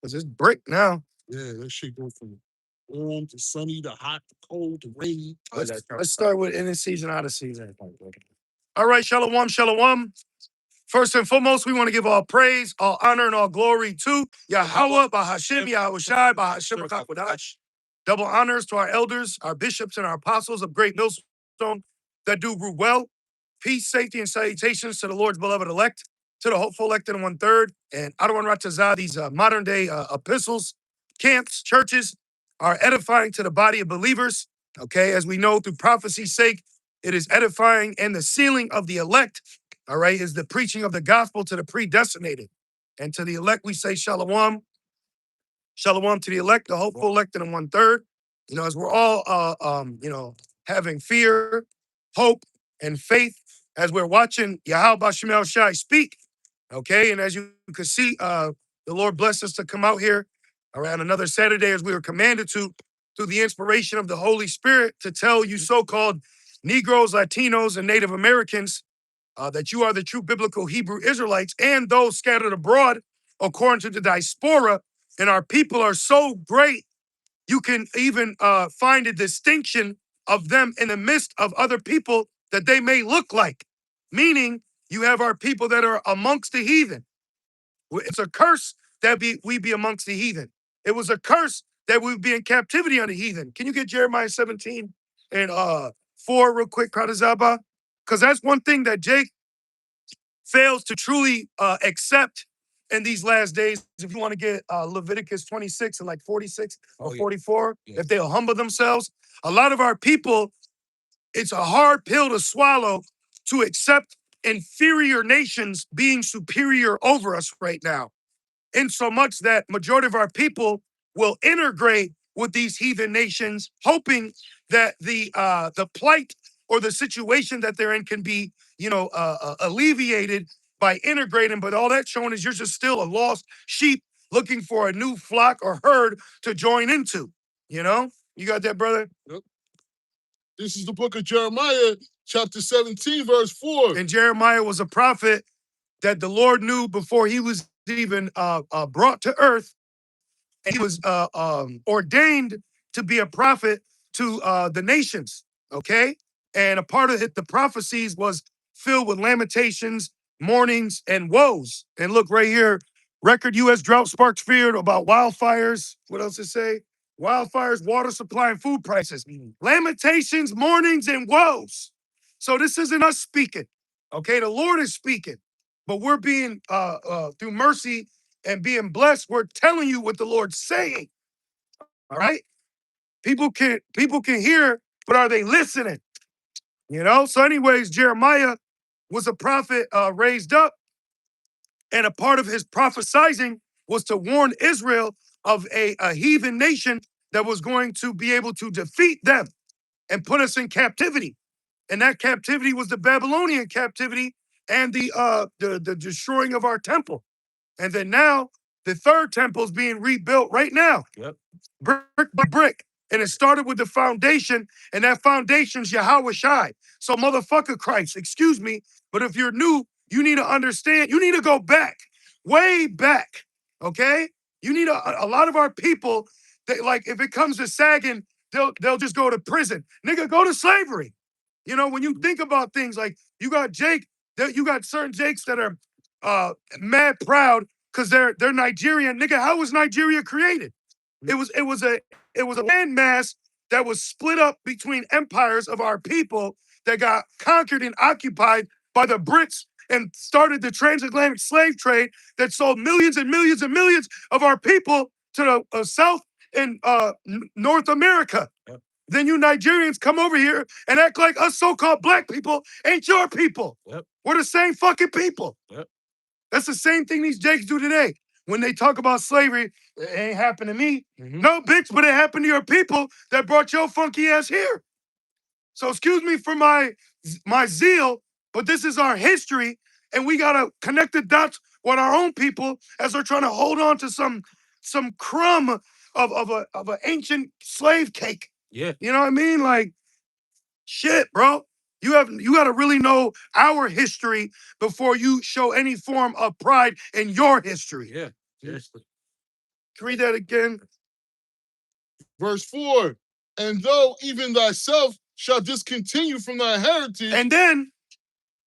Because it's brick now. Yeah, that shit go from warm to sunny to hot to cold to rainy. Let's start with in the season, out of season. All right, shalom, shalom. First and foremost, we want to give all praise, all honor, and all glory to Yahweh, Bahashem, Yahushai, Bahashem, HaKadosh. Double honors to our elders, our bishops, and our apostles of Great Millstone that do rule well. Peace, safety, and salutations to the Lord's beloved elect, to the hopeful elected in 1/3, and Adawan Ratazah, these modern day epistles, camps, churches are edifying to the body of believers. Okay, as we know through prophecy's sake, it is edifying, and the sealing of the elect, all right, is the preaching of the gospel to the predestinated. And to the elect, we say shalom. Shalom to the elect, the hopeful elected in 1/3. You know, as we're all, having fear, hope, and faith as we're watching Yahweh Shemel Shai speak. Okay, and as you can see, the Lord blessed us to come out here around another Saturday as we were commanded to, through the inspiration of the Holy Spirit, to tell you so-called Negroes, Latinos, and Native Americans that you are the true biblical Hebrew Israelites, and those scattered abroad according to the diaspora. And our people are so great, you can even find a distinction of them in the midst of other people that they may look like. Meaning, you have our people that are amongst the heathen. It's a curse that we be amongst the heathen. It was a curse that we would be in captivity on the heathen. Can you get Jeremiah 17 and 4 real quick, Kradazaba? Because that's one thing that Jake fails to truly accept in these last days. If you want to get Leviticus 26 and like 46 or 44, if they'll humble themselves. A lot of our people, it's a hard pill to swallow to accept inferior nations being superior over us right now. In so much that majority of our people will integrate with these heathen nations, hoping that the plight or the situation that they're in can be, alleviated by integrating. But all that's showing is you're just still a lost sheep looking for a new flock or herd to join into. You got that, brother? Yep. This is the book of Jeremiah, chapter 17, verse 4. And Jeremiah was a prophet that the Lord knew before he was even brought to earth. And he was ordained to be a prophet to the nations, okay? And a part of it, the prophecies was filled with lamentations, mournings, and woes. And look right here, record U.S. drought sparks fear about wildfires. What else it say? Wildfires, water supply, and food prices. Lamentations, mournings, and woes. So this isn't us speaking, okay? The Lord is speaking, but we're being, through mercy and being blessed, we're telling you what the Lord's saying. All right? People can hear, but are they listening? So anyways, Jeremiah was a prophet raised up, and a part of his prophesizing was to warn Israel of a heathen nation that was going to be able to defeat them and put us in captivity. And that captivity was the Babylonian captivity and the destroying of our temple. And then now the third temple is being rebuilt right now. Yep. Brick by brick. And it started with the foundation, and that foundation's Yahweh Shai. So motherfucker Christ, excuse me, but if you're new, you need to understand, you need to go back, way back, okay? You need a lot of our people, that, like, if it comes to sagging, they'll just go to prison. Nigga, go to slavery. When you think about things like you got Jake, you got certain Jakes that are mad proud because they're Nigerian. Nigga, how was Nigeria created? It was a landmass that was split up between empires of our people that got conquered and occupied by the Brits and started the transatlantic slave trade that sold millions and millions and millions of our people to the South and North America. Yep. Then you Nigerians come over here and act like us so-called black people ain't your people. Yep. We're the same fucking people. Yep. That's the same thing these Jakes do today. When they talk about slavery, it ain't happened to me. Mm-hmm. No, bitch, but it happened to your people that brought your funky ass here. So excuse me for my zeal, but this is our history, and we gotta connect the dots with our own people as they're trying to hold on to some crumb of an ancient slave cake. Yeah. You know what I mean? Like, shit, bro. You got to really know our history before you show any form of pride in your history. Yeah, seriously. Read that again. Verse 4. And though even thyself shall discontinue from thy heritage. And then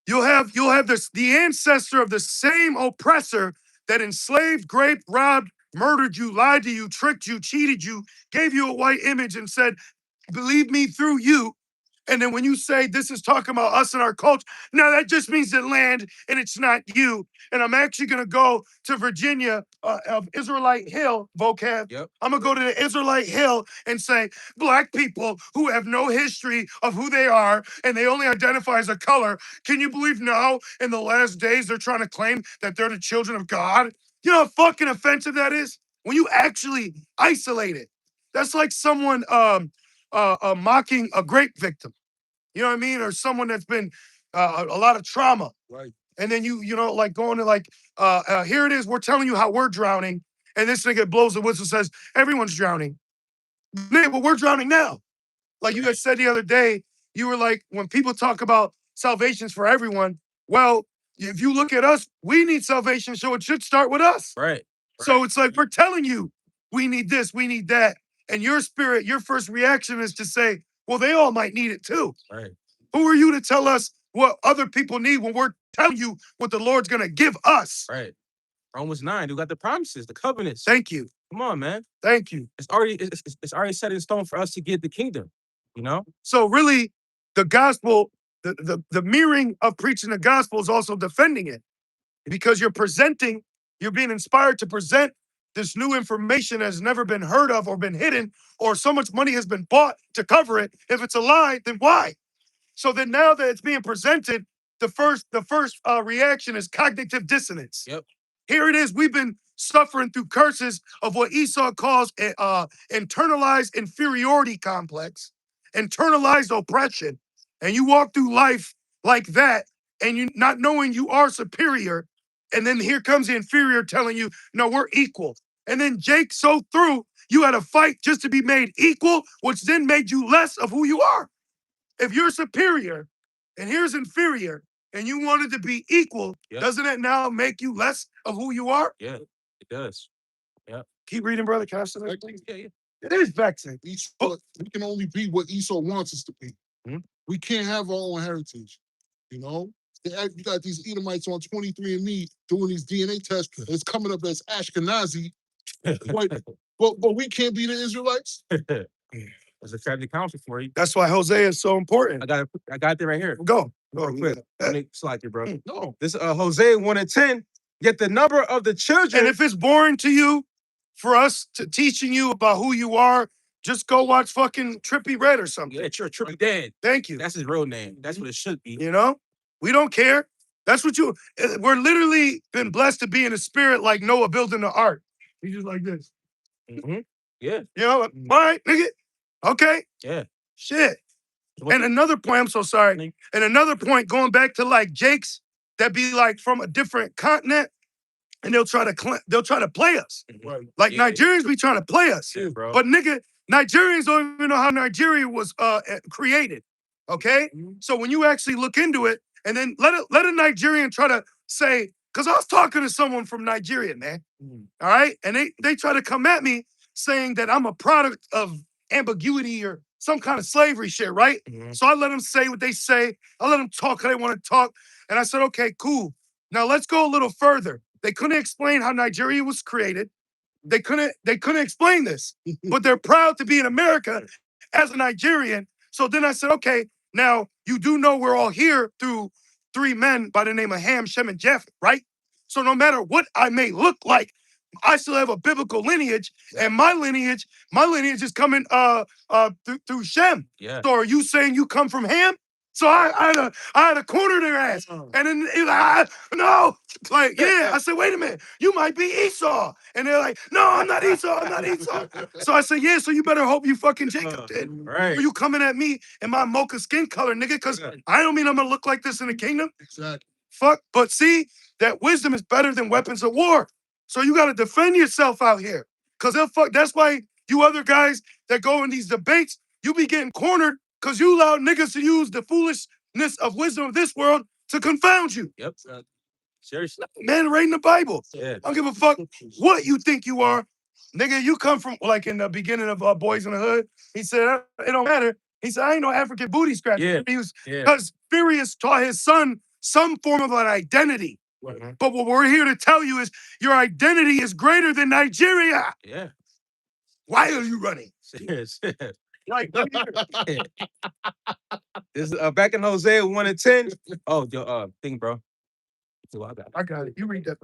you'll have the ancestor of the same oppressor that enslaved, raped, robbed, murdered you, lied to you, tricked you, cheated you, gave you a white image and said, believe me through you. And then when you say this is talking about us and our culture, no, that just means the land and it's not you. And I'm actually going to go to Virginia of Israelite Hill vocab. Yep. I'm going to go to the Israelite Hill and say black people who have no history of who they are and they only identify as a color. Can you believe now in the last days they're trying to claim that they're the children of God? You know how fucking offensive that is? When you actually isolate it. That's like someone mocking a grape victim. You know what I mean? Or someone that's been a lot of trauma. Right. And then you know, like going to like, here it is, we're telling you how we're drowning. And this nigga blows the whistle, says, everyone's drowning. Nigga, but we're drowning now. Like you had said the other day, you were like, when people talk about salvation's for everyone, well, if you look at us, we need salvation, so it should start with us. Right. So it's like, we're telling you, we need this, we need that. And your spirit, your first reaction is to say, well, they all might need it too. Right. Who are you to tell us what other people need when we're telling you what the Lord's gonna give us? Right. Romans 9, you got the promises, the covenants. Thank you. Come on, man. Thank you. It's already set in stone for us to get the kingdom. You know? So really, the gospel, the mirroring of preaching the gospel is also defending it. Because you're being inspired to present this new information that has never been heard of or been hidden, or so much money has been bought to cover it. If it's a lie, then why? So then now that it's being presented, the first reaction is cognitive dissonance. Yep. Here it is. We've been suffering through curses of what Esau calls internalized inferiority complex, internalized oppression. And you walk through life like that and you not knowing you are superior. And then here comes the inferior telling you, no, we're equal. And then Jake so through, you had a fight just to be made equal, which then made you less of who you are. If you're superior and here's inferior and you wanted to be equal, Yep. Doesn't it now make you less of who you are? Yeah, it does. Yeah. Keep reading, brother. Can I say that? Yeah. It is vexing. Esau, we can only be what Esau wants us to be. Mhm. We can't have our own heritage. You know? You got these Edomites on 23andMe doing these DNA tests. It's coming up as Ashkenazi. but we can't be the Israelites. There's a family council for you. That's why Hosea is so important. I got it right here. Go. Real quick. Let me slide you, bro. No. This Hosea 1:10. Yet the number of the children. And if it's boring to you, for us to teaching you about who you are, just go watch fucking Trippy Red or something. Yeah, Trippy Dad. Thank you. That's his real name. That's what it should be. You know, we don't care. That's what we're literally been blessed to be in a spirit like Noah building the ark. He's just like this. Mm-hmm. Yeah. You know, all right, nigga. Okay. Yeah. Shit. And another point, I'm so sorry. And another point, going back to like Jake's, that be like from a different continent, and they'll try to play us. Right. Like Nigerians be trying to play us. Yeah, bro. But nigga, Nigerians don't even know how Nigeria was created. Okay? So when you actually look into it, and then let a Nigerian try to say, because I was talking to someone from Nigeria, man. All right? And they try to come at me saying that I'm a product of ambiguity or some kind of slavery shit, right? So I let them say what they say. I let them talk how they want to talk. And I said, okay, cool. Now let's go a little further. They couldn't explain how Nigeria was created. They couldn't explain this, but they're proud to be in America as a Nigerian. So then I said, okay, now you do know we're all here through 3 men by the name of Ham, Shem, and Japheth, right? So no matter what I may look like, I still have a biblical lineage, and my lineage is coming through Shem. Yeah. So are you saying you come from Ham? So I had to corner their ass, and then he like, no, like yeah. I said, wait a minute, you might be Esau, and they're like, no, I'm not Esau, I'm not Esau. So I said, yeah, so you better hope you fucking Jacob did. Right. Or you coming at me in my mocha skin color, nigga, because I don't mean I'm gonna look like this in the kingdom. Exactly. Fuck, but see, that wisdom is better than weapons of war. So you gotta defend yourself out here. Cause they'll fuck. That's why you other guys that go in these debates, you be getting cornered because you allow niggas to use the foolishness of wisdom of this world to confound you. Yep. Seriously. Man, reading the Bible. Yeah. I don't give a fuck what you think you are. Nigga, you come from, like in the beginning of Boys in the Hood, he said, it don't matter. He said, I ain't no African booty scratcher. Yeah. He was, Yeah. because Furious taught his son some form of an identity. Mhm. But what we're here to tell you is your identity is greater than Nigeria. Yeah. Why are you running? Serious. Like, This is back in Hosea 1:10. Oh, your thing, bro. So I got it. You read that.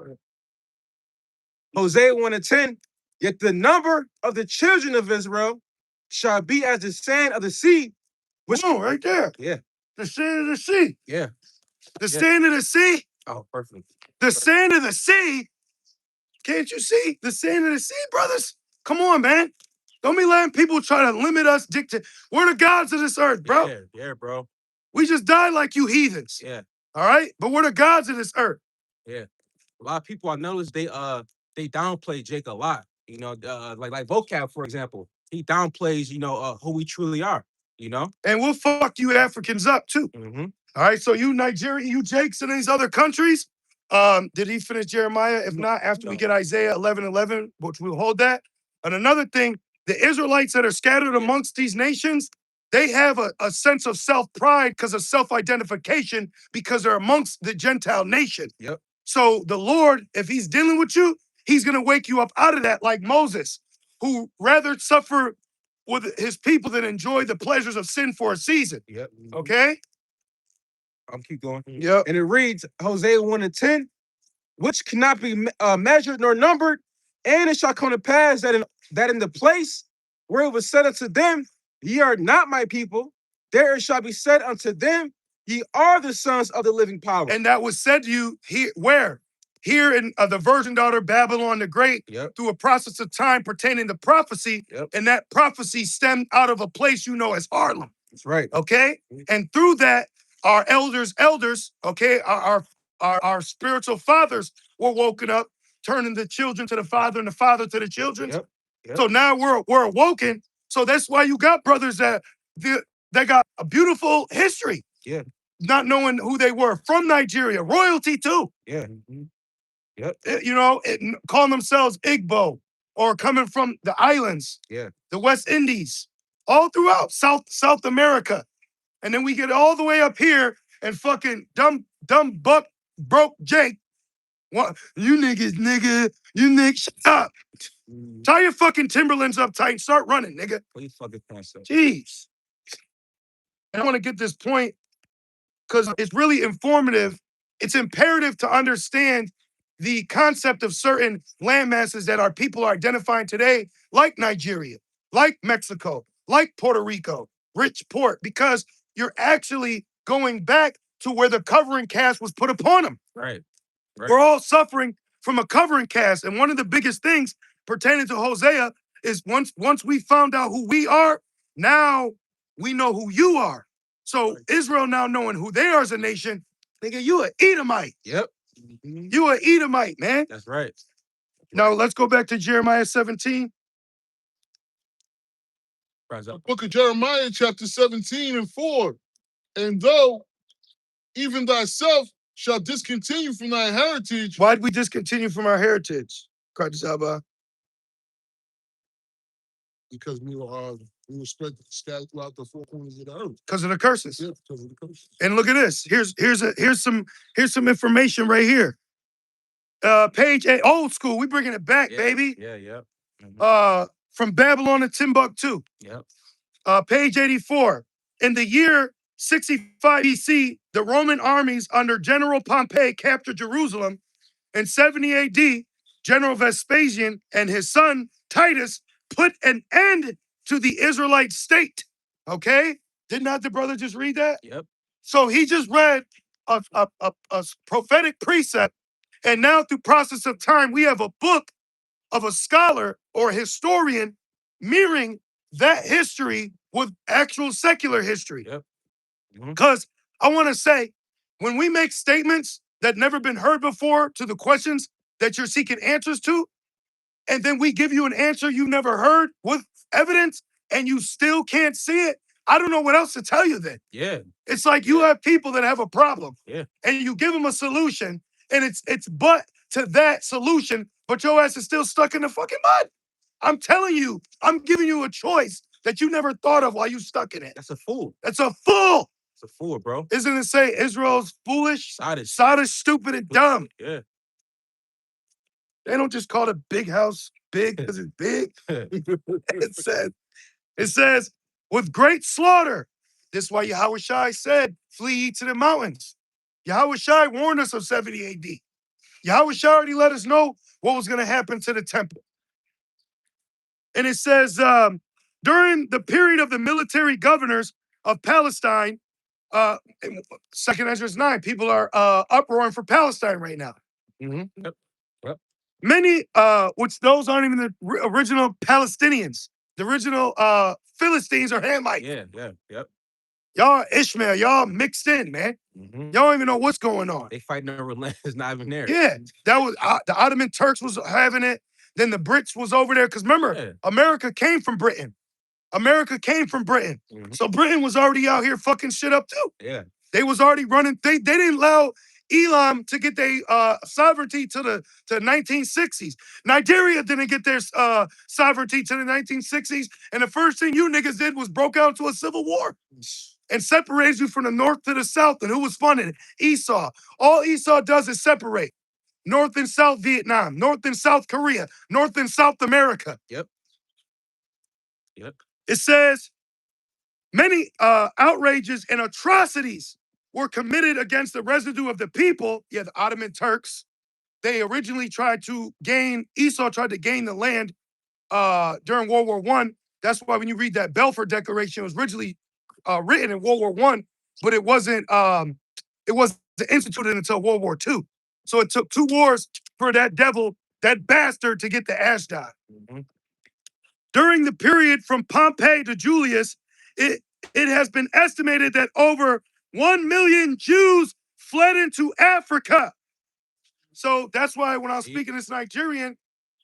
Hosea 1:10. Yet the number of the children of Israel shall be as the sand of the sea. Which one right there? Yeah. The sand of the sea. Yeah. The sand of the sea. Oh, perfect. The sand of the sea. Can't you see? The sand of the sea, brothers. Come on, man. Don't be letting people try to limit us, dictate. We're the gods of this earth, bro. Yeah, bro. We just died like you heathens. Yeah. All right? But we're the gods of this earth. Yeah. A lot of people I noticed they downplay Jake a lot. You know, like vocab, for example. He downplays, who we truly are, And we'll fuck you Africans up too. Mm-hmm. All right. So you Nigeria, you Jakes in these other countries. Did he finish Jeremiah? If not, after we get Isaiah 11:11, which we'll hold that. And another thing, the Israelites that are scattered amongst these nations, they have a sense of self-pride because of self-identification because they're amongst the Gentile nation. Yep. So the Lord, if he's dealing with you, he's going to wake you up out of that like Moses, who rather suffer with his people than enjoy the pleasures of sin for a season. Yep. Okay? I'll keep going. Yep. And it reads, Hosea 1:10, which cannot be measured nor numbered, and it shall come to pass that in the place where it was said unto them, ye are not my people, there it shall be said unto them, ye are the sons of the living power. And that was said to you here, where? Here in the virgin daughter Babylon the Great, through a process of time pertaining to prophecy, and that prophecy stemmed out of a place you know as Harlem. That's right. Okay? And through that, our elders, okay, our spiritual fathers were woken up, turning the children to the father and the father to the children. Yep. So now we're awoken. So that's why you got brothers that got a beautiful history. Yeah. Not knowing who they were from Nigeria, royalty too. Yeah. Yep. Calling themselves Igbo or coming from the islands. Yeah. The West Indies, all throughout South America. And then we get all the way up here and fucking dumb buck broke Jake. What you niggas, shut up. Tie your fucking Timberlands up tight and start running, nigga. Please fucking point up. Jeez. And I want to get this point because it's really informative. It's imperative to understand the concept of certain land masses that our people are identifying today, like Nigeria, like Mexico, like Puerto Rico, rich port, because you're actually going back to where the covering cast was put upon them. Right. We're all suffering from a covering cast. And one of the biggest things pertaining to Hosea is once we found out who we are, now we know who you are. So Israel now knowing who they are as a nation, nigga, you an Edomite. Yep. You an Edomite, man. That's right. Now let's go back to Jeremiah 17. The book of Jeremiah, chapter 17:4. And though even thyself shall discontinue from thy heritage. Why'd we discontinue from our heritage? Because we were spread scattered throughout the four corners of the earth. Because of the curses. Yeah, because of the curses. And look at this. Here's some information right here. Page 8, old school. We bringing it back, baby. Yeah. From Babylon to Timbuktu. Yep. Page 84. In the year 65 BC, the Roman armies under General Pompey captured Jerusalem. In 70 AD, General Vespasian and his son Titus put an end to the Israelite state. Okay? Did not the brother just read that? Yep. So he just read a prophetic precept, and now through process of time, we have a book of a scholar or a historian mirroring that history with actual secular history. Yep. Because I want to say, when we make statements that never been heard before to the questions that you're seeking answers to, and then we give you an answer you never heard with evidence, and you still can't see it, I don't know what else to tell you then. Yeah. It's like you have people that have a problem, Yeah. and you give them a solution, and it's but to that solution, but your ass is still stuck in the fucking mud. I'm telling you, I'm giving you a choice that you never thought of while you stuck in it. That's a fool. That's a fool. It's a fool, bro. Isn't it say Israel's foolish, Sodish. sodish, stupid, and dumb? Yeah. They don't just call the big house big because it's big. It says, with great slaughter. This is why Yahweh Shai said, flee ye to the mountains. Yahweh Shai warned us of 70 AD. Yahweh Shai already let us know what was going to happen to the temple. And it says, during the period of the military governors of Palestine, in 2nd Ezra 9, people are uproaring for Palestine right now. Mm-hmm. Yep. Many, which those aren't even the original Palestinians. The original Philistines are Hamites. Yep. Y'all Ishmael, y'all mixed in, man. Mm-hmm. Y'all don't even know what's going on. They fighting over land is not even there. Yeah, that was the Ottoman Turks was having it. Then the Brits was over there. Because remember, America came from Britain. Mm-hmm. So Britain was already out here fucking shit up too. Yeah. They was already running. They didn't allow Elam to get their sovereignty to the 1960s. Nigeria didn't get their sovereignty to the 1960s. And the first thing you niggas did was broke out into a civil war and separated you from the north to the south. And who was funding it? Esau. All Esau does is separate. North and South Vietnam, North and South Korea, North and South America. Yep. It says, many outrages and atrocities were committed against the residue of the people. Yeah, the Ottoman Turks. They originally Esau tried to gain the land during World War I. That's why when you read that Balfour Declaration, it was originally written in World War I, but it wasn't instituted until World War II. So it took 2 wars for that bastard to get the Ashdod. Mm-hmm. During the period from Pompey to Julius, it has been estimated that over 1 million Jews fled into Africa. So that's why when I was speaking this Nigerian,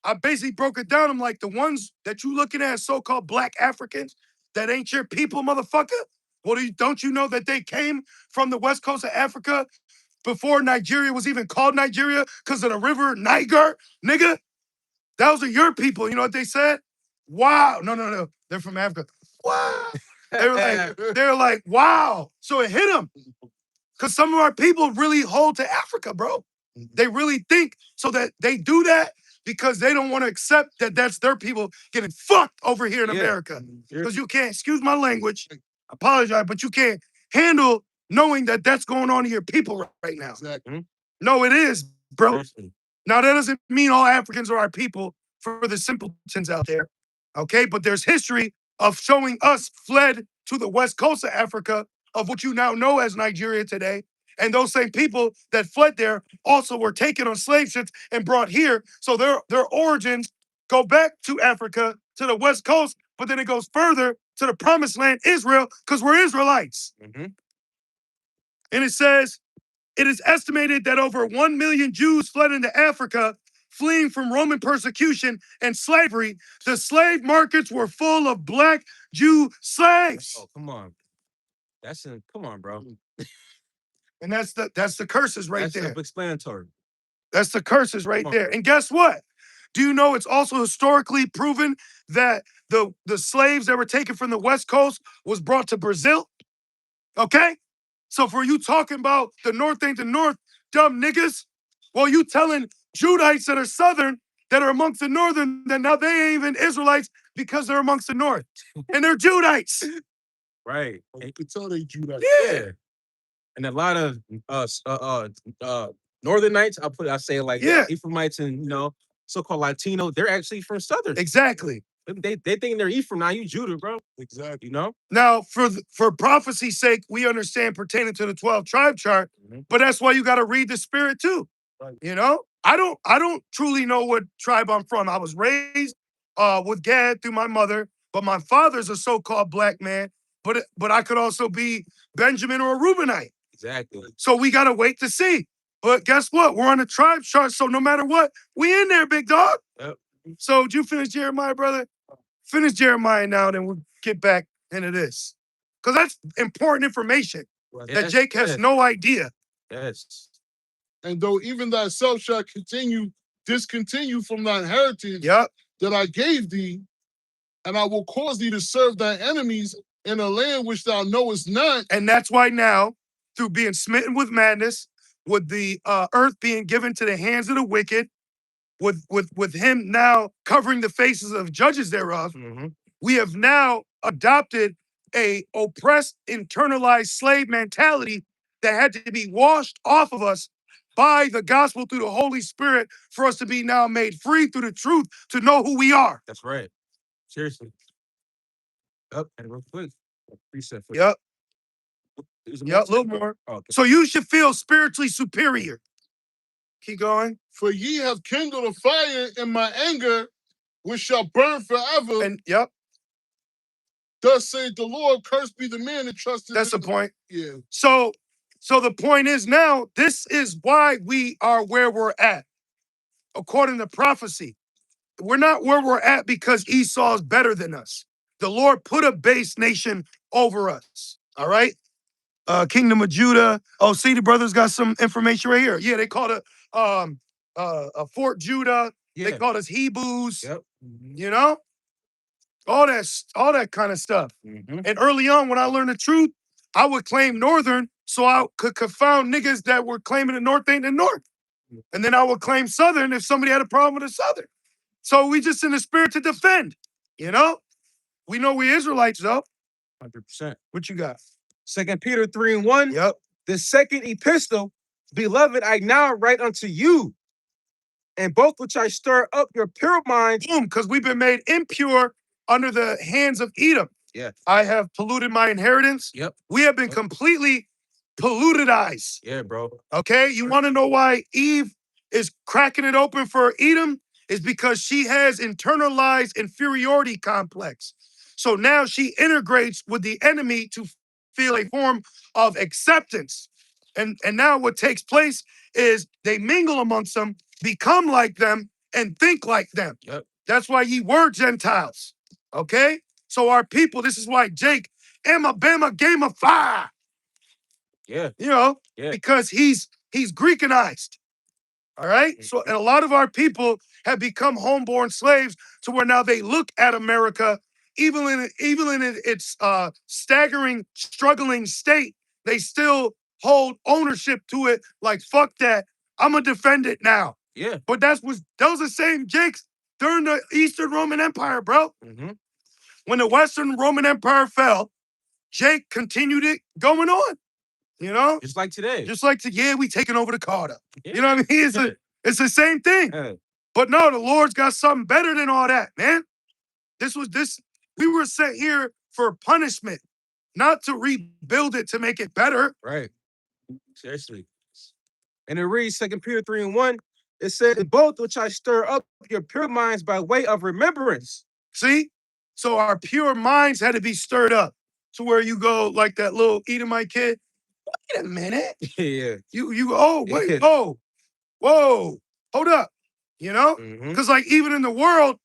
I basically broke it down. I'm like, the ones that you looking at as so-called black Africans, that ain't your people, motherfucker. Well, don't you know that they came from the west coast of Africa before Nigeria was even called Nigeria because of the river Niger, nigga? Those are your people. You know what they said? Wow. No. They're from Africa. Wow. They're like, wow. So it hit them. Because some of our people really hold to Africa, bro. They really think so that they do that because they don't want to accept that that's their people getting fucked over here in America. Because you can't, excuse my language, I apologize, but you can't handle knowing that that's going on to your people right now. Exactly. No, it is, bro. Now, that doesn't mean all Africans are our people for the simpletons out there, okay? But there's history of showing us fled to the west coast of Africa, of what you now know as Nigeria today. And those same people that fled there also were taken on slave ships and brought here. So their origins go back to Africa, to the west coast, but then it goes further to the promised land, Israel, because we're Israelites. Mm-hmm. And it says, it is estimated that over 1 million Jews fled into Africa, fleeing from Roman persecution and slavery. The slave markets were full of black Jew slaves. Oh, come on. Come on, bro. And that's the curses right that's there. Self-explanatory. That's the curses right there. And guess what? Do you know it's also historically proven that the slaves that were taken from the West Coast was brought to Brazil? Okay? So for you talking about the North ain't the North, dumb niggas, well, you telling Judites that are Southern, that are amongst the Northern, that now they ain't even Israelites because they're amongst the North. And they're Judites. Right. You could tell they Judites. Yeah. And a lot of Northern Knights, I say it like that, Ephraimites and so-called Latino, they're actually from Southern. Exactly. They think they're Ephraim, now you Judah, bro. Exactly. Now, for prophecy's sake, we understand pertaining to the 12 tribe chart, but that's why you got to read the spirit too. Right. I don't truly know what tribe I'm from. I was raised with Gad through my mother, but my father's a so-called black man. But I could also be Benjamin or a Reubenite. Exactly. So we gotta wait to see. But guess what? We're on the tribe chart, so no matter what, we in there, big dog. Yep. So did you finish Jeremiah, brother? Finish Jeremiah now, then we'll get back into this. Because that's important information that Jake has no idea. Yes. And though even thyself shall discontinue from thine heritage, Yep. that I gave thee, and I will cause thee to serve thy enemies in a land which thou knowest not. And that's why now, through being smitten with madness, with the earth being given to the hands of the wicked, with him now covering the faces of judges thereof, we have now adopted a oppressed, internalized slave mentality that had to be washed off of us by the gospel through the Holy Spirit for us to be now made free through the truth to know who we are. That's right. Seriously. Up and real quick. Precept for Yep. There's Yep, a little more. Oh, okay. So you should feel spiritually superior. Keep going. For ye have kindled a fire in my anger, which shall burn forever. And yep, Thus saith the Lord, cursed be the man that trusted. that's the point. Yeah. So the point is now, this is why we are where we're at, according to prophecy. We're not where we're at because Esau is better than us. The Lord put a base nation over us. All right. Kingdom of Judah. Oh, see, the brothers got some information right here. Yeah, they called it a Fort Judah. Yeah. They called us Hebrews. Yep. You know, all that kind of stuff. And early on, when I learned the truth, I would claim Northern so I could confound niggas that were claiming the North ain't the North. And then I would claim Southern if somebody had a problem with the Southern. So we just in the spirit to defend, you know? We know we Israelites, though. 100%. What you got? 2 Peter 3:1. Yep. The second epistle, beloved, I now write unto you, and both which I stir up your pure minds. Boom, because we've been made impure under the hands of Edom. Yeah. I have polluted my inheritance. Yep. We have been completely polluted-ized. Yeah, bro. Okay? You want to know why Eve is cracking it open for Edom? Is because she has internalized inferiority complex. So now she integrates with the enemy to feel a form of acceptance. And now what takes place is they mingle amongst them, become like them, and think like them. Yep. That's why ye were Gentiles. Okay? So our people, this is why Jake, Emma, Bama, Game of Fire. Yeah. You know, Yeah. because he's Greekanized. All right. So, and a lot of our people have become homeborn slaves to where now they look at America, even in its staggering, struggling state, they still hold ownership to it. Like, fuck that. I'm gonna defend it now. Yeah. But those the same Jakes during the Eastern Roman Empire, bro. When the Western Roman Empire fell, Jake continued it going on. You know? Just like today. Just like we taking over the Carter. Yeah. You know what I mean? It's the same thing. Yeah. But no, the Lord's got something better than all that, man. We were sent here for punishment, not to rebuild it to make it better. Right. Seriously. And it reads 2 Peter 3:1. It said, "In both which I stir up your pure minds by way of remembrance." See? So our pure minds had to be stirred up to where you go like that little Edomite kid. Wait a minute. Yeah. Wait, whoa, hold up. You know? Because like even in the world,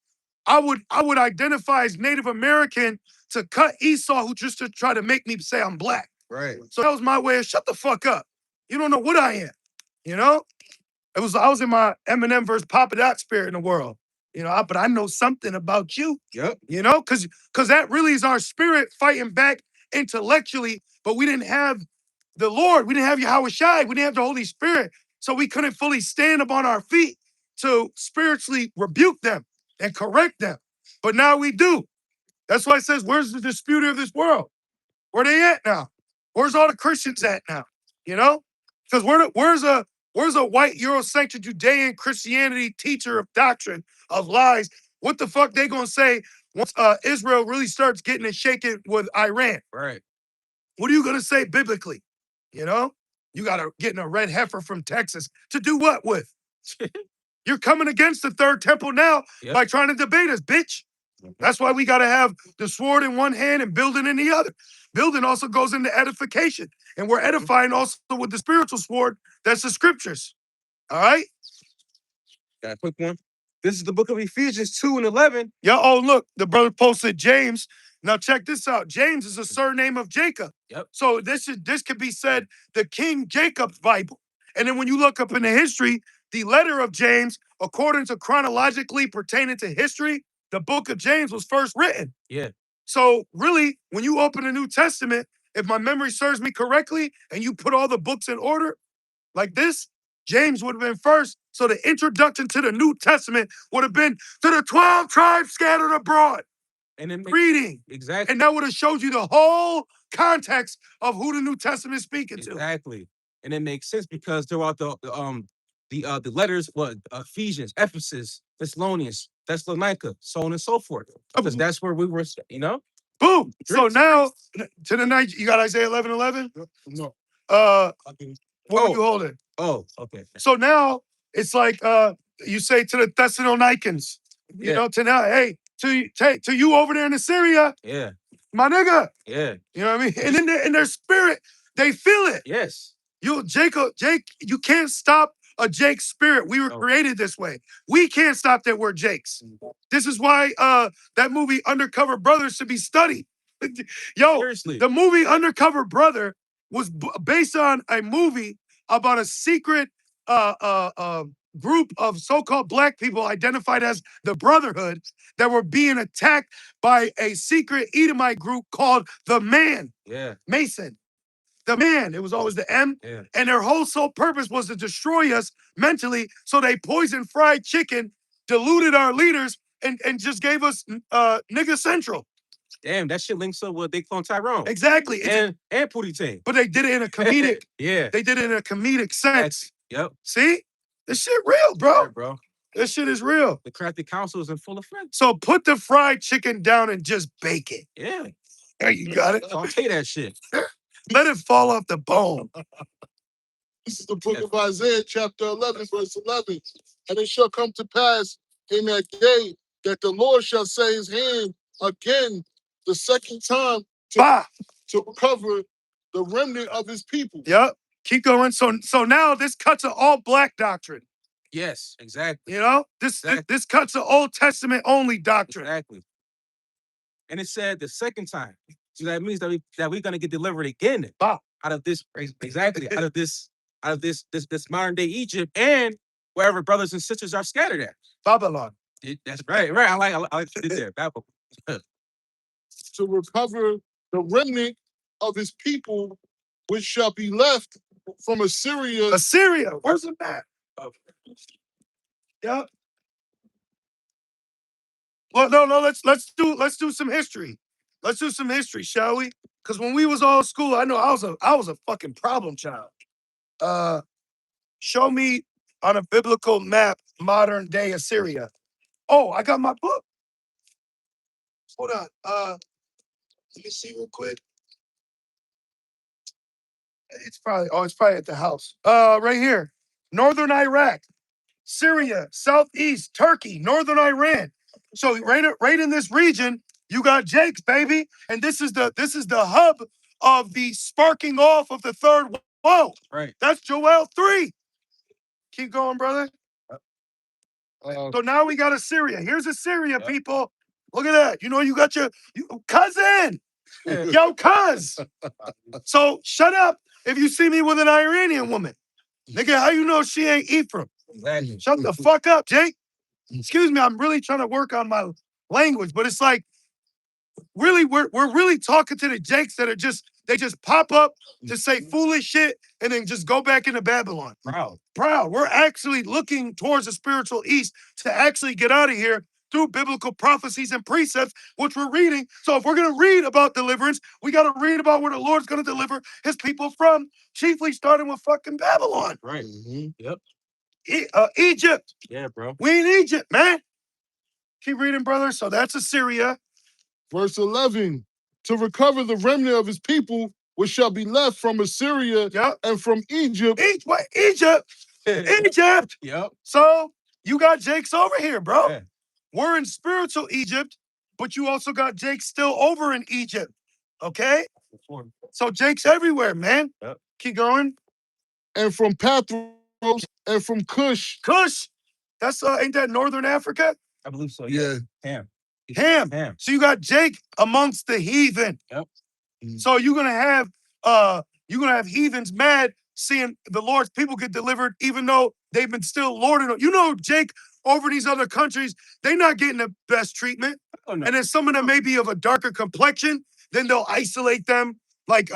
I would identify as Native American to cut Esau who just to try to make me say I'm black. Right. So that was my way of shut the fuck up. You don't know what I am. You know? I was in my Eminem versus Papa Dot spirit in the world. You know, but I know something about you. Yep. You know, because that really is our spirit fighting back intellectually, but we didn't have the Lord. We didn't have Yahweh Shai. We didn't have the Holy Spirit. So we couldn't fully stand upon our feet to spiritually rebuke them and correct them. But now we do. That's why it says, where's the disputer of this world? Where they at now? Where's all the Christians at now? You know? Because where's a white Eurocentric Judean Christianity teacher of doctrine of lies? What the fuck they gonna say once Israel really starts getting it shaken with Iran? Right. What are you gonna say biblically? You know? You gotta get a red heifer from Texas to do what with? You're coming against the third temple now by trying to debate us, bitch. That's why we gotta have the sword in one hand and building in the other. Building also goes into edification. And we're edifying also with the spiritual sword. That's the scriptures. All right? Got a quick one. This is the book of Ephesians 2:11. Yeah, oh, look, the brother posted James. Now check this out. James is a surname of Jacob. Yep. So this could be said the King Jacob's Bible. And then when you look up in the history, the letter of James, according to chronologically pertaining to history, the book of James was first written. Yeah. So really, when you open the New Testament, if my memory serves me correctly, and you put all the books in order like this, James would have been first. So the introduction to the New Testament would have been to the 12 tribes scattered abroad. And then Reading. exactly. And that would have showed you the whole context of who the New Testament is speaking to. Exactly. And it makes sense because throughout the letters, what Ephesians, Ephesus, Thessalonians, Thessalonica, so on and so forth. Because that's where we were, you know? Boom. So now to the night, you got Isaiah 11:11? No. What were you holding? Oh, okay. So now it's like you say to the Thessalonians, you know, to now, hey, to you over there in Assyria, Yeah. my nigga. Yeah. You know what I mean? And in their spirit, they feel it. Yes. Jake, you can't stop a Jake spirit. We were created this way. We can't stop that we're Jakes. This is why that movie Undercover Brother should be studied. Yo, seriously, the movie Undercover Brother was based on a movie about a secret group of so-called black people identified as the Brotherhood that were being attacked by a secret Edomite group called the Man. Yeah. Mason. The Man. It was always the M. Yeah. And their whole sole purpose was to destroy us mentally. So they poisoned fried chicken, diluted our leaders, and just gave us nigga central. Damn, that shit links up with they clone Tyrone. Exactly. And Pootie Tang. But they did it in a comedic. Yeah. They did it in a comedic sense. Yep. See? This shit real, bro. Yeah, bro. This shit is real. The crafty council is in full effect. So put the fried chicken down and just bake it. Yeah. There you got it. Don't take that shit. Let it fall off the bone. This is the book of Isaiah, chapter 11, verse 11. And it shall come to pass in that day that the Lord shall say his hand again the second time to cover the remnant of his people. Yep. Keep going. So now this cuts an all black doctrine. Yes, exactly. You know, this cuts an Old Testament only doctrine. Exactly. And it said the second time. So that means that we're gonna get delivered again out of this out of this modern day Egypt and wherever brothers and sisters are scattered at. Babylon. That's right. I like it there. Babylon. To recover the remnant of his people, which shall be left from Assyria. Assyria. Where's the map? Yep. Well, no. Let's do some history. Let's do some history, shall we? Because when we was all in school, I know I was a fucking problem child. Show me on a biblical map modern day Assyria. Oh, I got my book. Hold on. Let me see real quick. It's probably at the house. Right here. Northern Iraq, Syria, Southeast, Turkey, Northern Iran. So right in this region, you got Jake's, baby. And this is the hub of the sparking off of the third woe. Right. That's Joel 3. Keep going, brother. So now we got Assyria. Here's Assyria, people. Look at that. You know, you got your cousin. Yo, cuz. So shut up if you see me with an Iranian woman. Nigga, how you know she ain't Ephraim? Exactly. Shut the fuck up, Jake. Excuse me, I'm really trying to work on my language, but it's like, really, we're really talking to the Jakes that they just pop up to say foolish shit and then just go back into Babylon. Proud. We're actually looking towards the spiritual east to actually get out of here through biblical prophecies and precepts, which we're reading. So if we're going to read about deliverance, we got to read about where the Lord's going to deliver his people from, chiefly starting with fucking Babylon. Right. Mm-hmm. Yep. Egypt. Yeah, bro. We in Egypt, man. Keep reading, brother. So that's Assyria. Verse 11, to recover the remnant of his people, which shall be left from Assyria and from Egypt. Egypt. Egypt. Yep. So you got Jake's over here, bro. Yeah. We're in spiritual Egypt, but you also got Jake still over in Egypt. Okay? So Jake's everywhere, man. Yep. Keep going. And from Pathros and from Cush. Cush. That's ain't that Northern Africa? I believe so. Yeah. Ham. So you got Jake amongst the heathen. Yep. So you're gonna have heathens mad seeing the Lord's people get delivered, even though they've been still lording. You know, Jake, over these other countries, they're not getting the best treatment. Oh, no. And then some of them may be of a darker complexion, then they'll isolate them like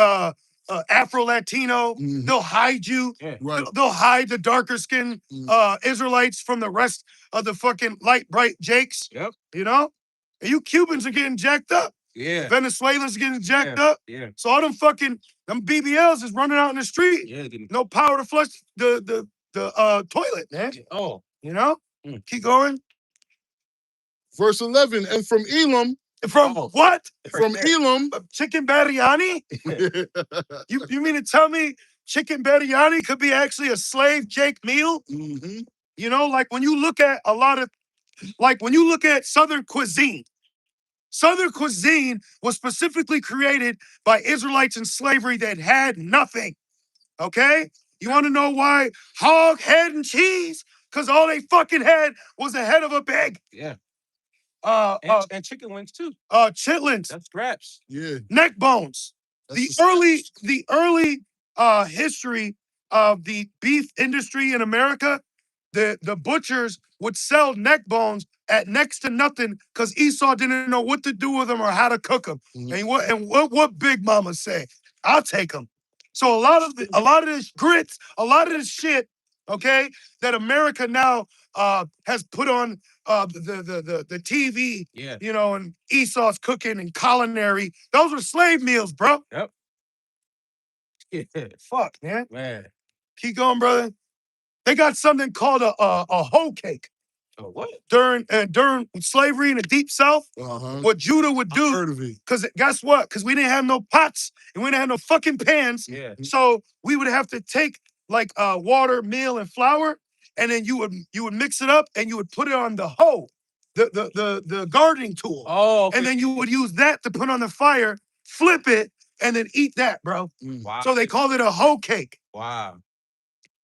Afro-Latino. Mhm. They'll hide you. Yeah. Right. They'll hide the darker skinned Israelites from the rest of the fucking light, bright Jakes. Yep. You know? And you Cubans are getting jacked up. Yeah. Venezuelans getting jacked Yeah. up. Yeah. So all them BBLs is running out in the street. Yeah. Getting, No power to flush the toilet, man. oh. You know? Mm. Keep going. Verse 11, and from Elam, From Oh. what? from Elam, Chicken biryani? You mean to tell me chicken biryani could be actually a slave Jake meal? Mhm. You know, like when you look at Southern cuisine was specifically created by Israelites in slavery that had nothing. Okay? You want to know why hog head and cheese? Because all they fucking had was the head of a pig. Yeah. And And chicken wings too. chitlins, That's scraps. Yeah. neck bones. That's The early history of the beef industry in America, the butchers would sell neck bones at next to nothing because Esau didn't know what to do with them or how to cook them. Mhm. And what Big Mama say? I'll take them. So a lot of this grits, a lot of this shit, okay, that America now has put on the TV, Yeah. you know, and Esau's cooking and culinary. Those were slave meals, bro. Yep. Yeah. Fuck, man. Man. Keep going, brother. They got something called a hoe cake Oh, what? during slavery in the Deep South. Uh-huh. What Judah would I do, heard of it. because guess what? Because we didn't have no pots and we didn't have no fucking pans. Yeah. So we would have to take like water, meal, and flour, and then you would mix it up and you would put it on the hoe, the gardening tool. Oh. Okay. And then you would use that to put on the fire, flip it, and then eat that, bro. Wow. So they called it a hoe cake. Wow.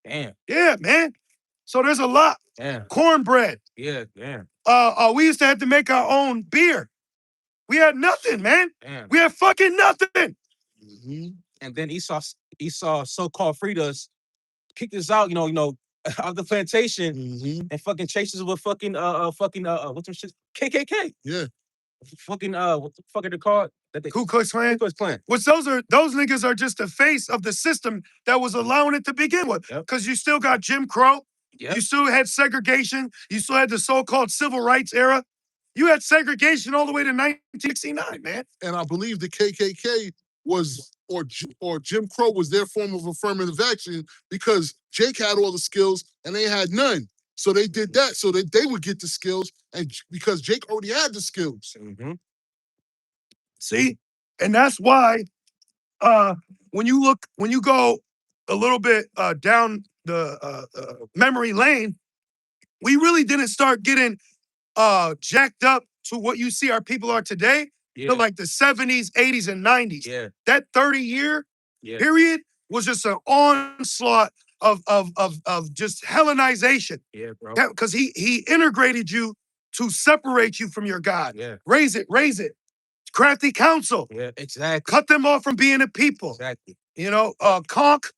Damn. Yeah, man. So there's a lot. Damn. Cornbread. Yeah. Damn. We used to have to make our own beer. We had nothing, man. Damn. We had fucking nothing. Mhm. And then Esau so-called freed us, kicked us out, out the plantation, Mhm. and fucking chased us with fucking what's them shit? KKK. Yeah. Fucking what the fuck are they called? Ku Klux Klan. Ku Klux Klan. Which those niggas are just the face of the system that was allowing it to begin with. Yep. Because you still got Jim Crow. Yep. You still had segregation. You still had the so-called civil rights era. You had segregation all the way to 1969, man. And I believe the KKK was, or Jim Crow was their form of affirmative action because Jake had all the skills and they had none. So they did that so that they would get the skills, and because Jake already had the skills. Mm-hmm. See? And that's why when you go a little bit down the memory lane, we really didn't start getting jacked up to what you see our people are today. Yeah. To like the 70s, 80s, and 90s. Yeah. That 30-year Yeah. period was just an onslaught of just Hellenization. Yeah, bro. Because he integrated you to separate you from your God. Yeah. Raise it. Crafty counsel. Yeah. Exactly. Cut them off from being a people. Exactly. You know, conk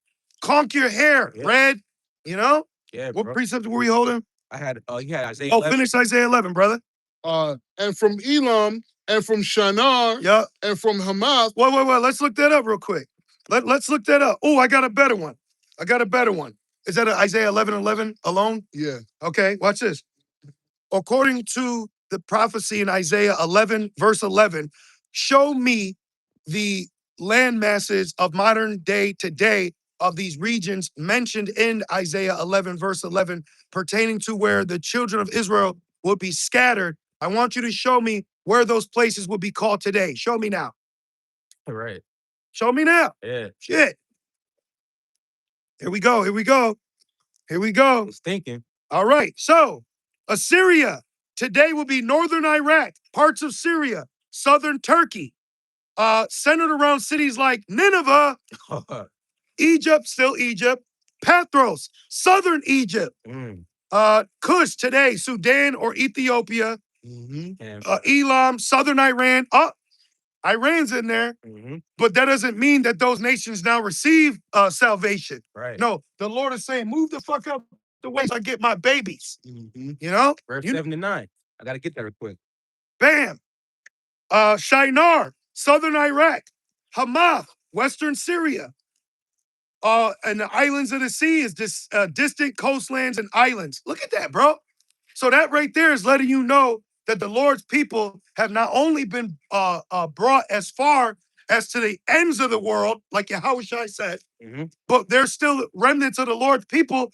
your hair, Yeah. red. You know? Yeah, What bro. precept were we holding? I had you had Isaiah. Oh, 11. finish Isaiah 11, brother. And from Elam, and from Shinar, Yeah. and from Hamath. Wait. Let's look that up real quick. Let's look that up. Oh, I got a better one. Is that Isaiah 11:11 alone? Yeah. Okay, watch this. According to the prophecy in Isaiah 11, verse 11, show me the land masses of modern day today of these regions mentioned in Isaiah 11, verse 11, pertaining to where the children of Israel will be scattered. I want you to show me where those places will be called today. Show me now. All right. Show me now. Yeah. Shit. Here we go. I was thinking. All right. So Assyria today will be northern Iraq, parts of Syria, southern Turkey, centered around cities like Nineveh, Egypt, still Egypt, Pathros, southern Egypt, Kush today, Sudan or Ethiopia, Mhm. Yeah. Elam, southern Iran. Iran's in there, Mhm. but that doesn't mean that those nations now receive salvation. Right. No, the Lord is saying, move the fuck out the way so I get my babies. Mhm. You know? Verse You- 7 to 9. I gotta get that real quick. Bam. Shinar, southern Iraq. Hamath, western Syria. And the islands of the sea is this distant coastlands and islands. Look at that, bro. So that right there is letting you know that the Lord's people have not only been brought as far as to the ends of the world, like Yahushua said, Mhm. but there's still remnants of the Lord's people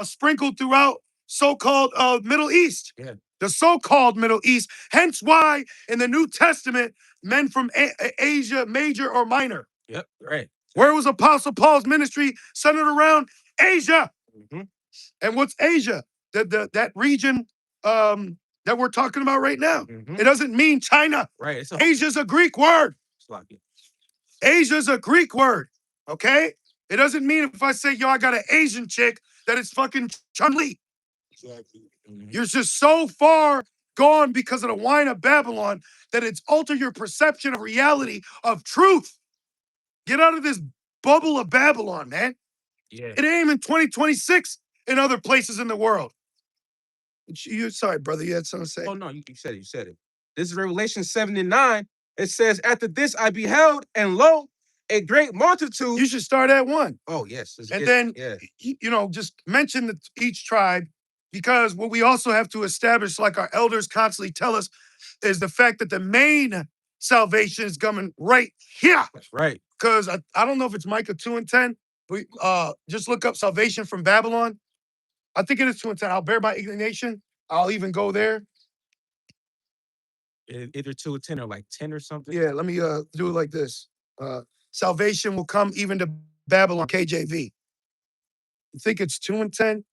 sprinkled throughout so-called Middle East. Yeah. The so-called Middle East. Hence why in the New Testament, men from Asia, major or minor. Yep. Right. Where was Apostle Paul's ministry centered around? Asia. Mhm. And what's Asia? That region that we're talking about right now. Mhm. It doesn't mean China. Right. It's a Asia's a Greek word. sloppy. Asia's a Greek word. Okay? It doesn't mean if I say, yo, I got an Asian chick, that it's fucking Chun-Li. Exactly. Mhm. You're just so far gone because of the wine of Babylon that it's altered your perception of reality, of truth. Get out of this bubble of Babylon, man. Yeah. It ain't even 2026 in other places in the world. Sorry, brother, you had something to say? Oh no, you said it. You said it. This is Revelation 7 and 9. It says, "After this I beheld, and lo, a great multitude." You should start at 1. Oh yes. And then, yeah. just mention each tribe, because what we also have to establish, like our elders constantly tell us, is the fact that the main salvation is coming right here. That's right. Because I don't know if it's Micah 2 and 10. We just look up salvation from Babylon. I think it is 2 and 10. I'll bear my indignation. I'll even go there. Either 2 or 10 or like 10 or something. Yeah, let me do it like this. Salvation will come even to Babylon, KJV. I think it's 2 and 10.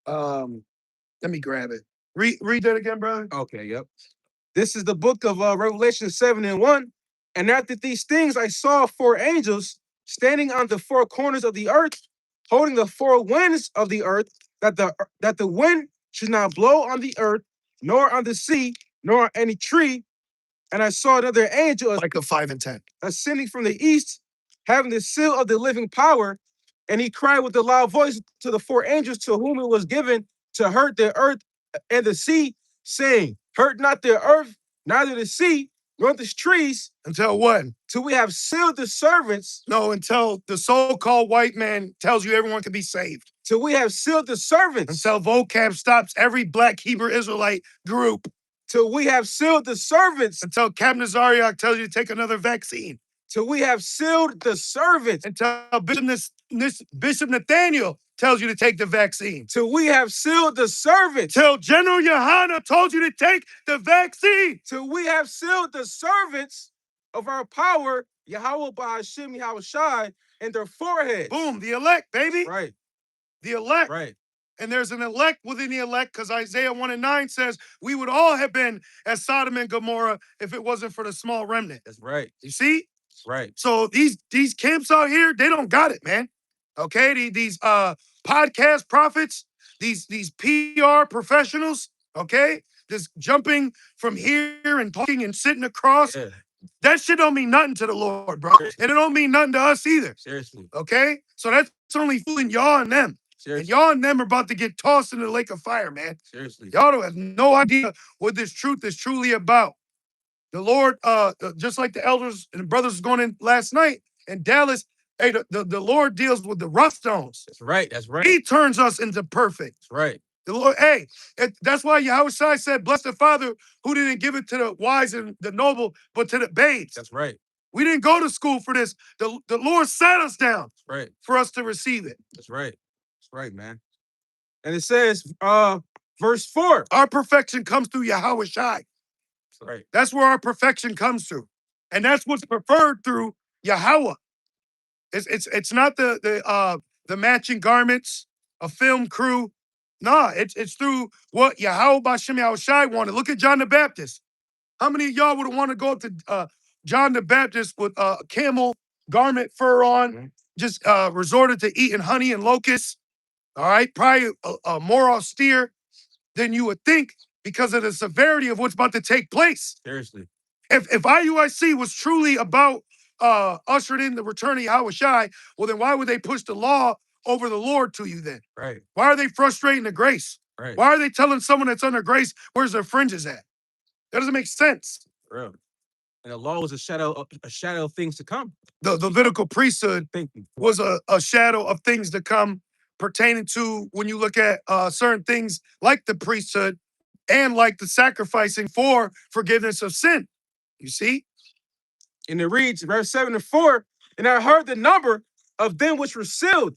Let me grab it. Read that again, brother. Okay, yep. This is the book of Revelation 7 and 1. And after these things, I saw 4 angels standing on the 4 corners of the earth, holding the 4 winds of the earth, that the wind should not blow on the earth, nor on the sea, nor on any tree. And I saw another angel Micah 5 and 10. ascending from the east, having the seal of the living power. And he cried with a loud voice to the 4 angels to whom it was given to hurt the earth and the sea, saying, "Hurt not the earth, neither the sea, nor the trees, Until when? till we have sealed the servants." No, until the so-called white man tells you everyone can be saved. Till we have sealed the servants. Until vocab stops every black Hebrew Israelite group. Till we have sealed the servants. Until Captain Zariak tells you to take another vaccine. Till we have sealed the servants. Until Bishop Nathaniel tells you to take the vaccine. Till we have sealed the servants. Till General Yohana told you to take the vaccine. Till we have sealed the servants of our power, Yahweh Ba'ashem Yahushai, in their foreheads. Boom, the elect, baby. Right, The elect. right. And there's an elect within the elect, because Isaiah 1 and 9 says we would all have been as Sodom and Gomorrah if it wasn't for the small remnant. That's right. You see? That's right. So these camps out here, they don't got it, man. Okay, these podcast prophets, these PR professionals, okay, just jumping from here and talking and sitting across. Yeah, That shit don't mean nothing to the Lord, bro, and it don't mean nothing to us either. seriously. Okay, so that's only fooling y'all and them, and Seriously. y'all and them are about to get tossed into the lake of fire, man. Seriously. Y'all don't have no idea what this truth is truly about. The Lord, just like the elders and the brothers was going in last night in Dallas, hey, the Lord deals with the rough stones. That's right. That's right. He turns us into perfect. That's right. The Lord, hey, that's why Yahushua said, bless the Father who didn't give it to the wise and the noble, but to the babes. That's right. We didn't go to school for this. The Lord sat us down That's right. for us to receive it. That's right. That's right, man. And it says, verse 4. Our perfection comes through Yahushua. That's right. That's where our perfection comes through. And that's what's preferred through Yahweh. It's not the matching garments, a film crew. Nah, it's through what Yahweh B'Shem Yahushai wanted. Look at John the Baptist. How many of y'all would want to go up to John the Baptist with a camel garment fur on, just resorted to eating honey and locusts? All right, probably more austere than you would think because of the severity of what's about to take place. Seriously. If IUIC was truly about ushering in the return of Yahweh Shai, well, then why would they push the law over the Lord to you then? Right. Why are they frustrating the grace? Right. Why are they telling someone that's under grace where's their fringes at? That doesn't make sense. Real. And the law was a shadow of things to come. The Levitical priesthood Thank you. was a shadow of things to come pertaining to when you look at certain things like the priesthood and like the sacrificing for forgiveness of sin. You see? And it reads, verse 7 and 4, and I heard the number of them which were sealed,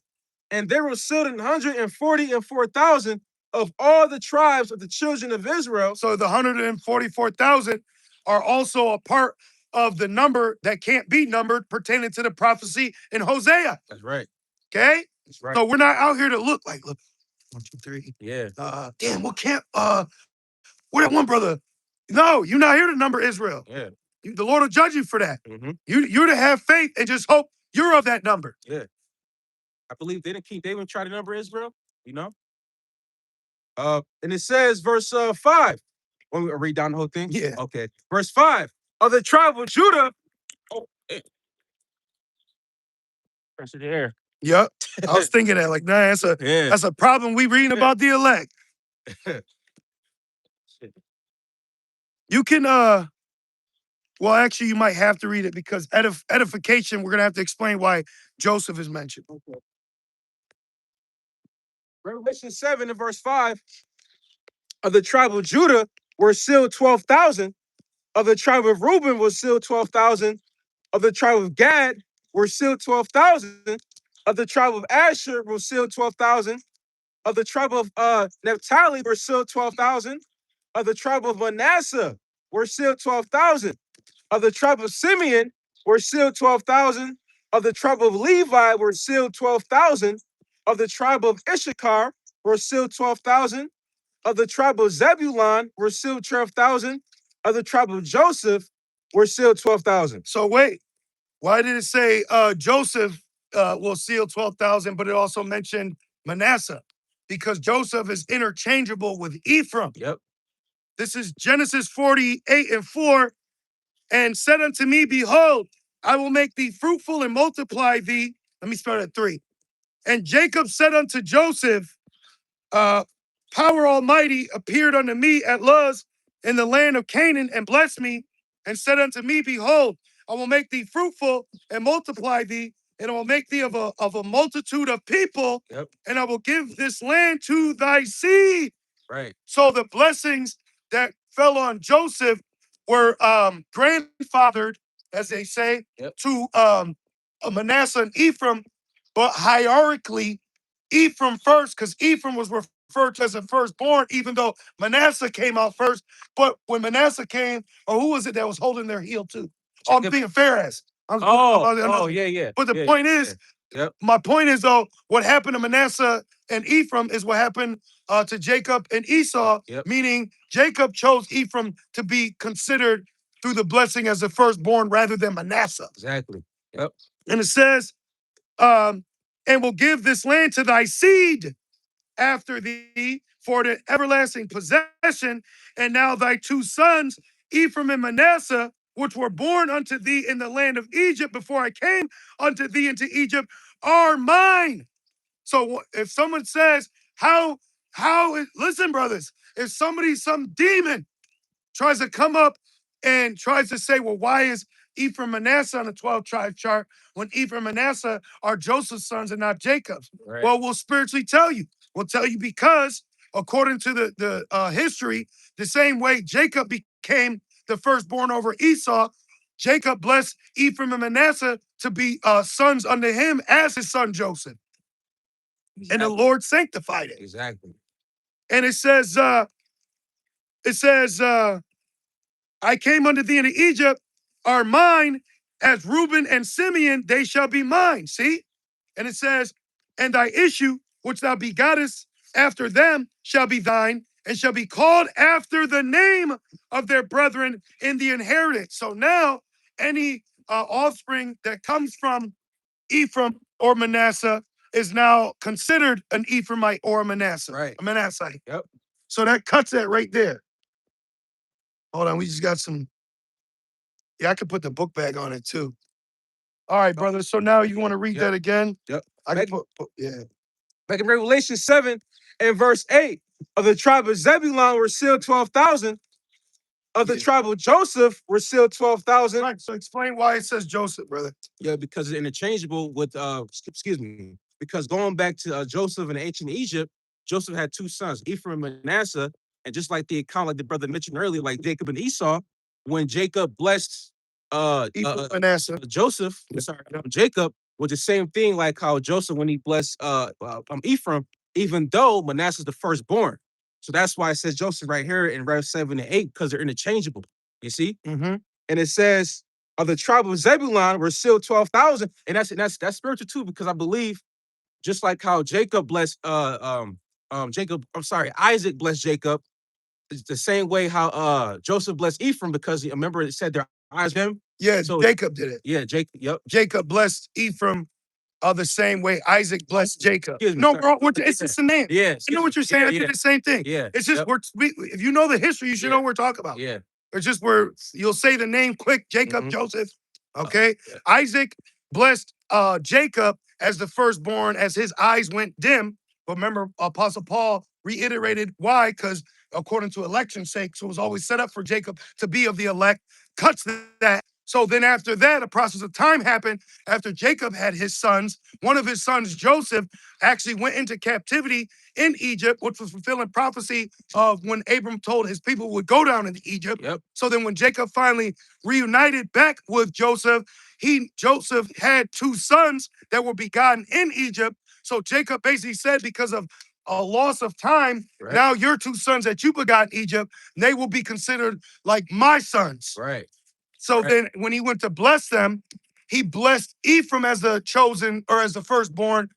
and there were sealed 144,000 of all the tribes of the children of Israel. So the 144,000 are also a part of the number that can't be numbered pertaining to the prophecy in Hosea. That's right. Okay? That's right. So we're not out here to look 1, 2, 3. Yeah. Damn, what can't where that one brother? No, you're not here to number Israel. Yeah. The Lord will judge you for that. Mm-hmm. You're to have faith and just hope you're of that number. Yeah. I believe they didn't try to number Israel, you know? And it says, verse 5. Want me to read down the whole thing? Yeah. Okay. Verse 5. Of the tribe of Judah. Oh, press it there. Yep. I was thinking that, like, nah, that's a problem we reading about the elect. You can well, actually, you might have to read it because edification, we're gonna have to explain why Joseph is mentioned. Okay. Revelation 7 and verse 5. Of the tribe of Judah were sealed 12,000. Of the tribe of Reuben was sealed 12,000. Of the tribe of Gad were sealed 12,000. Of the tribe of Asher were sealed 12,000. Of the tribe of Naphtali were sealed 12,000. Of the tribe of Manasseh were sealed 12,000. Of the tribe of Simeon were sealed 12,000. Of the tribe of Levi were sealed 12,000. Of the tribe of Issachar were sealed 12,000. Of the tribe of Zebulun were sealed 12,000. Of the tribe of Joseph were sealed 12,000. So wait, why did it say Joseph will seal 12,000, but it also mentioned Manasseh? Because Joseph is interchangeable with Ephraim. Yep. This is Genesis 48 and 4. And said unto me, behold, I will make thee fruitful and multiply thee. Let me start at 3. And Jacob said unto Joseph, Power Almighty appeared unto me at Luz in the land of Canaan and blessed me and said unto me, behold, I will make thee fruitful and multiply thee, and I will make thee of a multitude of people, and I will give this land to thy seed. Right. So the blessings that fell on Joseph were grandfathered, as they say, to Manasseh and Ephraim, but hierarchically, Ephraim first, because Ephraim was referred to as a firstborn, even though Manasseh came out first. But when Manasseh came, or who was it that was holding their heel too? Oh, I'm being Phares. Yeah. But the point is, my point is though, what happened to Manasseh and Ephraim is what happened to Jacob and Esau, meaning Jacob chose Ephraim to be considered through the blessing as the firstborn rather than Manasseh. Exactly. Yep. And it says, and will give this land to thy seed after thee for the everlasting possession. And now thy 2 sons, Ephraim and Manasseh, which were born unto thee in the land of Egypt before I came unto thee into Egypt, are mine. So if someone says, listen, brothers, if some demon tries to come up and tries to say, well, why is Ephraim Manasseh on the 12 tribe chart when Ephraim and Manasseh are Joseph's sons and not Jacob's? Right. Well, we'll spiritually tell you. We'll tell you because according to the history, the same way Jacob became the firstborn over Esau, Jacob blessed Ephraim and Manasseh to be sons unto him as his son Joseph. Exactly. And the Lord sanctified it. Exactly. And it says, I came unto thee into Egypt, are mine, as Reuben and Simeon, they shall be mine. See? And it says, and thy issue, which thou begottest after them, shall be thine, and shall be called after the name of their brethren in the inheritance. So now, any offspring that comes from Ephraim or Manasseh is now considered an Ephraimite or a Manasseh. Right. A Manassite. Yep. So that cuts that right there. Hold on, we just got some Yeah, I could put the book bag on it too. All right, brother. So now you want to read that again? Yep. I can put yeah. Back in Revelation 7 and verse 8, of the tribe of Zebulun were sealed 12,000. Of the tribe of Joseph were sealed 12,000. Right. So explain why it says Joseph, brother. Yeah, because it's interchangeable with excuse me. Because going back to Joseph in ancient Egypt, Joseph had two sons, Ephraim and Manasseh. And just like the account, like the brother mentioned earlier, like Jacob and Esau, when Jacob blessed Manasseh. Joseph, Jacob, was the same thing like how Joseph, when he blessed Ephraim, even though Manasseh is the firstborn. So that's why it says Joseph right here in verse 7 and 8, because they're interchangeable. You see? Mm-hmm. And it says, of the tribe of Zebulun were sealed 12,000. And that's spiritual too, because I believe just like how Jacob blessed Isaac blessed Jacob, it's the same way how Joseph blessed Ephraim, because remember it said their eyes him. Yeah, So Jacob did it. Yeah, Jacob. Yep. Jacob blessed Ephraim the same way Isaac blessed Jacob. Excuse me, No, sorry. bro, it's just a name. Yeah. You know what you're saying? I did the same thing. Yeah. It's just if you know the history, you should know what we're talking about. Yeah. It's just where you'll say the name quick, Jacob, Joseph. Okay. Yeah. Isaac blessed Jacob as the firstborn as his eyes went dim. But remember, Apostle Paul reiterated why, because according to election's sake, so it was always set up for Jacob to be of the elect, cuts that. So then after that, a process of time happened. After Jacob had his sons, one of his sons, Joseph, actually went into captivity in Egypt, which was fulfilling prophecy of when Abram told his people would go down into Egypt. Yep. So then when Jacob finally reunited back with Joseph, Joseph had two sons that were begotten in Egypt. So Jacob basically said, because of a loss of time, now your two sons that you begot in Egypt, they will be considered like my sons. Right. So then when he went to bless them, he blessed Ephraim as the chosen or as the firstborn,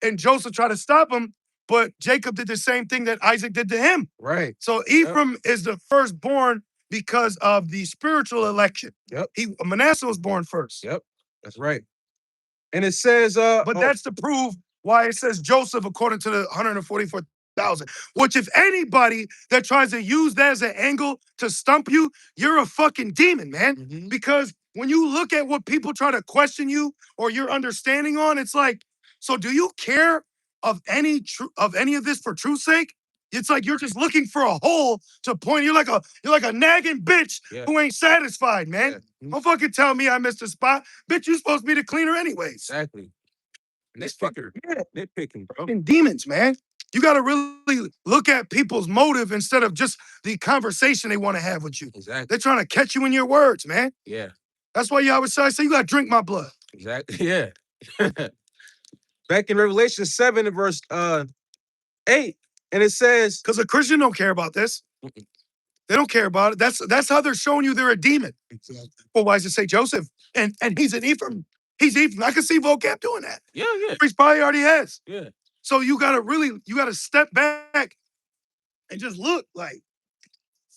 and Joseph tried to stop him, but Jacob did the same thing that Isaac did to him. Right. So Ephraim is the firstborn because of the spiritual election. Yep. Manasseh was born first. Yep. That's right. And it says, but that's to prove why it says Joseph according to the 144,000. Which, if anybody that tries to use that as an angle to stump you, you're a fucking demon, man. Because when you look at what people try to question you or your understanding on, it's like, so do you care of any of this for truth's sake? It's like you're just looking for a hole to point. You're like a nagging bitch who ain't satisfied, man. Don't fucking tell me I missed a spot. Bitch, you supposed to be the cleaner anyways. Exactly. Nitpicking, bro. Fucking demons, man. You got to really look at people's motive instead of just the conversation they want to have with you. Exactly. They're trying to catch you in your words, man. Yeah. That's why you always say you got to drink my blood. Exactly. Yeah. Back in Revelation 7 and verse 8, and it says, because a Christian don't care about this. They don't care about it. That's how they're showing you they're a demon. Exactly. Well, why does it say Joseph? And he's an Ephraim. He's Ephraim. I can see vocab doing that. Yeah. He probably already has. Yeah. So you gotta step back and just look like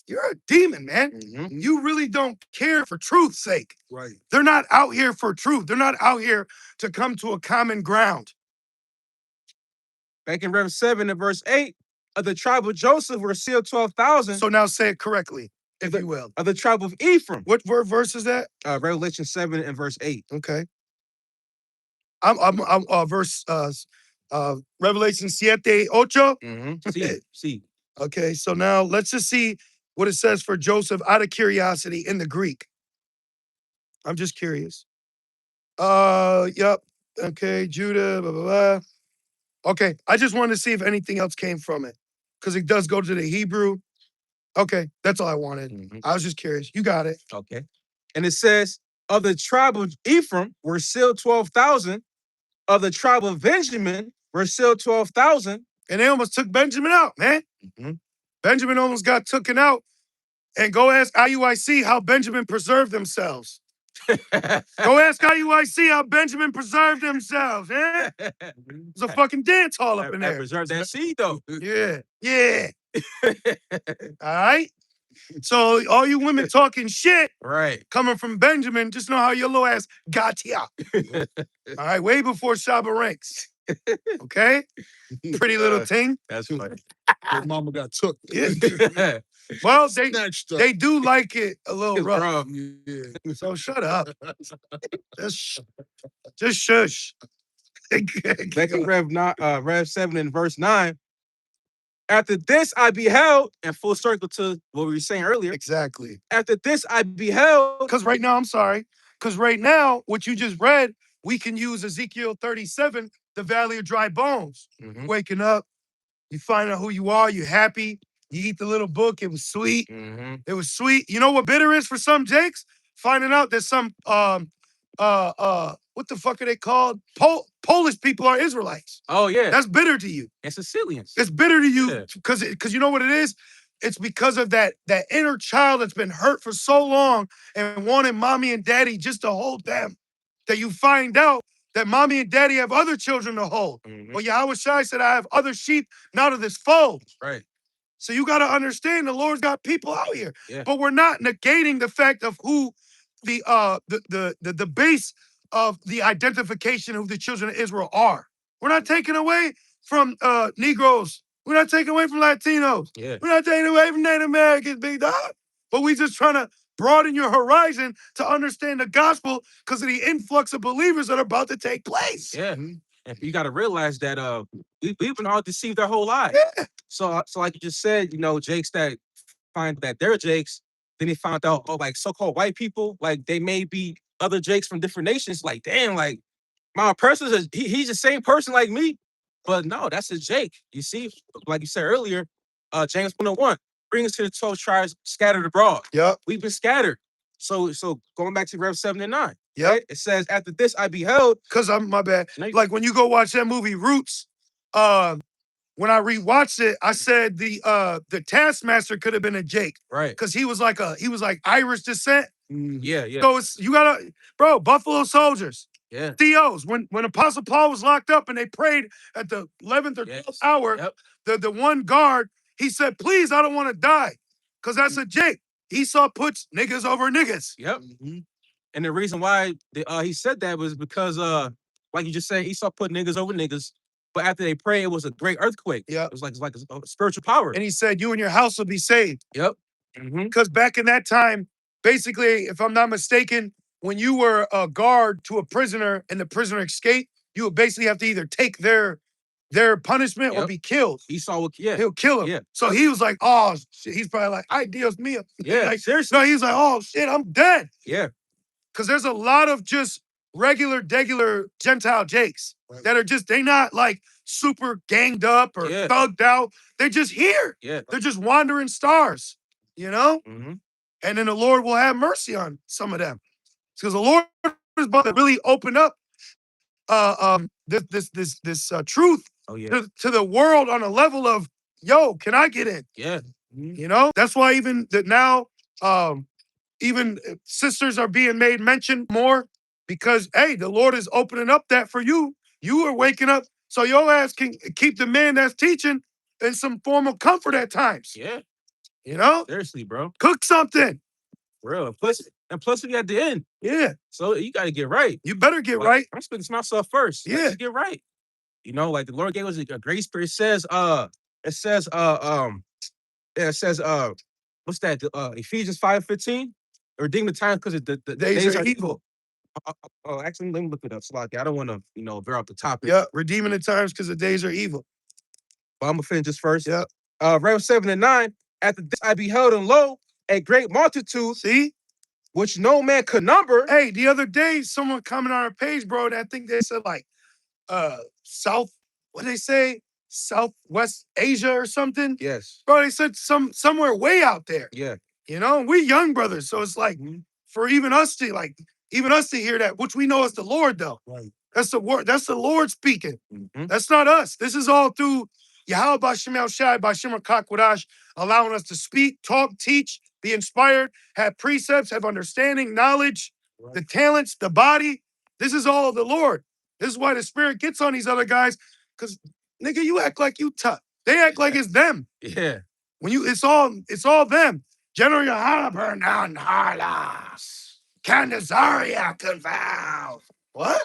you're a demon, man. You really don't care for truth's sake. Right. They're not out here for truth. They're not out here to come to a common ground. Back in Revelation 7 and verse 8, of the tribe of Joseph were sealed 12,000. So now say it correctly, if you will. Of the tribe of Ephraim. What verse is that? Revelation 7 and verse 8. Okay. I'm verse Revelation 7:8. See. Okay, so now let's just see what it says for Joseph out of curiosity in the Greek. I'm just curious. Yep. Okay, Judah, blah, blah, blah. Okay, I just wanted to see if anything else came from it. Because it does go to the Hebrew. Okay, that's all I wanted. I was just curious. You got it. Okay. And it says, of the tribe of Ephraim were sealed 12,000. Of the tribe of Benjamin were sealed 12,000. And they almost took Benjamin out, man. Benjamin almost got taken out. And go ask IUIC how Benjamin preserved themselves. Go ask IUIC how Benjamin preserved themselves, eh? It's a fucking dance hall up in there. Preserve that seed, though. Yeah. All right? So all you women talking shit coming from Benjamin, just know how your little ass got here. All right, way before Shabba ranks. Okay? Pretty little thing. That's funny. His mama got took. Yeah. Well, Snatched up. they do like it a little rough. Rough. Yeah. So shut up. Just shush. Back in Rev 7 and verse 9. After this I beheld, and full circle to what we were saying earlier. Exactly. After this I beheld. Because right now, I'm sorry. Because right now, what you just read, we can use Ezekiel 37, the valley of dry bones. Mhm. Waking up, you find out who you are, you're happy. You eat the little book, it was sweet. Mhm. It was sweet. You know what bitter is for some Jakes? Finding out that some what the fuck are they called? Polish people are Israelites. Oh yeah, That's bitter to you. and Sicilians. It's bitter to you Yeah. because you know what it is? It's because of that inner child that's been hurt for so long and wanted mommy and daddy just to hold them. That you find out that mommy and daddy have other children to hold. Mhm. Well, Yahweh Shai said, I have other sheep, not of this fold. Right. So you got to understand the Lord's got people out here. Yeah. But we're not negating the fact of who the base of the identification of the children of Israel are. We're not taking away from Negroes. We're not taking away from Latinos. Yeah. We're not taking away from Native Americans, big dog. But we just trying to broaden your horizon to understand the gospel because of the influx of believers that are about to take place. Yeah. And you got to realize that we've been all deceived our whole lives. Yeah. So like you just said, Jakes that find that they're Jakes, then they found out, oh, like so-called white people, like they may be other Jakes from different nations. Like, damn, like my person is he's the same person like me. But no, that's a Jake. You see, like you said earlier, James 1:1, bring us to the 12 tribes scattered abroad. Yep. We've been scattered. So going back to Rev 7 and 9. Yep. Right? It says, after this I beheld. Because I'm my bad. No, Like when you go watch that movie Roots, when I rewatched it, I said the Taskmaster could have been a Jake. Right. Because he was like Irish descent. Yeah, yeah. So you gotta, bro, Buffalo Soldiers. Yeah. Theos, when Apostle Paul was locked up and they prayed at the 11th or 12th hour, the one guard, he said, please, I don't want to die. Because that's a Jake. Esau puts niggas over niggas. Yep. And the reason why he said that was because, like you just said, Esau put niggas over niggas. But after they prayed, it was a great earthquake. Yeah. It was like a spiritual power. And he said, you and your house will be saved. Yep. Because back in that time, basically, if I'm not mistaken, when you were a guard to a prisoner and the prisoner escaped, you would basically have to either take their punishment or be killed. Esau would, He'll kill him. Yeah. So he was like, oh, shit. He's probably like, ay, Dios mío. Yeah, Like, seriously. no, he's like, oh, shit, I'm dead. Yeah. Because there's a lot of just regular Gentile Jakes that are just, they not like super ganged up or thugged out. They're just here. Yeah. They're just wandering stars, you know? And then the Lord will have mercy on some of them. Because the Lord is about to really open up this truth to the world on a level of, yo, can I get in? Yeah. You know? That's why even that now, even sisters are being made mention more because, hey, the Lord is opening up that for you. You are waking up so your ass can keep the man that's teaching in some form of comfort at times. Yeah. You know? Seriously, bro. Cook something. Real. Plus we at the end. Yeah. So you got to get right. You better get right. I'm speaking to myself first. Yeah. Just get right. Like the Lord gave us a grace spirit. It says, what's that? Ephesians 5:15. Redeem the time because the Days are evil. Actually, let me look it up. Slocky. I don't want to, veer off the topic. Yeah, redeeming the times because the days are evil. But I'm gonna finish this first. Yeah. Rev 7 and 9. After this I beheld, and lo, a great multitude. See? Which no man could number. Hey, the other day, someone commented on our page, bro, and I think they said like what they say? Southwest Asia or something. Yes. Bro, they said somewhere way out there. Yeah. You know, we young brothers. So it's like for even us to hear that, which we know is the Lord, though. Right. That's the word, that's the Lord speaking. That's not us. This is all through Yahweh Bashem El Shai, Bashem Kakwadash, allowing us to speak, talk, teach, be inspired, have precepts, have understanding, knowledge, the talents, the body. This is all the Lord. This is why the Spirit gets on these other guys, because nigga, you act like you tough. They act like it's them. Yeah. When it's all them. General Yohana burn down Harlas. Candazaria confound. What?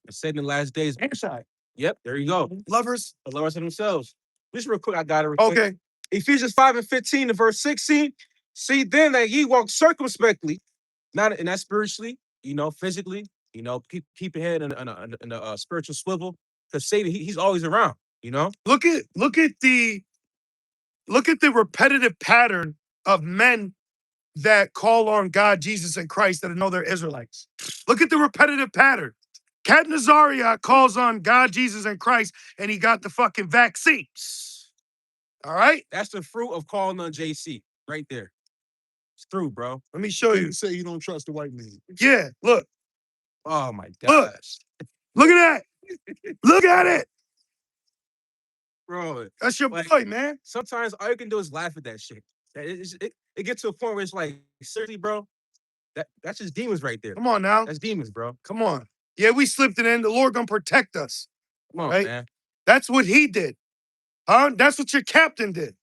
Said in the last days. Inside. Yep, there you go. Lovers. The lovers of themselves. Just real quick, I got it. Real quick. Okay. Ephesians 5:15 to verse 16. See then that ye walk circumspectly, not and that's spiritually, physically, keep your head in a spiritual swivel. Because Satan, he's always around, Look at the repetitive pattern of men that call on God, Jesus, and Christ that know they're Israelites. Look at the repetitive pattern. Cat Nazaria calls on God, Jesus, and Christ, and he got the fucking vaccines. All right? That's the fruit of calling on JC right there. It's through, bro. Let me show you. You say you don't trust the white man. Yeah, look. Oh my Look. gosh. Look at that. Look at it. Bro. That's your boy, man. Sometimes all you can do is laugh at that shit. It gets to a point where it's like, seriously, bro, that's just demons right there. Come on now. That's demons, bro. Come on. Yeah, we slipped it in. The Lord gonna protect us. Come on, right? man. That's what he did. Huh? That's what your captain did.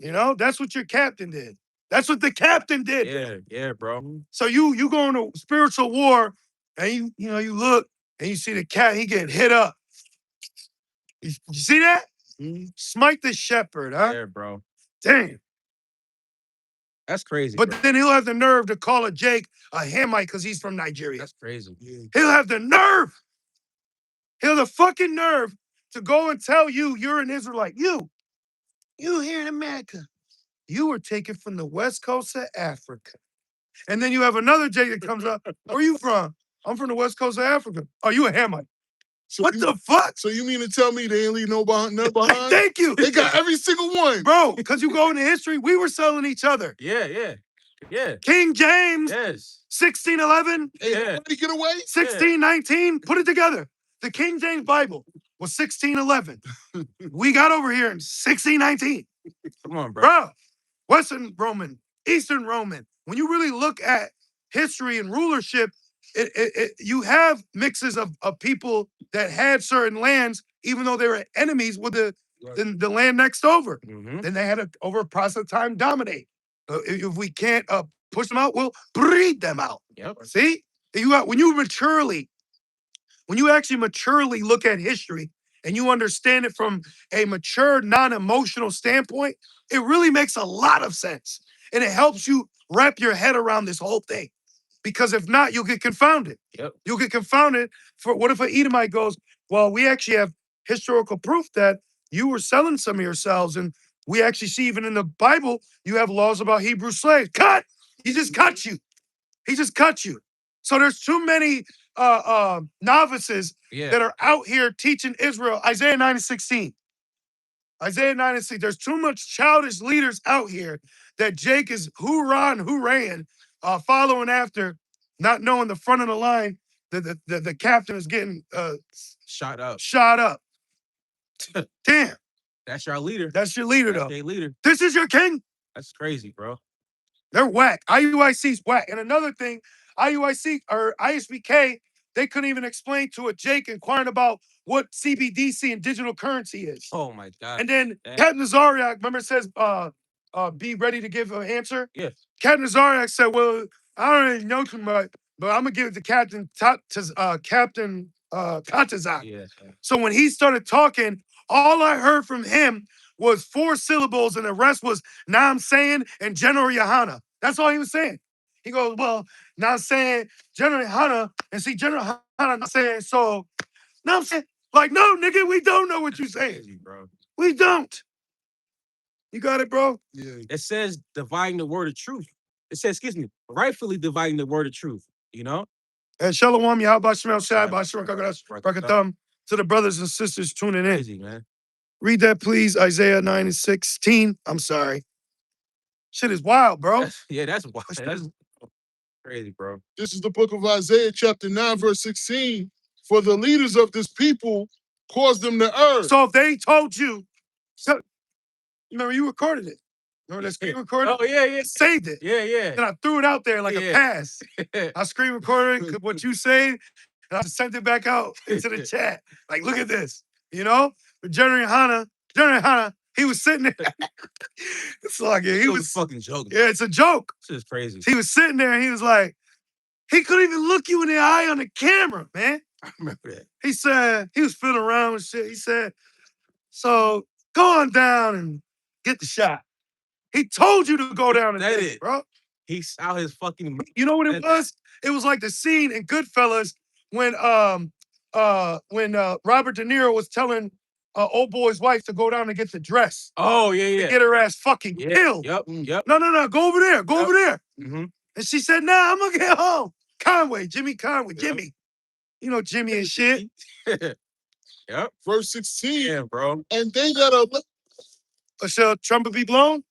That's what your captain did. That's what the captain did. Yeah, bro. So you go into spiritual war and you look and you see the cat, he get hit up. You see that? Smite the shepherd, huh? Yeah, bro. Damn. That's crazy. But bro. then he'll have the nerve to call a Jake a Hamite because he's from Nigeria. That's crazy. Yeah. He'll have the nerve. He'll have the fucking nerve to go and tell you you're an Israelite. You here in America. You were taken from the west coast of Africa. And then you have another Jake that comes up. Where are you from? I'm from the west coast of Africa. Oh, you a Hamite. So What the fuck? So you mean to tell me they ain't leave none behind? Thank you. They got every single one. Bro, because you go into history, we were selling each other. Yeah. King James, Yes. 1611, Hey, Yeah. everybody get away? 1619, put it together. The King James Bible was 1611. We got over here in 1619. Come on, bro. Bro, Western Roman, Eastern Roman. When you really look at history and rulership, you have mixes of people that had certain lands, even though they were enemies with the land next over. Mm-hmm. Then they had to, over a process of time, dominate. If we can't push them out, we'll breed them out. Yep. See? When you actually maturely look at history and you understand it from a mature, non-emotional standpoint, it really makes a lot of sense. And it helps you wrap your head around this whole thing. Because if not, you'll get confounded. Yep. You'll get confounded for what if an Edomite goes, well, we actually have historical proof that you were selling some of yourselves. And we actually see even in the Bible, you have laws about Hebrew slaves. Cut! He just cut you. He just cut you. So there's too many novices that are out here teaching Israel. Isaiah 9:16. Isaiah 9:16. There's too much childish leaders out here that Jake is hoorah and hooraying, following after, not knowing the front of the line that the captain is getting Shot up. shot up. Damn. That's your leader. That's your leader, That's though. their leader. This is your king. That's crazy, bro. They're whack. IUIC's whack. And another thing, IUIC or ISBK, they couldn't even explain to a Jake inquiring about what CBDC and digital currency is. Oh my God. And then Captain Nazariak, remember it says, be ready to give an answer? Yes. Captain Nazariak said, well, I don't really know too much, but I'm gonna give it to Captain Katazak. Yes. So when he started talking, all I heard from him was 4 syllables, and the rest was now I'm saying and General Yohana. That's all he was saying. He goes, well, now I'm saying General Yohana, and see General Yohana not saying, so now I'm saying, like, no, nigga, we don't know what you're saying. Crazy, bro. We don't. You got it, bro? Yeah. It says dividing the word of truth. It says, rightfully dividing the word of truth, And Shalom, Yahweh Shemel Shai, Bashar Kagadas, Brakatham, to the brothers and sisters tuning in. Crazy, man. Read that, please. Isaiah 9:16. I'm sorry. Shit is wild, bro. That's wild. That's crazy, bro. This is the book of Isaiah, chapter 9, verse 16. For the leaders of this people caused them to err. So if they told you, remember you recorded it. Remember that screen recording? Oh, yeah. Saved it. Yeah. Then I threw it out there like a pass. I screen recorded what you say, and I sent it back out into the chat. Like, look at this. But General Hana, he was sitting there. It's like, yeah, he was fucking joking. Yeah, it's a joke. This is crazy. He was sitting there and he was like, he couldn't even look you in the eye on the camera, man. I remember that. He said, he was fiddling around with shit. He said, so go on down and Get the shot. He told you to go down and That take it. it, bro. He's out his fucking. You know what it was? It was like the scene in Goodfellas when Robert De Niro was telling old boy's wife to go down and get the dress. Oh yeah, To yeah. get her ass fucking Yeah. killed. Yep. Yep. No, go over there. Go Yep. over there. Mm-hmm. And she said, nah, I'm gonna get home. Jimmy Conway, Yep. Jimmy. You know Jimmy and shit. Yep. Verse 16. Yeah, bro. And they that are Shall trumpet be blown?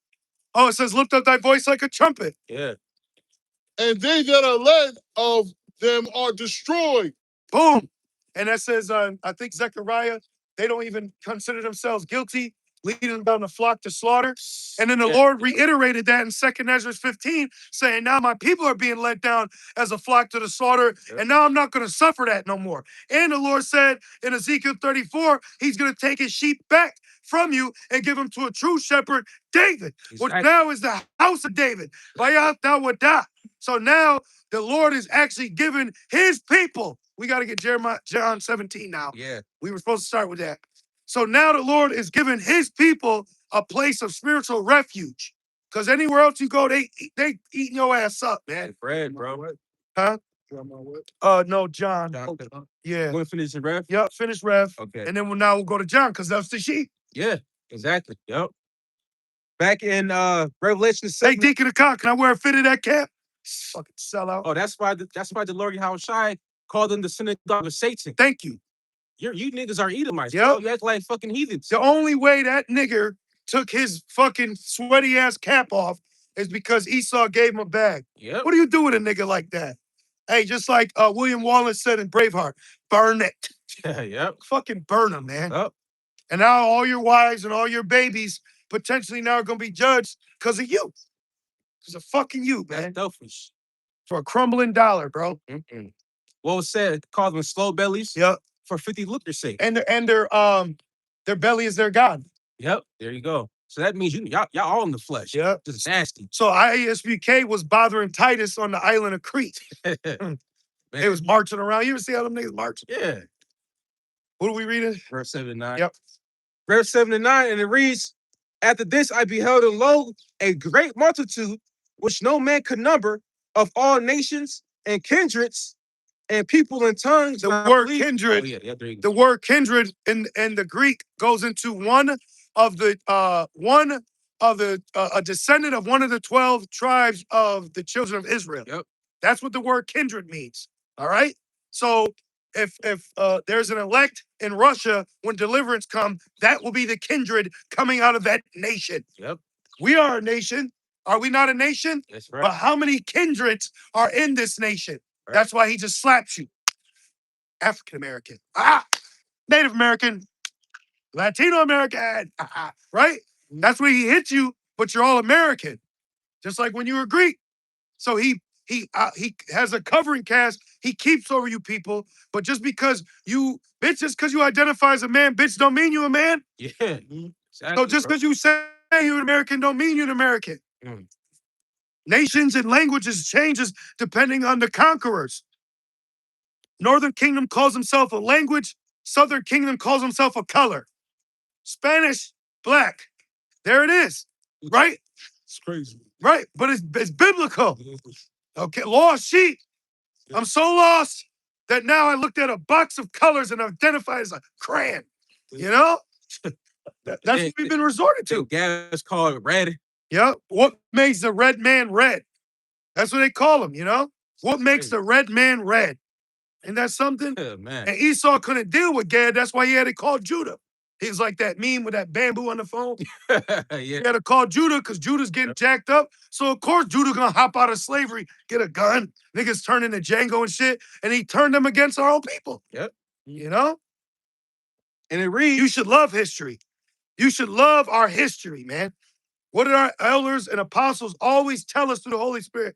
Oh, it says, lift up thy voice like a trumpet. Yeah. and they that are led of them are destroyed. Boom. And that says, I think Zechariah, they don't even consider themselves guilty, leading them down the flock to slaughter. And then the Lord reiterated that in 2nd Ezra 15, saying, now my people are being led down as a flock to the slaughter, and now I'm not going to suffer that no more. And the Lord said in Ezekiel 34, he's going to take his sheep back from you and give them to a true shepherd, David, which now is the house of David. So now the Lord is actually giving his people. We got to get John 17 now. Yeah. We were supposed to start with that. So now the Lord is giving his people a place of spiritual refuge. Because anywhere else you go, they eating your ass up, man. Bread, bro. Huh? No, John. John. Yeah. You want to finish the ref? Yep, finish Rev. Okay. And then we'll go to John, because that's the sheep. Yeah. Exactly. Yep. Back in Revelation Hey, 7. Deacon of Cock, can I wear a fitted that cap? Fucking sellout. Oh, that's why the Lord Yahushua called them the synagogue of Satan. Thank you. You niggas are Edomites. Yep. Bro. You act like fucking heathens. The only way that nigger took his fucking sweaty ass cap off is because Esau gave him a bag. Yep. What do you do with a nigga like that? Hey, just like William Wallace said in Braveheart, burn it. Yep. Fucking burn them, man. Yep. And now all your wives and all your babies potentially now are gonna be judged because of you. Because of fucking you, man. That's selfish. For a crumbling dollar, bro. Mm-mm. What was said? Called them slow bellies. Yep. For 50 lucre's sake. And their belly is their God. Yep. There you go. So that means y'all all in the flesh. Yep. Just nasty. So ISBK was bothering Titus on the island of Crete. They was marching around. You ever see how them niggas marching? Yeah. What are we reading? Verse 7 to 9. Yep. Verse 7 to 9, and it reads, after this I beheld, and lo, a great multitude, which no man could number, of all nations and kindreds and people and tongues. The word kindred. Oh, yeah, there you go. The word kindred in the Greek goes into a descendant of one of the 12 tribes of the children of Israel. Yep. That's what the word kindred means. All right. So if there's an elect in Russia, when deliverance comes, that will be the kindred coming out of that nation. Yep. We are a nation. Are we not a nation? That's right. But how many kindreds are in this nation? Right. That's why he just slaps you. African American, Native American, Latino American, right? That's where he hits you, but you're all American, just like when you were Greek. So he has a covering cast. He keeps over you people, but just because you identify as a man, bitch, don't mean you a man. Yeah. Exactly, So just because you say you're an American, don't mean you're an American. Mm. Nations and languages changes depending on the conquerors. Northern Kingdom calls himself a language. Southern Kingdom calls himself a color. Spanish, black. There it is, right? It's crazy. Right, but it's biblical. Okay, lost sheep. I'm so lost that now I looked at a box of colors and identified as a crayon. You know? That's what we've been resorting to. Guys call it red. Yeah. What makes the red man red? That's what they call him, you know? What makes the red man red? Ain't that something? Yeah, man. And Esau couldn't deal with Gad. That's why he had to call Judah. He was like that meme with that bamboo on the phone. Yeah. He had to call Judah because Judah's getting jacked up. So, of course, Judah gonna hop out of slavery, get a gun. Niggas turn into Django and shit. And he turned them against our own people. Yep. You know? And it reads, You should love history. You should love our history, man. What did our elders and apostles always tell us through the Holy Spirit?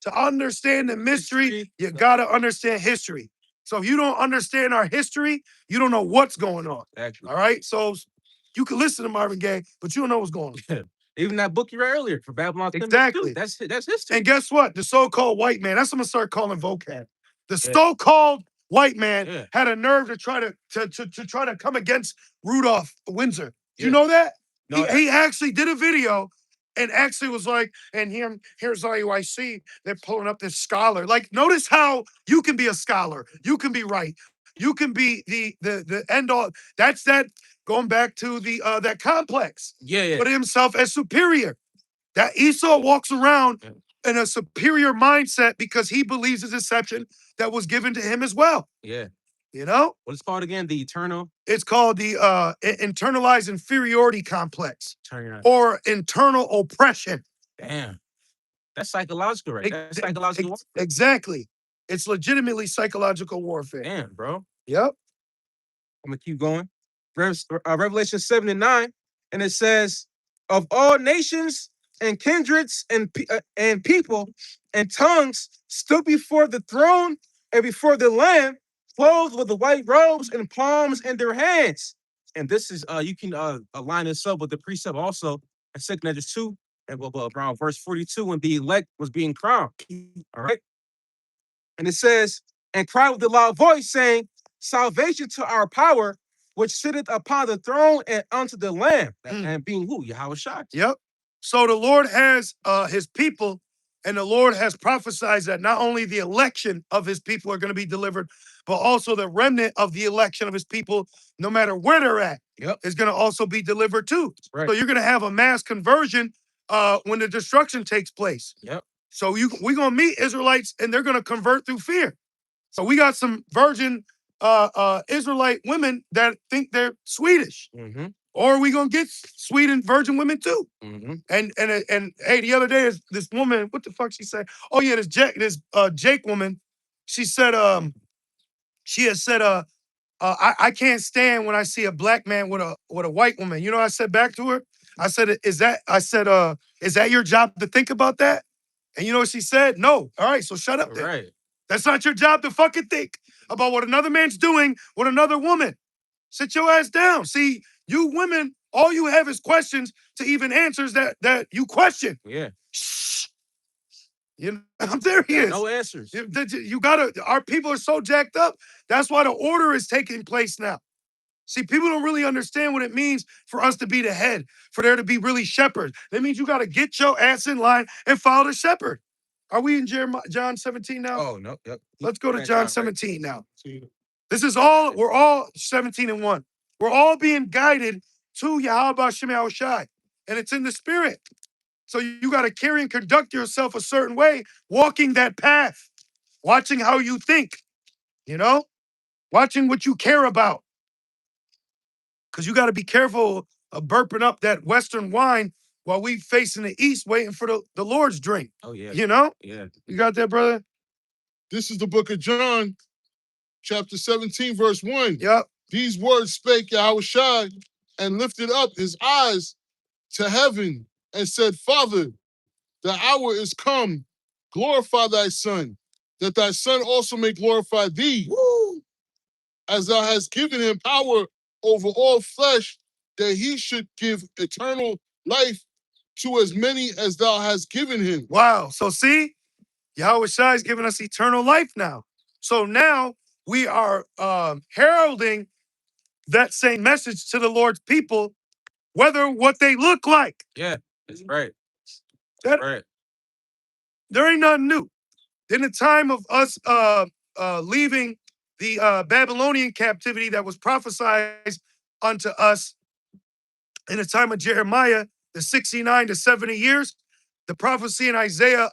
To understand the mystery, you gotta understand history. So if you don't understand our history, you don't know what's going on. actually. All right. So you can listen to Marvin Gaye, but you don't know what's going on. Even that book you read earlier for Babylon. Exactly. That's history. And guess what? The so-called white man, that's what I'm gonna start calling vocab. The so-called white man had a nerve to try to come against Rudolph Windsor. You know that? No, he actually did a video and actually was like, and here's IUIC. They're pulling up this scholar. Like, notice how you can be a scholar, you can be right, you can be the end all. That's that going back to the that complex. yeah. Put himself as superior. That Esau walks around Yeah. in a superior mindset because he believes the deception that was given to him as well. Yeah. You know? What it's called again? The eternal. It's called the internalized inferiority complex Turn or internal oppression. Damn. That's psychological, right? That's psychological warfare. Exactly. It's legitimately psychological warfare. Damn, bro. Yep. I'm gonna keep going. Revelation 7 and 9, and it says, "Of all nations and kindreds and people and tongues stood before the throne and before the Lamb, clothed with the white robes and palms in their hands." And this is you can align this up with the precept also in 2 Corinthians 2 and around verse 42 when the elect was being crowned. All right. And it says, "And cried with a loud voice, saying, Salvation to our power, which sitteth upon the throne and unto the Lamb." And being who? Yahweh Shai. Yep. So the Lord has his people, and the Lord has prophesied that not only the election of his people are going to be delivered, but also the remnant of the election of his people, no matter where they're at, is going to also be delivered too. Right. So you're going to have a mass conversion when the destruction takes place. Yep. So we're going to meet Israelites, and they're going to convert through fear. So we got some virgin Israelite women that think they're Swedish. Mm-hmm. Or are we gonna get Sweden virgin women too? Mm-hmm. And hey, the other day this woman, what the fuck she said? Oh yeah, this Jake woman. She said she had said I can't stand when I see a black man with a white woman. You know what I said back to her? I said, is that your job to think about that? And you know what she said? No. All right, so shut up then. Right. That's not your job to fucking think about what another man's doing with another woman. Sit your ass down. See, you women, all you have is questions to even answers that you question. Yeah. Shh. You know, I'm serious. No answers. You gotta, our people are so jacked up. That's why the order is taking place now. See, people don't really understand what it means for us to be the head, for there to be really shepherds. That means you got to get your ass in line and follow the shepherd. Are we in John 17 now? Oh, no. Yep. Let's go to Right, John right. 17 now. This is all, we're all 17 and 1. We're all being guided to Yahweh Shem Shai, and it's in the spirit. So you got to carry and conduct yourself a certain way, walking that path, watching how you think, you know, watching what you care about. Because you got to be careful of burping up that Western wine while we facing the East waiting for the Lord's drink. Oh, yeah. You know? Yeah. You got that, brother? This is the book of John, chapter 17, verse 1. Yep. These words spake Yahweh Shai and lifted up his eyes to heaven and said, Father, the hour is come. Glorify thy son, that thy son also may glorify thee. Woo! As thou hast given him power over all flesh, that he should give eternal life to as many as thou hast given him. Wow. So see, Yahweh Shai is giving us eternal life now. So now we are heralding that same message to the Lord's people, whether what they look like. Yeah. That's right. That, Right. there ain't nothing new. In the time of us leaving the Babylonian captivity that was prophesied unto us in the time of Jeremiah, the 69 to 70 years, the prophecy in Isaiah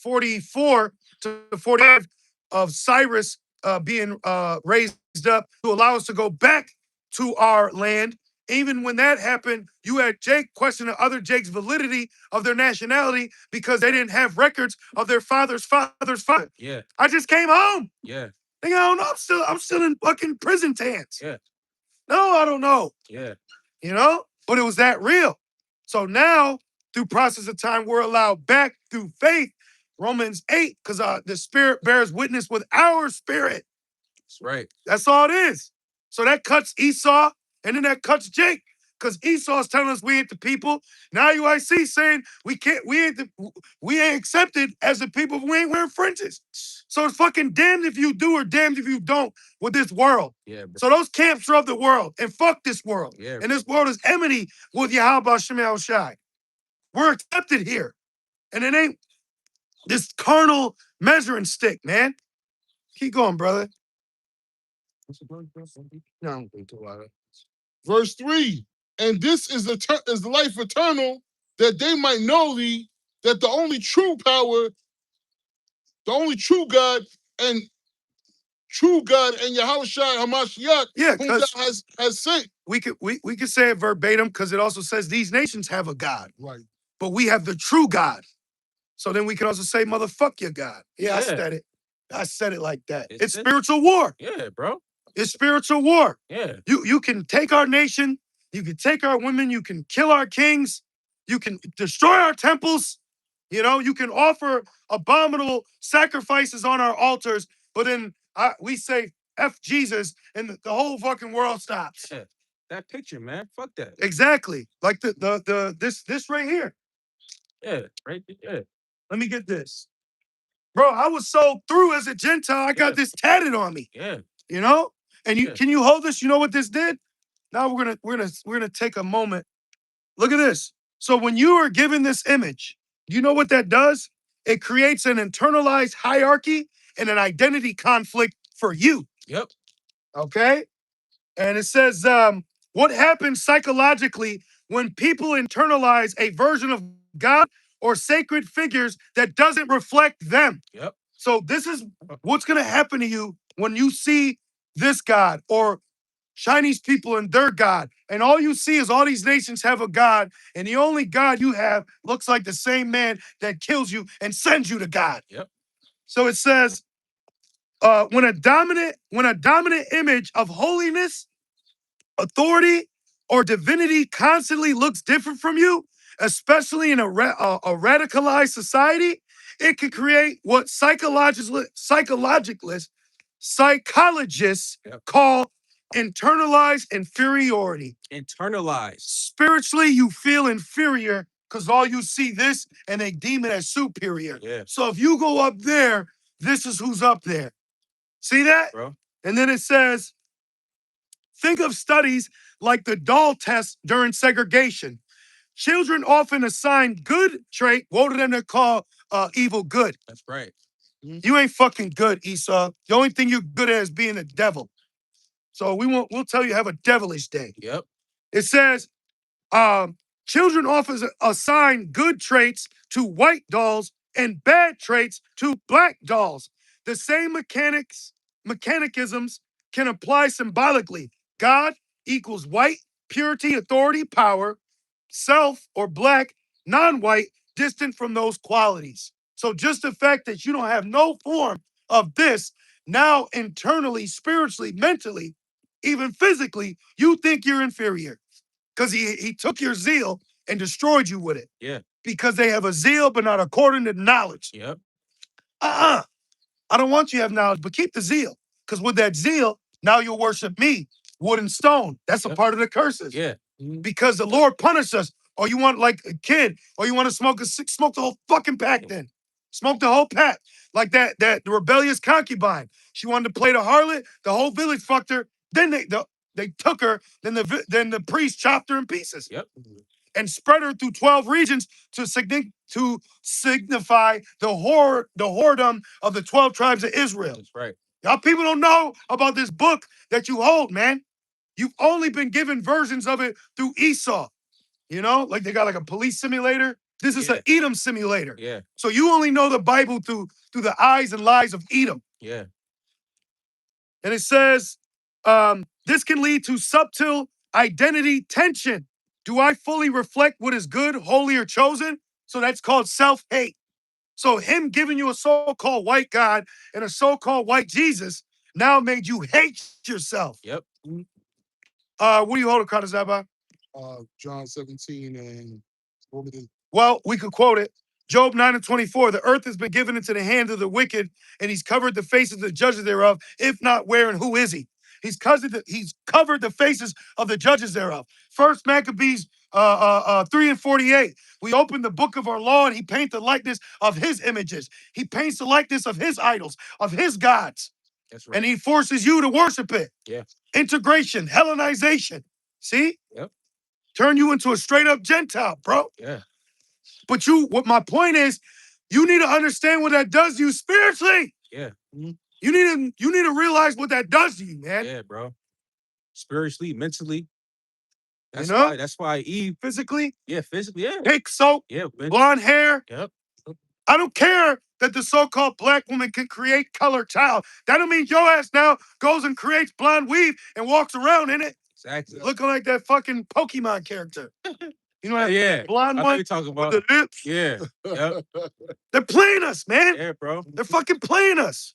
44 to 45 of Cyrus being raised up to allow us to go back to our land. Even when that happened, you had Jake questioning other Jake's validity of their nationality because they didn't have records of their father's father's father. Yeah. I just came home. Yeah. Nigga, I don't know. I'm still in fucking prison tents. Yeah. No, I don't know. Yeah. You know? But it was that real. So now, through process of time, we're allowed back through faith. Romans 8, because the spirit bears witness with our spirit. That's right. That's all it is. So that cuts Esau, and then that cuts Jake. Because Esau's telling us we ain't the people. Now UIC saying we ain't accepted as the people if we ain't wearing fringes. So it's fucking damned if you do or damned if you don't with this world. Yeah, bro. So those camps are of the world and fuck this world. Yeah, And this world is enmity with Yahweh Shem Shai. We're accepted here. And it ain't this carnal measuring stick, man. Keep going, brother. No, I don't think too loud. Verse 3. And this is the life eternal, that they might know thee, that the only true power, the only true God and Yahweh Shai Hamashiach, Yeah, whom thou because has sent. we could say it verbatim because it also says these nations have a God, Right. but we have the true God. So then we can also say, motherfuck your God. Yeah, I Yeah. said it. I said it like that. It's It's spiritual war. Yeah, bro. It's spiritual war. Yeah. You can take our nation, you can take our women, you can kill our kings, you can destroy our temples, you know, you can offer abominable sacrifices on our altars, but then we say F Jesus and the whole fucking world stops. Yeah. That picture, man. Fuck that. Exactly. Like this right here. Yeah, right. Yeah. Let me get this. Bro, I was so through as a Gentile, I got this tatted on me. Yeah. You know? And Yeah. can you hold this? You know what this did? Now we're gonna take a moment. Look at this. So when you are given this image, you know what that does? It creates an internalized hierarchy and an identity conflict for you. Yep. Okay? And it says, what happens psychologically when people internalize a version of God or sacred figures that doesn't reflect them? Yep. So this is what's gonna happen to you when you see this God or Chinese people and their God, and all you see is all these nations have a God, and the only God you have looks like the same man that kills you and sends you to God. Yep. So it says, when a dominant image of holiness, authority, or divinity constantly looks different from you, especially in a radicalized society, it can create what psychologists Yep. call internalized inferiority. Internalized. Spiritually, you feel inferior because all you see this and they deem it as superior. Yeah. So if you go up there, this is who's up there. See that? Bro. And then it says, think of studies like the doll test during segregation. Children often assign good trait. What do them to call evil good? That's right. You ain't fucking good, Esau. The only thing you're good at is being a devil. So we'll tell you have a devilish day. Yep. It says, children often assign good traits to white dolls and bad traits to black dolls. The same mechanicisms can apply symbolically. God equals white, purity, authority, power. Self or black, non-white, distant from those qualities. So just the fact that you don't have no form of this, now internally, spiritually, mentally, even physically, you think you're inferior because he took your zeal and destroyed you with it. Yeah. Because they have a zeal, but not according to knowledge. Yep. I don't want you to have knowledge, but keep the zeal. Because with that zeal, now you'll worship me, wood and stone. That's a Yep. part of the curses. Yeah. Because the Lord punished us. Or you want like a kid, or you want to smoke the whole fucking pack then. Smoke the whole pack. Like that rebellious concubine. She wanted to play the harlot, the whole village fucked her. Then they took her, then the priest chopped her in pieces. Yep. And spread her through 12 regions to signify the whoredom of the 12 tribes of Israel. That's right. Y'all people don't know about this book that you hold, man. You've only been given versions of it through Esau. You know, like they got like a police simulator. This is an Edom simulator. Yeah. So you only know the Bible through the eyes and lies of Edom. Yeah. And it says, this can lead to subtle identity tension. Do I fully reflect what is good, holy, or chosen? So that's called self-hate. So him giving you a so-called white God and a so-called white Jesus now made you hate yourself. Yep. What do you hold, Kadazaba? John 17 and what was it? Well, we could quote it. Job 9:24, the earth has been given into the hand of the wicked, and he's covered the faces of the judges thereof. If not, where and who is he? He's covered the faces of the judges thereof. First Maccabees 3 and 48. We open the book of our law and he paints the likeness of his images. He paints the likeness of his idols, of his gods. That's right. And he forces you to worship it. Yeah. Integration, Hellenization. See? Yep. Turn you into a straight up Gentile, bro. Yeah. But what my point is, you need to understand what that does to you spiritually. Yeah. You need to realize what that does to you, man. Yeah, bro. Spiritually, mentally. That's You know? why. That's why Eve. Physically. Yeah, physically. Yeah. Pink soap. Yeah. Blonde hair. Yep. I don't care that the so-called black woman can create color child. That don't mean your ass now goes and creates blonde weave and walks around in it. Exactly. Looking like that fucking Pokemon character. You know that blonde I know one you're talking about. with the lips? Yeah. Yep. They're playing us, man. Yeah, bro. They're fucking playing us.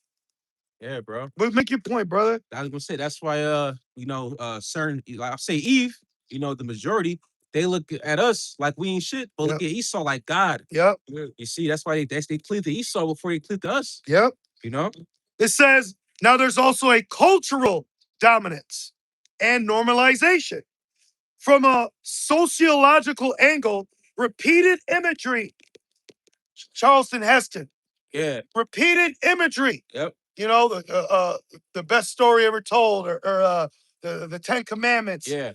Yeah, bro. But make your point, brother. I was gonna say that's why certain, like I say Eve, the majority, they look at us like we ain't shit, but look at Esau like God. Yep. You see, that's why they cleave to Esau before they cleave to us. Yep. It says now there's also a cultural dominance and normalization. From a sociological angle, repeated imagery. Charleston Heston. Yeah. Repeated imagery. Yep. The best story ever told, or the 10 Commandments. Yeah.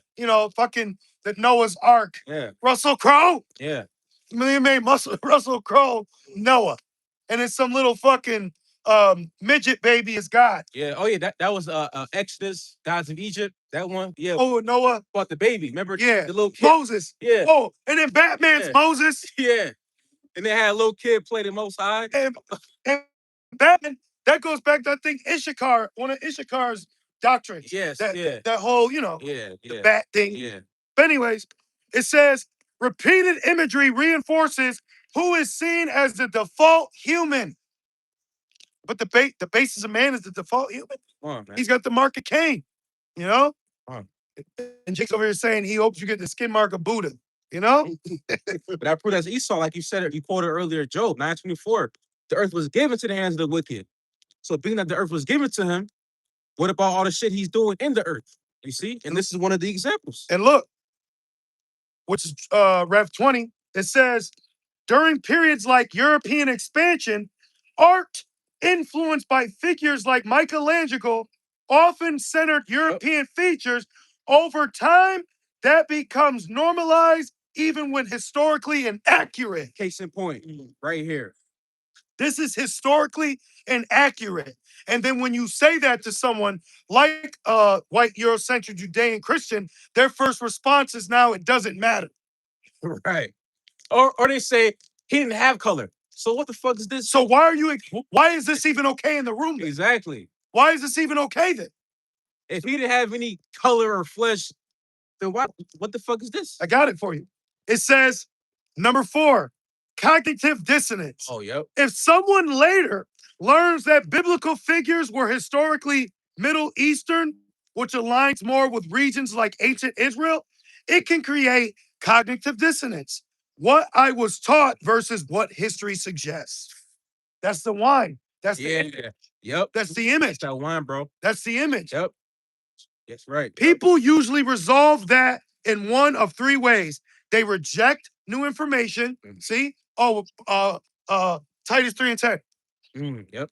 Fucking the Noah's Ark. Yeah. Russell Crowe. Yeah. They made Russell Crowe Noah, and it's some little fucking midget baby is God. Yeah. Oh yeah. That was Exodus, Gods of Egypt. That one. Yeah. Oh, Noah. About the baby. Remember? Yeah. The little kid. Moses. Yeah. Oh, and then Batman's Moses. Yeah. And they had a little kid play the Most High. And Batman, that goes back to, I think, Issachar, one of Issachar's doctrines. Yes. That whole, the bat thing. Yeah. But anyways, it says repeated imagery reinforces who is seen as the default human. But the basis of man is the default human. Come on, man. He's got the mark of Cain, And Jake's over here saying he hopes you get the skin mark of Buddha, But I prove that's Esau, like you said, you quoted earlier, Job 9:24. The earth was given to the hands of the wicked. So being that the earth was given to him, what about all the shit he's doing in the earth? You see? And this is one of the examples. And look, which is Rev 20, it says, during periods like European expansion, art influenced by figures like Michelangelo often centered European features. Over time, that becomes normalized even when historically inaccurate. Case in point, right here. This is historically inaccurate. And then when you say that to someone like white Eurocentric Judean Christian, their first response is now it doesn't matter. Right. Or they say he didn't have color. So what the fuck is this? So why is this even okay in the room then? Exactly. Why is this even okay then? If he didn't have any color or flesh, then what the fuck is this? I got it for you. It says, number 4, cognitive dissonance. Oh, yep. If someone later learns that biblical figures were historically Middle Eastern, which aligns more with regions like ancient Israel, it can create cognitive dissonance. What I was taught versus what history suggests. That's the wine. That's the image. Yep. That's the image. That's that wine, bro. That's the image. Yep. That's right. People usually resolve that in one of 3 ways. They reject new information. See? Titus 3 and 10. Yep.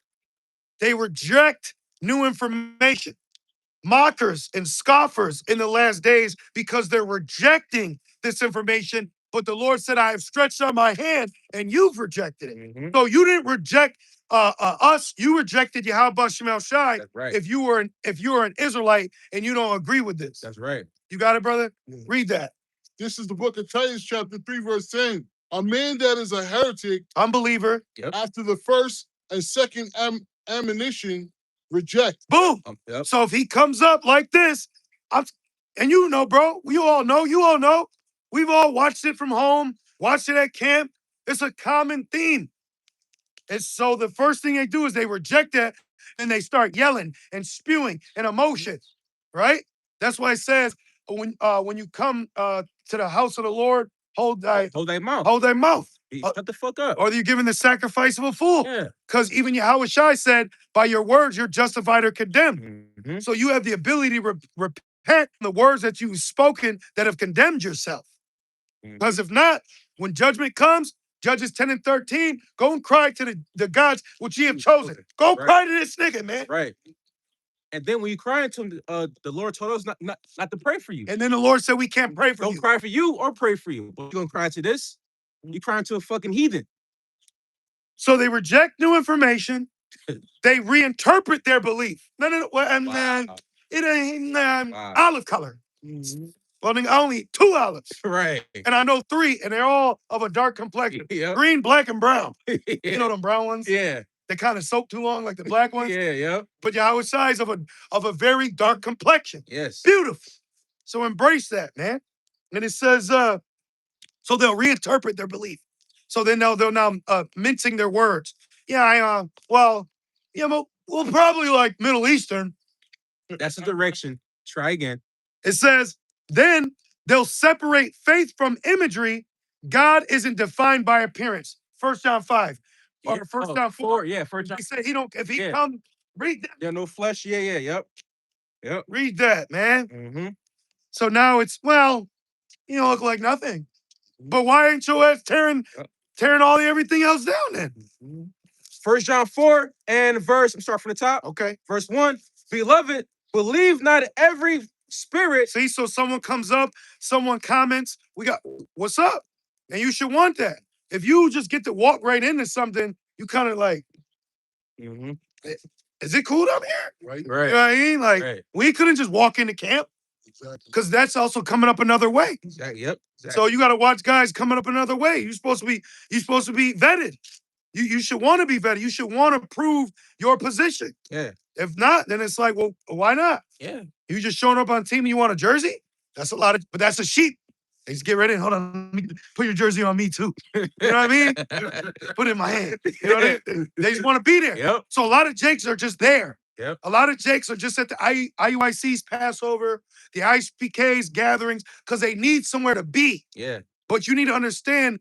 They reject new information. Mockers and scoffers in the last days because they're rejecting this information. But the Lord said, I have stretched out my hand and you've rejected it. So you didn't reject us, you rejected Yahweh Shemel Shai. That's right. If you were an Israelite and you don't agree with this. That's right. You got it, brother? Read that. This is the book of Titus, chapter 3, verse 10. A man that is a heretic, unbeliever, after the first and second admonition, reject. Boom. So if he comes up like this, and bro, you all know, we've all watched it from home, watched it at camp. It's a common theme. And so the first thing they do is they reject that and they start yelling and spewing and emotion, right? That's why it says when you come to the house of the Lord, hold thy mouth. Hold thy mouth. Shut the fuck up. Or you're giving the sacrifice of a fool. Yeah. Because even Yahweh Shai said, by your words, you're justified or condemned. So you have the ability to repent from the words that you've spoken that have condemned yourself. Because if not, when judgment comes, Judges 10 and 13, go and cry to the gods which ye have chosen. Go cry to this nigga, man. Right. And then when you crying to him, the Lord told us not to pray for you. And then the Lord said we can't pray for Don't you. cry for you or pray for you. But you're gonna cry to this? You crying to a fucking heathen. So they reject new information. They reinterpret their belief. No. Well, Wow. it ain't Wow. olive color. Well, then I only eat 2 olives. Right. And I know 3, and they're all of a dark complexion. Yep. Green, black, and brown. Yeah. You know them brown ones? Yeah. They kind of soak too long like the black ones. Yeah, yeah. But Yahweh size of a very dark complexion. Yes. Beautiful. So embrace that, man. And it says, so they'll reinterpret their belief. So then they'll now mincing their words. Yeah, we'll probably like Middle Eastern. That's the direction. Try again. It says, then they'll separate faith from imagery. God isn't defined by appearance. 1 John 5. Or 1 John 4. Yeah, 1 John. He said he don't, if he Yeah. come, read that. Yeah, no flesh. Yeah, yep. Read that, man. Mm-hmm. So now it's, well, you don't look like nothing. But why ain't your ass tearing all everything else down then? 1 John 4 and verse, I'm starting from the top. Okay. Verse 1, beloved, believe not every spirit. See, so someone comes up, someone comments, we got, what's up? And you should want that. If you just get to walk right into something, you kind of like, is it cool down here? Right. You know what I mean? Like, we couldn't just walk into camp. Exactly. Because that's also coming up another way. Exactly. Yep. Exactly. So you got to watch guys coming up another way. You're supposed to be vetted. You should want to be vetted. You should want to prove your position. Yeah. If not, then it's like, well, why not? Yeah. You just showing up on team and you want a jersey? That's a lot of, but that's a sheep. They just get ready. Hold on, let me put your jersey on me too. You know what I mean? Put it in my hand. You know what I mean? They just want to be there. Yep. So a lot of Jakes are just there. Yep. A lot of Jakes are just at the IUIC's Passover, the ISPK's gatherings, because they need somewhere to be. Yeah. But you need to understand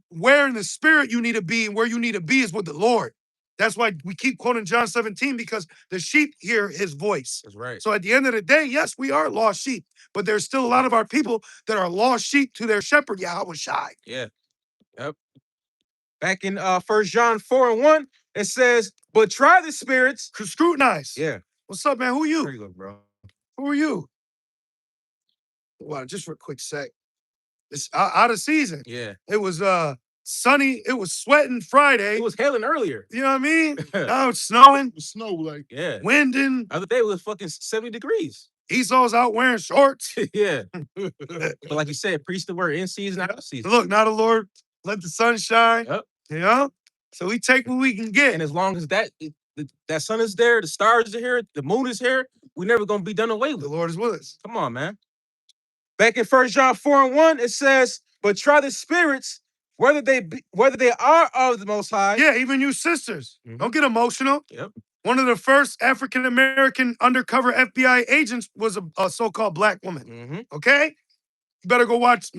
where in the spirit you need to be, and where you need to be is with the Lord. That's why we keep quoting John 17, because the sheep hear his voice. That's right. So at the end of the day, yes, we are lost sheep, but there's still a lot of our people that are lost sheep to their shepherd, Yahweh Shai. Yeah. Yep. Back in 1 John 4 and 1, it says, but try the spirits. Scrutinize. Yeah. What's up, man? Who are you? There you go, bro. Who are you? Well, just for a quick sec. It's out of season. Yeah. It was sunny. It was sweating Friday. It was hailing earlier. You know what I mean? Now it's snowing. The snow, like, Yeah. Winding. The other day it was fucking 70 degrees. Esau's out wearing shorts. Yeah. But like you said, preach the word in season, out of season. Look, now the Lord let the sun shine. Yep. You know? So we take what we can get. And as long as that sun is there, the stars are here, the moon is here, we're never gonna be done away with. The Lord is with us. Come on, man. Back in 1 John 4 and 1, it says, but try the spirits, whether they are of the Most High. Yeah, even you sisters. Don't get emotional. Yep. One of the first African-American undercover FBI agents was a so-called black woman. Okay? You better go watch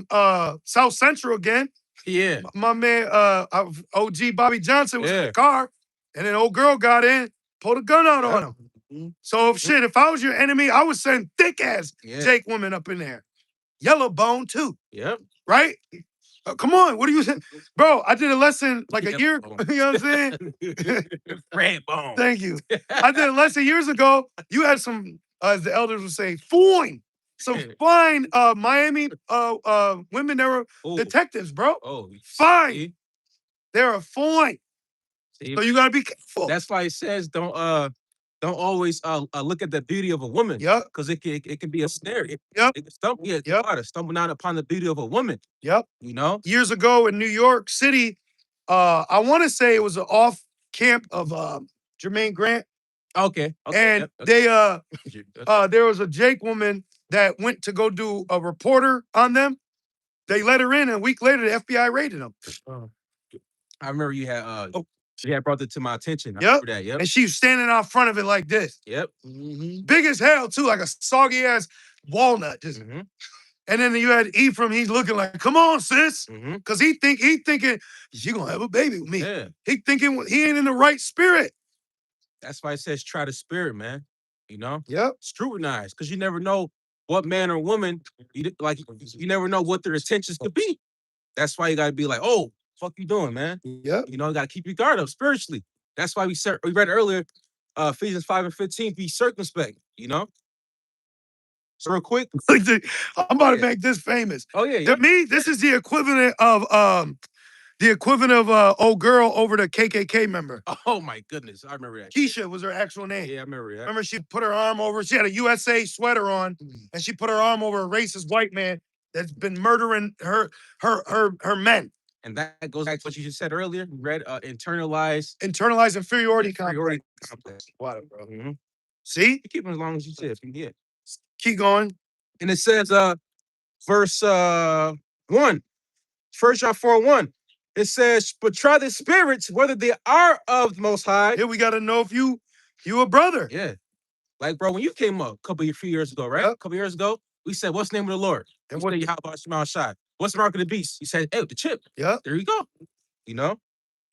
South Central again. Yeah. My man, OG Bobby Johnson was in the car, and an old girl got in, pulled a gun out on him. So if I was your enemy, I would send thick ass Jake woman up in there. Yellow bone too. Yep. Right? Come on, what are you saying? Bro, I did a lesson like a year, you know what I'm saying? Red bone. Thank you. I did a lesson years ago. You had some, as the elders would say, fine. Some fine Miami women that were detectives, bro. Oh, fine. See? They're fine. So you gotta be careful. That's why it says don't always look at the beauty of a woman. Yep. Because it can be a snare. It Yep. can stumble down upon the beauty of a woman. Yep. You know? Years ago in New York City, I want to say it was an off camp of Jermaine Grant. Okay. And they there was a Jake woman that went to go do a reporter on them. They let her in, and a week later the FBI raided them. I remember you had she had brought it to my attention. I Yep. remember that. Yep. And she was standing out front of it like this. Yep. Big as hell too, like a soggy ass walnut. Just. And then you had Ephraim, he's looking like, come on, sis. Because he thinking, she gonna have a baby with me. Yeah. He thinking he ain't in the right spirit. That's why it says try the spirit, man. You know? Yep. Scrutinize, because you never know what man or woman, like you never know what their intentions could be. That's why you gotta be like, oh, fuck you doing, man? Yep. You know, you gotta keep your guard up spiritually. That's why we read earlier, Ephesians 5:15, be circumspect, you know? So real quick. I'm about to make this famous. Oh, yeah, To me, this is the equivalent of old girl over the KKK member. Oh my goodness, I remember that. Keisha was her actual name. Yeah, I remember that. Remember, she put her arm over, she had a USA sweater on, and she put her arm over a racist white man that's been murdering her men. And that goes back to what you just said earlier. We read internalized Inferiority complex. What, bro? Mm-hmm. See? You keep it as long as you said. Yeah. Keep going. And it says, verse 1, 1 John 4:1. It says, but try the spirits, whether they are of the Most High. Here we got to know if you a brother. Yeah. Like, bro, when you came up a few years ago, right? Yep. A couple years ago, we said, what's the name of the Lord? And what you about Shema Shai? What's the mark of the beast? You said, hey, the chip. Yeah. There you go. You know?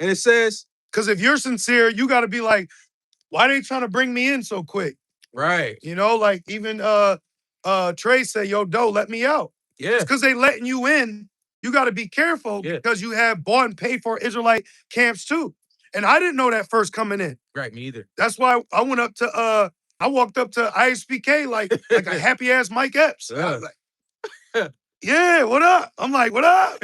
And it says, because if you're sincere, you got to be like, why they trying to bring me in so quick? Right. You know, like even Trey said, yo, Doe, let me out. Yeah. Because they letting you in. You got to be careful because you have bought and paid for Israelite camps too. And I didn't know that first coming in. Right, me either. That's why I went up to I walked up to ISPK like a happy ass Mike Epps. I was like, yeah, what up? I'm like, what up?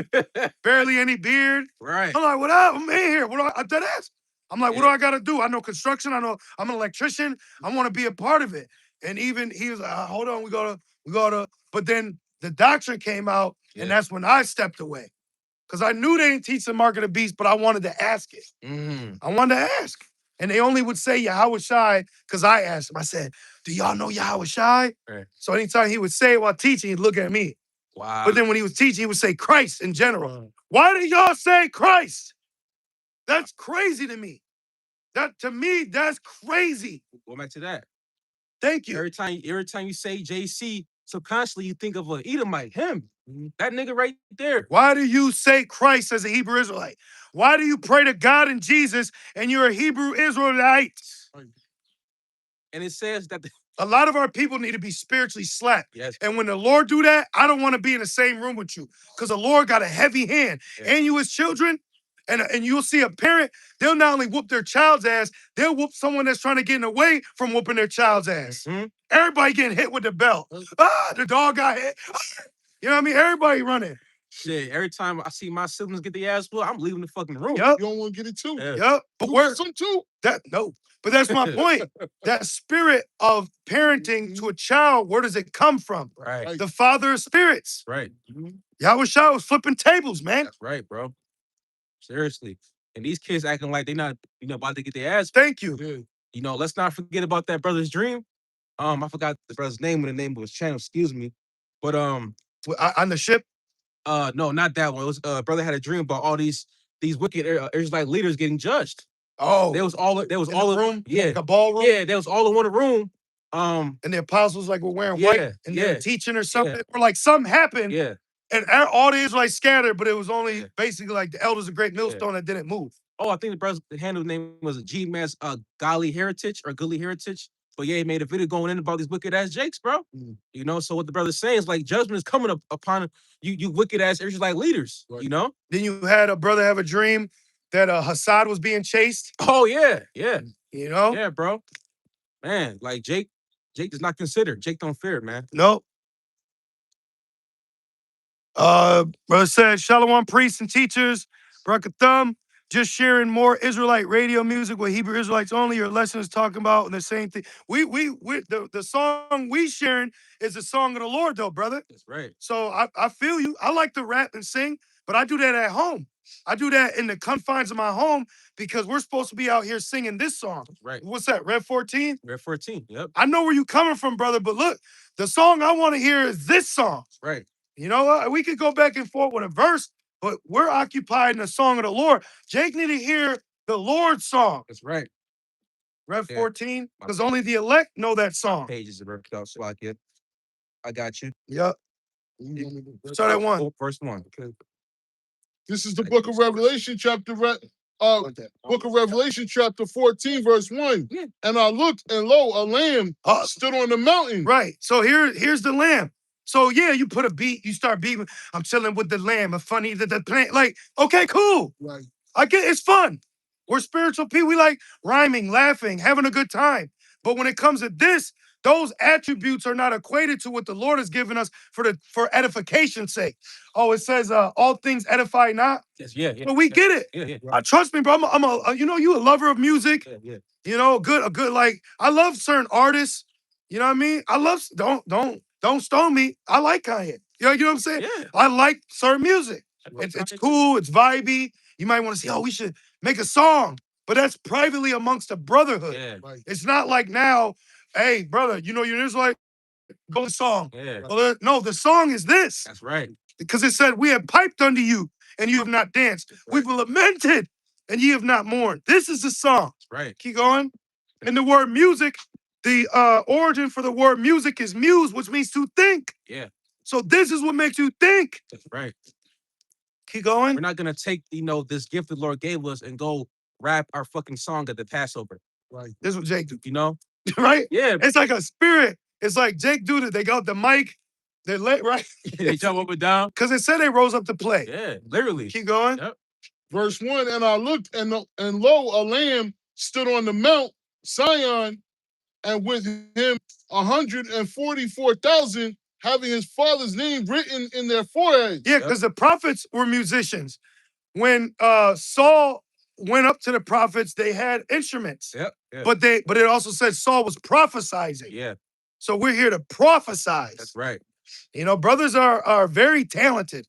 Barely any beard. Right. I'm like, what up? I'm in here. What do I dead ass? I'm like, what do I gotta do? I know construction. I know I'm an electrician. I want to be a part of it. And even he was like, hold on, we gotta. But then the doctrine came out, and that's when I stepped away. Because I knew they didn't teach the mark of the beast, but I wanted to ask it. I wanted to ask. And they only would say Yahweh Shai because I asked him. I said, do y'all know Yahweh Shai? Right. So anytime he would say it while teaching, he'd look at me. Wow. But then when he was teaching, he would say Christ in general. Why did y'all say Christ? That's crazy to me. To me, that's crazy. Go back to that. Thank you. Every time you say JC, subconsciously you think of an Edomite, him. That nigga right there. Why do you say Christ as a Hebrew Israelite? Why do you pray to God and Jesus and you're a Hebrew Israelite? And it says that a lot of our people need to be spiritually slapped. Yes. And when the Lord do that, I don't want to be in the same room with you because the Lord got a heavy hand. And you as children, and you'll see a parent, they'll not only whoop their child's ass, they'll whoop someone that's trying to get away from whooping their child's ass. Everybody getting hit with the belt. The dog got hit. You know what I mean? Everybody running. Shit, every time I see my siblings get the ass whooped, I'm leaving the fucking room. Yep. You don't want to get it too. Yep. But where some too? But that's my point. That spirit of parenting to a child, where does it come from? Right. The father of spirits. Right. Yahweh Shai was flipping tables, man. That's right, bro. Seriously. And these kids acting like they're not, about to get their ass. Thank you. Yeah. You know, let's not forget about that brother's dream. I forgot the brother's name when the name was channel, excuse me. But on the ship? No, not that one. It was brother had a dream about all these wicked Israelite leaders getting judged. Oh, there was all in the room, yeah, like a ballroom. Yeah, there was all in one room. And the apostles like were wearing white and they're teaching or something, or like something happened. Yeah, and all the Israelites scattered, but it was only basically like the elders of Great Millstone that didn't move. Oh, I think the brother's handle name was Gmssolemnassembly Heritage or Gully Heritage. But yeah, he made a video going in about these wicked ass Jakes, bro. You know, so what the brother's saying is like judgment is coming upon you wicked ass Israelite leaders. Right. You know. Then you had a brother have a dream that Hassad was being chased. Oh yeah. You know. Yeah, bro. Man, like Jake does not consider. Jake don't fear, man. Nope. Brother said, Shalom priests and teachers, Brakathum, just sharing more Israelite radio music with Hebrew Israelites only. Your lesson is talking about the same thing. The song we sharing is the song of the Lord, though, brother. That's right. So I feel you. I like to rap and sing, but I do that at home. I do that in the confines of my home because we're supposed to be out here singing this song. Right. What's that, Rev 14? Rev 14, yep. I know where you coming from, brother, but look, the song I want to hear is this song. Right. You know what? We could go back and forth with a verse, but we're occupied in the song of the Lord. Jake need to hear the Lord's song. That's right. Rev 14, because only the elect know that song. Pages of I got you. Yep. Start at 1. Verse 1. This is the book of Revelation, chapter Book of Revelation, chapter 14, verse 1. Yeah. And I looked, and lo, a lamb stood on the mountain. Right. So here's the lamb. So yeah, you put a beat, you start beating. I'm chilling with the lamb. A funny that the plant. Like, okay, cool. Right. I get it's fun. We're spiritual people. We like rhyming, laughing, having a good time. But when it comes to this, those attributes are not equated to what the Lord has given us for edification's sake. Oh, it says all things edify not. Yes, yeah. But we get it. Yeah. Trust me, bro. I'm a you know, you a lover of music. Yeah. You know, a good like I love certain artists. You know what I mean? I love don't stone me. I like Kanye. You know what I'm saying? Yeah. I like certain music. It's cool. It's vibey. You might want to say, oh, we should make a song, but that's privately amongst the brotherhood. Yeah. Right. It's not like now, hey, brother, you know, you're just like, go to song. Yeah. Well, no, the song is this. That's right. Because it said, we have piped unto you and you have not danced. Right. We've lamented and ye have not mourned. This is the song. That's right. Keep going. And the word music, the origin for the word music is muse, which means to think. Yeah. So this is what makes you think. That's right. Keep going. We're not gonna take, this gift the Lord gave us and go rap our fucking song at the Passover. Right. This is what Jake do. You know? Right? Yeah. It's like a spirit. It's like Jake do it. They got the mic. They let right. They jump up and down. Because it said they rose up to play. Yeah, literally. Keep going. Yep. Verse 1, and I looked, and lo, a lamb stood on the Mount Zion, and with him 144,000, having his father's name written in their foreheads. Yeah, because the prophets were musicians. When Saul went up to the prophets, they had instruments. Yep. Yeah. But it also said Saul was prophesizing. Yeah, So we're here to prophesize. that's right. You know, brothers are very talented,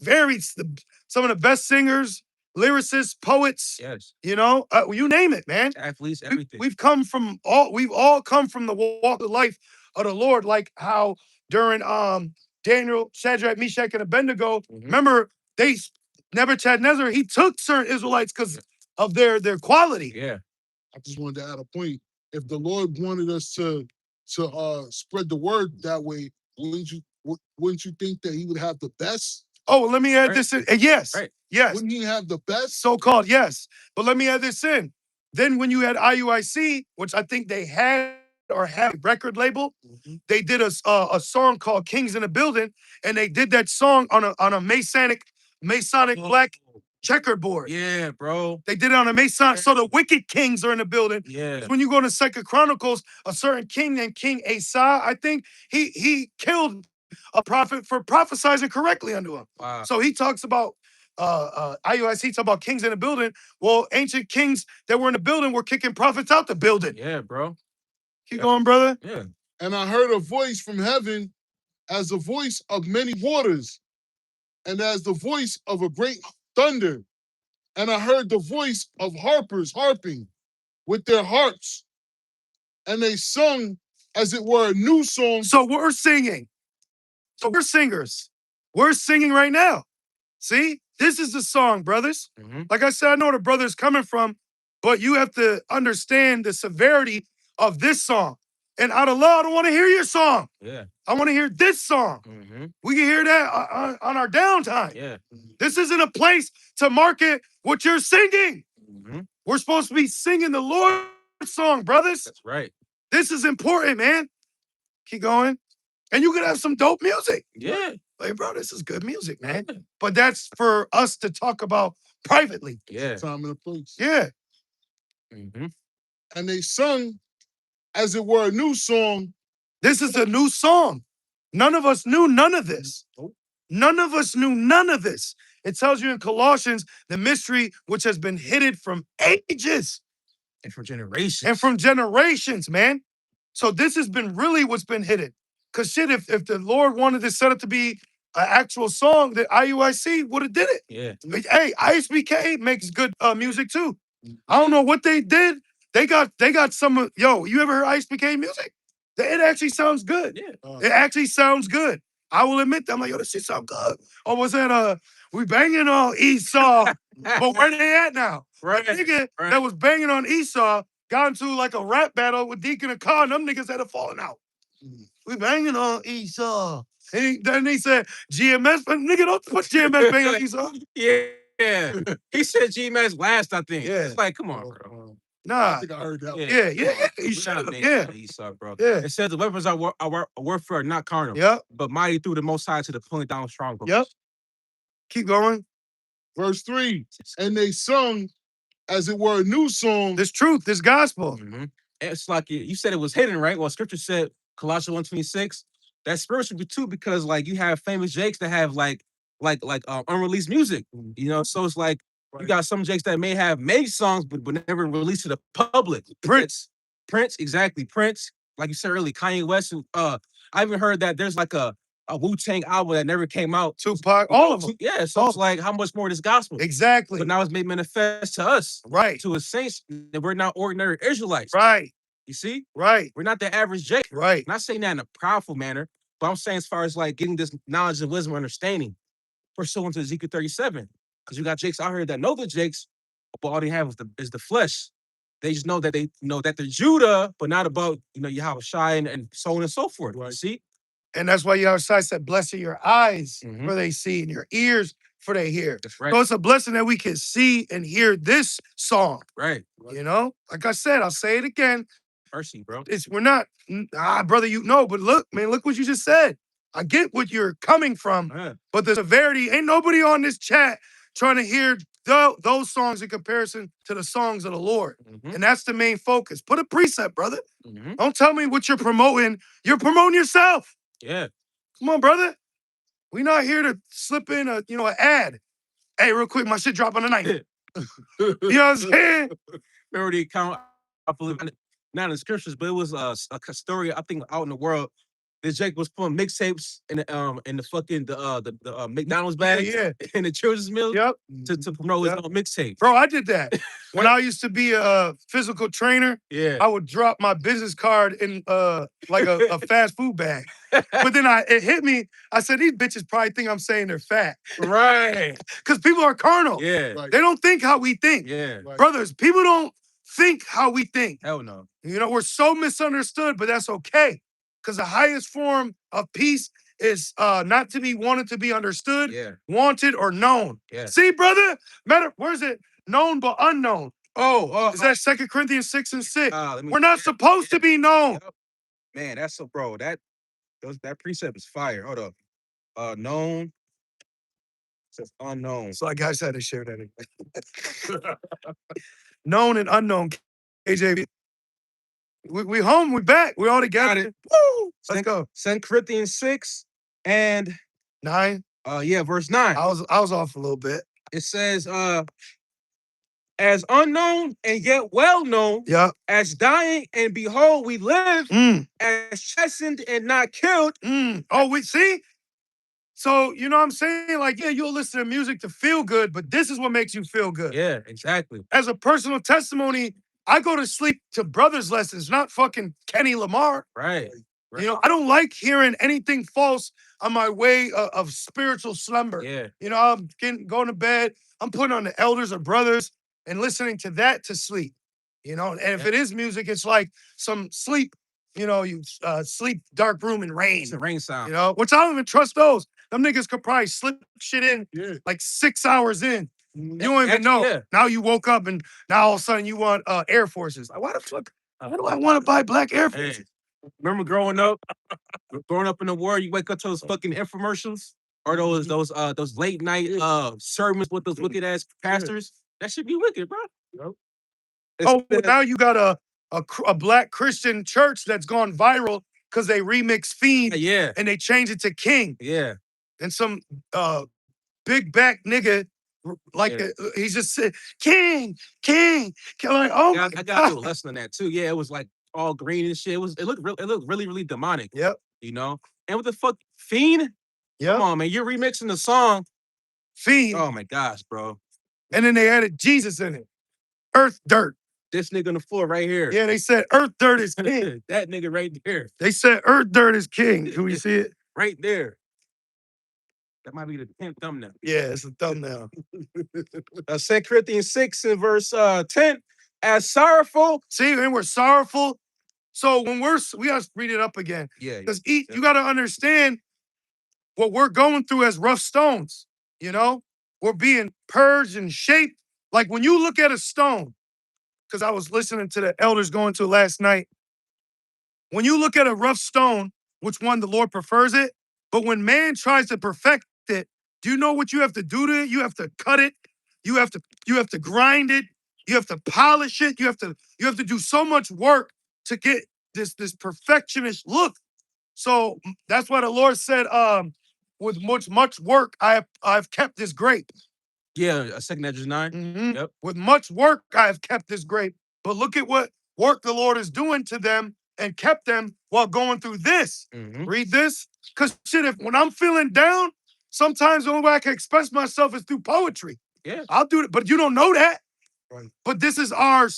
some of the best singers, lyricists, poets. Yes. You know, you name it, man. Athletes, everything. We've all come from the walk of life of the Lord, like how during Daniel, Shadrach, Meshach, and Abednego. Remember, Nebuchadnezzar, he took certain Israelites because of their quality. Yeah. I just wanted to add a point. If the Lord wanted us to spread the word that way, wouldn't you think that he would have the best? Oh, well, let me add Right. this in. Yes. Right. Yes. Wouldn't he have the best? So-called, yes. But let me add this in. Then when you had IUIC, which I think they had or have a record label, they did a song called Kings in the Building, and they did that song on a Masonic black checkerboard. Yeah, bro. They did it on a Masonic, so the wicked kings are in the building. Yeah. When you go to Second Chronicles, a certain king named King Asa, I think he killed a prophet for prophesizing correctly unto him. Wow. So he talks about IUIC talk about kings in the building. Well, ancient kings that were in the building were kicking prophets out the building. Yeah, bro. Keep going, brother. Yeah. And I heard a voice from heaven as the voice of many waters, and as the voice of a great thunder. And I heard the voice of harpers harping with their harps, and they sung as it were a new song. So we're singing. So we're singers. We're singing right now. See, this is the song, brothers. Like I said, I know where the brother's coming from, but you have to understand the severity of this song. And out of love, I don't want to hear your song. Yeah. I want to hear this song. We can hear that on our downtime. Yeah. This isn't a place to market what you're singing. We're supposed to be singing the Lord's song, brothers. That's right. This is important, man. Keep going. And you could have some dope music. Yeah. Like, bro, this is good music, man. But that's for us to talk about privately. Yeah. Time and a place. Yeah. And they sung as it were a new song. This is a new song. None of us knew none of this. None of us knew none of this. It tells you in Colossians the mystery which has been hidden from ages. And for generations. And from generations, man. So this has been really what's been hidden. Because shit, if the Lord wanted to set it to be an actual song, that IUIC would have did it. Yeah. Hey, ISBK makes good music too. I don't know what they did. They got some, you ever heard ISBK music? It actually sounds good. Yeah. It actually sounds good. I will admit that. I'm like, this shit sound good. Or was that we banging on Esau, but where they at now? Right. The nigga that was banging on Esau got into like a rap battle with Deacon and Khan. Them niggas had a falling out. We banging on Esau. And then they said GMS, but nigga, don't put GMS banging on Esau. Yeah. Yeah. He said G-Max last, I think. Yeah. It's like, come on, bro. I Nah. think I heard that. Yeah. Yeah. He We should not have. made Yeah. Esau, bro. Yeah. It says the weapons are warfare, not carnal, Yep. but mighty through the Most High to the pulling down strongholds. Yep. Keep going. Verse 3. And they sung, as it were, a new song. This truth, this gospel. Mhm. It's like you said it was hidden, right? Well, scripture said, Colossians 1:26, that's spiritual too, because like you have famous jakes that have like unreleased music, you know. So it's like you got some jakes that may have made songs but never released to the public. Prince, exactly. Prince, like you said earlier, Kanye West, and I even heard that there's like a Wu-Tang album that never came out. Tupac, all of them. Yeah, so it's like how much more of this gospel? Exactly. But now it's made manifest to us, Right. to his saints, that we're not ordinary Israelites. Right. You see? Right. We're not the average Jake. Right. Not saying that in a proudful manner, but I'm saying as far as like getting this knowledge and wisdom and understanding, pursuant to Ezekiel 37. Because you got Jakes out here that know the Jakes, but all they have is the flesh. They just know that they know that they're Judah, but not about, Yahweh Shai and so on and so forth. Right. You see? And that's why Yahweh said, blessed are your eyes Mhm. for they see and your ears for they hear. That's right. So it's a blessing that we can see and hear this song. Right. You know, like I said, I'll say it again. Mercy, bro. We're not, brother, but look, man, look what you just said. I get what you're coming from, but the severity, ain't nobody on this chat trying to hear those songs in comparison to the songs of the Lord. Mhm. And that's the main focus. Put a precept, brother. Mhm. Don't tell me what you're promoting. You're promoting yourself. Yeah. Come on, brother. We're not here to slip in an ad. Hey, real quick, my shit dropped on the night. You know what I'm saying? Remember the account, I believe, not in the scriptures, but it was a story, I think, out in the world. This Jake was putting mixtapes in the fucking the McDonald's bags Yeah. in the children's meal Yep. to promote his Yep. own mixtape. Bro, I did that. When I used to be a physical trainer, Yeah. I would drop my business card in like a fast food bag. But then it hit me. I said, these bitches probably think I'm saying they're fat. Right. Because people are carnal. Yeah. Right. They don't think how we think. Yeah. Right. Brothers, people don't think how we think. Hell no. You know, we're so misunderstood, but that's okay. Because the highest form of peace is not to be wanted to be understood, Yeah. wanted, or known. Yeah. See, brother? Where's it? Known but unknown. Oh, Is that 2 Corinthians 6 and 6? let me- We're not supposed to be known. Yep. Man, that's so, bro. That precept is fire. Hold up. Known. Says unknown. So I guys had to share that again. Known and unknown. KJV. We home, we back. We all together. Got it. Woo! Let's go. 2 Corinthians 6 and 9. verse 9. I was off a little bit. It says, as unknown and yet well known, Yeah. as dying and behold, we live, as chastened and not killed. Oh, we see? So, you know what I'm saying? Like, yeah, you'll listen to music to feel good, but this is what makes you feel good. Yeah, exactly. As a personal testimony, I go to sleep to brothers' lessons, not fucking Kenny Lamar. Right. You know, I don't like hearing anything false on my way of spiritual slumber. Yeah. You know, I'm going to bed, I'm putting on the elders or brothers and listening to that to sleep. You know, and if it is music, it's like some sleep, you sleep, dark room and rain. It's a rain sound. You know, which I don't even trust those. Them niggas could probably slip shit in like 6 hours in. You don't even know. Yeah. Now you woke up and now all of a sudden you want Air Forces. Like, why the fuck? Why do I want to buy black Air Forces? Hey, remember growing up in the war, you wake up to those fucking infomercials or those late night sermons with those wicked ass pastors. That should be wicked, bro. Now you got a black Christian church that's gone viral because they remix Fiend and they change it to King. Yeah. And some big back nigga, he just said, King. Like, oh my I got a lesson on that too. Yeah, it was like all green and shit. It looked really, really demonic. Yep. You know? And what the fuck? Fiend? Yep. Come on, man. You're remixing the song. Fiend. Oh my gosh, bro. And then they added Jesus in it. Earth Dirt. This nigga on the floor right here. Yeah, they said Earth Dirt is king. That nigga right there. They said Earth Dirt is king. Can we see it? Right there. That might be the 10th thumbnail. Yeah, it's a thumbnail. 2 Corinthians 6 and verse 10. As sorrowful. See, and we're sorrowful. So when we gotta read it up again. Yeah. Because you gotta understand what we're going through as rough stones. You know? we're being purged and shaped. Like when you look at a stone, because I was listening to the elders going to it last night. When you look at a rough stone, which one the Lord prefers it, but when man tries to perfect it, do you know what you have to do to it? You have to cut it. You have to grind it. You have to polish it. You have to do so much work to get this perfectionist look. So that's why the Lord said, with much work, I've kept this grape. Yeah, 2 Ezra 9. Mhm. Yep. With much work, I have kept this grape. But look at what work the Lord is doing to them and kept them while going through this. Mhm. Read this. Because shit, when I'm feeling down, sometimes the only way I can express myself is through poetry. Yeah. I'll do it, but you don't know that. Right. But this is our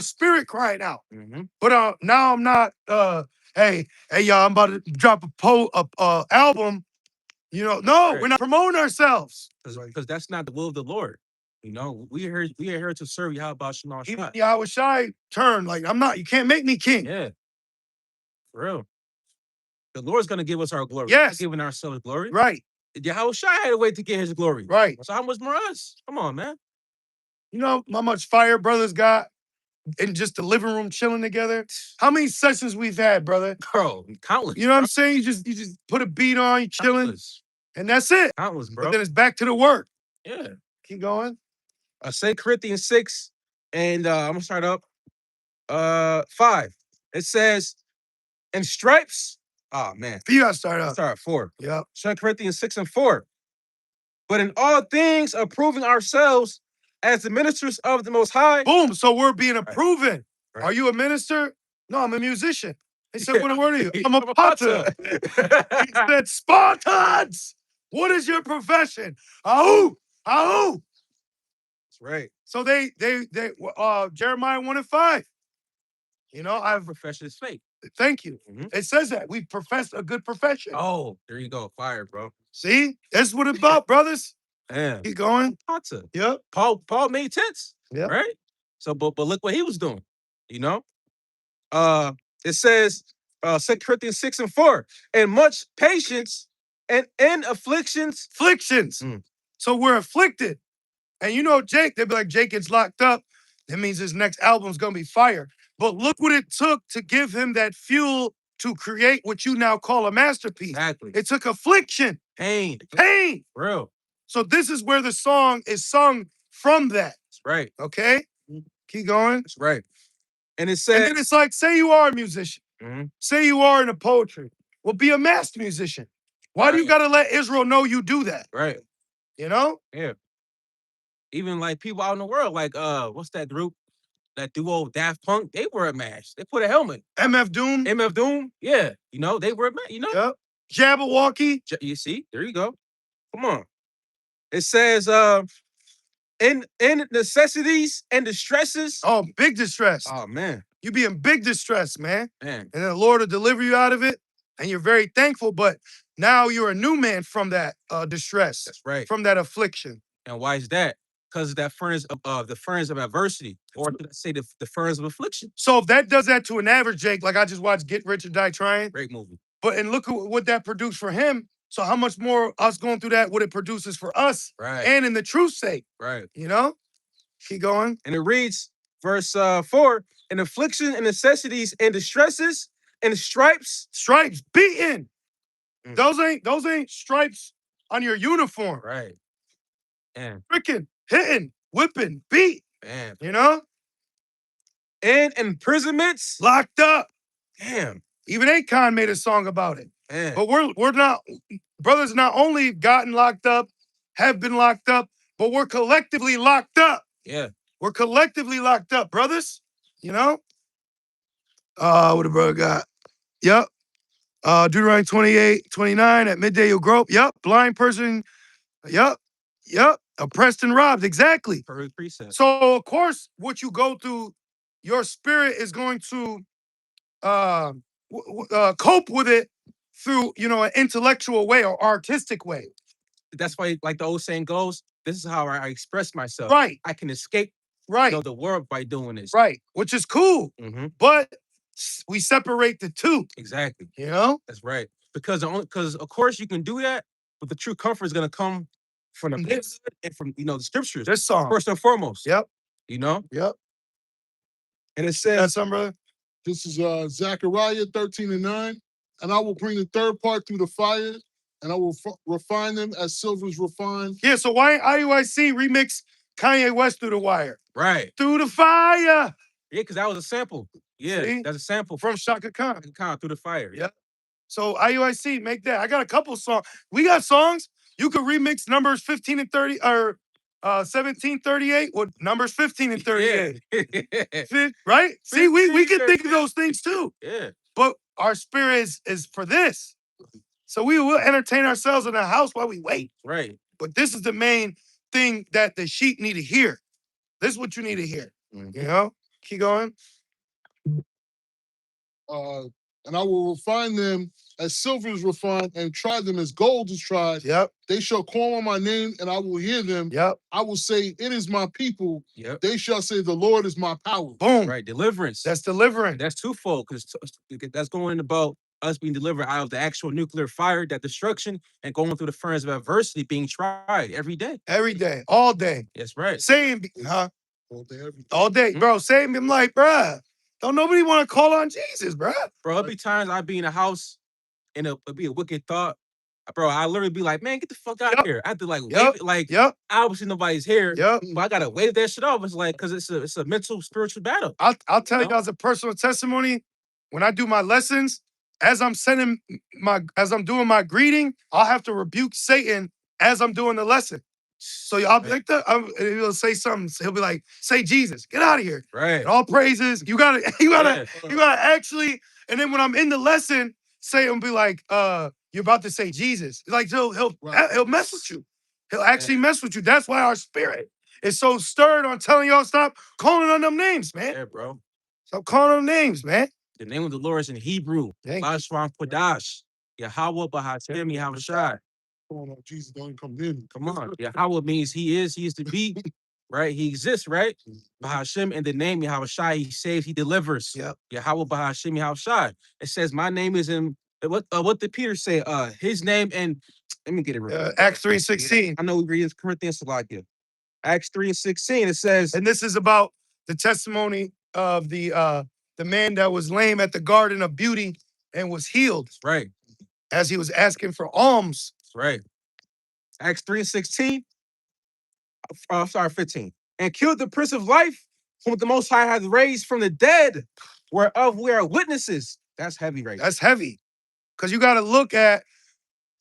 spirit crying out. Mhm. But now I'm not hey y'all, I'm about to drop a album. You know, no, Right. we're not promoting ourselves. Because that's not the will of the Lord. You know, we are here to serve Yahweh Shalom Even Shah. Yahushai turned, like, you can't make me king. Yeah, for real. The Lord's gonna give us our glory. Yes. We're not giving ourselves glory. Right, Yahweh Shai had a way to get his glory. right. So how much more us? Come on, man. You know how much fire brothers got in just the living room chilling together? How many sessions we've had, brother? Bro, countless. You know what I'm saying? You just put a beat on, you chilling, Countless. and that's it. Countless, bro. But then it's back to the work. Yeah. Keep going. 2 Corinthians 6, and I'm gonna start up 5. It says, and stripes. Oh man. You gotta start Let's up. start at 4. Yep. 2 Corinthians 6 and 4. But in all things, approving ourselves as the ministers of the Most High. Boom. So we're being proven. Right. Are you a minister? No, I'm a musician. They said, what are you? I'm I'm a a potter. He said, Spartans, what is your profession? Ahoo, ahoo. That's right. So they Jeremiah 1 and 5. You know, Profession is fake. thank you. Mhm. It says that we profess a good profession. Oh, there you go. Fire, bro. See, that's what it's about, brothers. Yeah. Keep going. Potter. Yep. Paul made tents. Yep. Right? So, but look what he was doing. You know? It says 2 Corinthians 6 and 4, and much patience and in afflictions. Afflictions. Mm. So we're afflicted. And you know, Jake, they'd be like, Jake gets locked up. That means his next album's gonna be fire. But look what it took to give him that fuel to create what you now call a masterpiece. Exactly. It took affliction, Pain. pain. Real. So this is where the song is sung from that. That's right. Okay? Keep going. That's right. And it And says, then it's like, say you are a musician. Mhm. Say you are into poetry. Well, be a master musician. Why do you Right. gotta let Israel know you do that? Right. You know? Yeah. Even like people out in the world, like what's that group? That duo Daft Punk, they wear a mask. They put a helmet. MF Doom. MF Doom, yeah. You know, they wear a mask, you know? Yep. Jabberwocky. You see, there you go. Come on. It says in necessities and distresses. Oh, big distress. Oh man. You be in big distress, man. Man. And then the Lord will deliver you out of it. And you're very thankful, but now you're a new man from that distress. That's right. From that affliction. And why is that? Because of that furnace of the furnace of adversity, or should I say the furnace of affliction. So if that does that to an average Jake, like I just watched Get Rich or Die Trying, Great movie. but and look at what that produced for him. So how much more us going through that, what it produces for us, Right. and in the truth's sake, Right. you know? Keep going. And it reads, verse 4, in affliction and necessities and distresses and stripes. Stripes, beaten. Mm. Those ain't stripes on your uniform. Right. And Freaking hitting, whipping, beat. man. You know? And imprisonments. Locked up. Damn. Even Akon made a song about it. Man. But we're not, brothers not only gotten locked up, have been locked up, but we're collectively locked up. Yeah. We're collectively locked up, brothers. You know? What a brother got. Yep. Deuteronomy 28:29, at midday you'll grope. Yep. Blind person. Yep. Yep. Oppressed and robbed. Exactly. Perfect precept. So of course, what you go through, your spirit is going to cope with it through, an intellectual way or artistic way. That's why, like the old saying goes, this is how I express myself. Right. I can escape Right. the world by doing this. Right. Which is cool. Mm-hmm. But we separate the two. Exactly. You know? That's right. Because of course you can do that, but the true comfort is gonna come from the This- priesthood and from the scriptures. This song. First and foremost. Yep. You know? Yep. And it That's says, something, brother. This is Zechariah 13:9. And I will bring the third part through the fire, and I will refine them as silver is refined. Yeah, so why IUIC remix Kanye West Through the Wire? right. Through the fire Yeah, because that was a sample. Yeah, See? that's a sample from Shaka Khan. Through the fire. Yeah. So IUIC, make that. I got a couple songs. We got songs. You could remix numbers 15 and 30 or 1738 with numbers 15 and 38. Yeah. Right? See, we 15, can think of those things too. Yeah. But our spirit is for this. So we will entertain ourselves in the house while we wait. Right. But this is the main thing that the sheep need to hear. This is what you need to hear. You know? Keep going. And I will refine them as silver is refined and try them as gold is tried. Yep. They shall call on my name and I will hear them. Yep. I will say, it is my people. Yep. They shall say, the Lord is my power. Boom. Right. Deliverance. That's delivering. That's twofold because that's going about us being delivered out of the actual nuclear fire, that destruction, and going through the furnace of adversity, being tried every day. Every day. All day. That's right. Same, huh? All day, every day. All day. Bro, same. I'm like, bruh, don't nobody want to call on Jesus, bruh. Bro, there'll be times I'd be in a house and it'll be a wicked thought. Bro, I literally be like, man, get the fuck out of here. I have to like wave it, like obviously nobody's here. Yep. But I gotta wave that shit off. It's like, cause it's a mental, spiritual battle. I'll tell you guys a personal testimony. When I do my lessons, as I'm doing my greeting, I'll have to rebuke Satan as I'm doing the lesson. So I'll be like, he'll say something. He'll be like, say Jesus, get out of here. Right. And all praises. You gotta actually. And then when I'm in the lesson, Satan will be like, you're about to say Jesus. Like he'll mess with you. He'll actually mess with you. That's why our spirit is so stirred on telling y'all stop calling on them names, man. Yeah, bro. Stop calling them names, man. The name of the Lord is in Hebrew. Bashwan Kodash. Yahweh Bahashem Yahushai. Oh, Jesus, don't come in. Come on. Yahweh means he is to be, right? He exists, right? Bahashem, in the name Yahushai, he saves, he delivers. Yep. Yahweh Bahashem Yahushai. It says, my name is in, what did Peter say? His name and, let me get it right. Acts 3:16. I know we read Corinthians a lot here. Acts 3:16, it says. And this is about the testimony of the man that was lame at the Garden of Beauty and was healed. Right. As he was asking for alms. Right. Acts 3:16. 15. And killed the Prince of Life, whom the Most High hath raised from the dead, whereof we are witnesses. That's heavy, right? That's heavy. Because you got to look at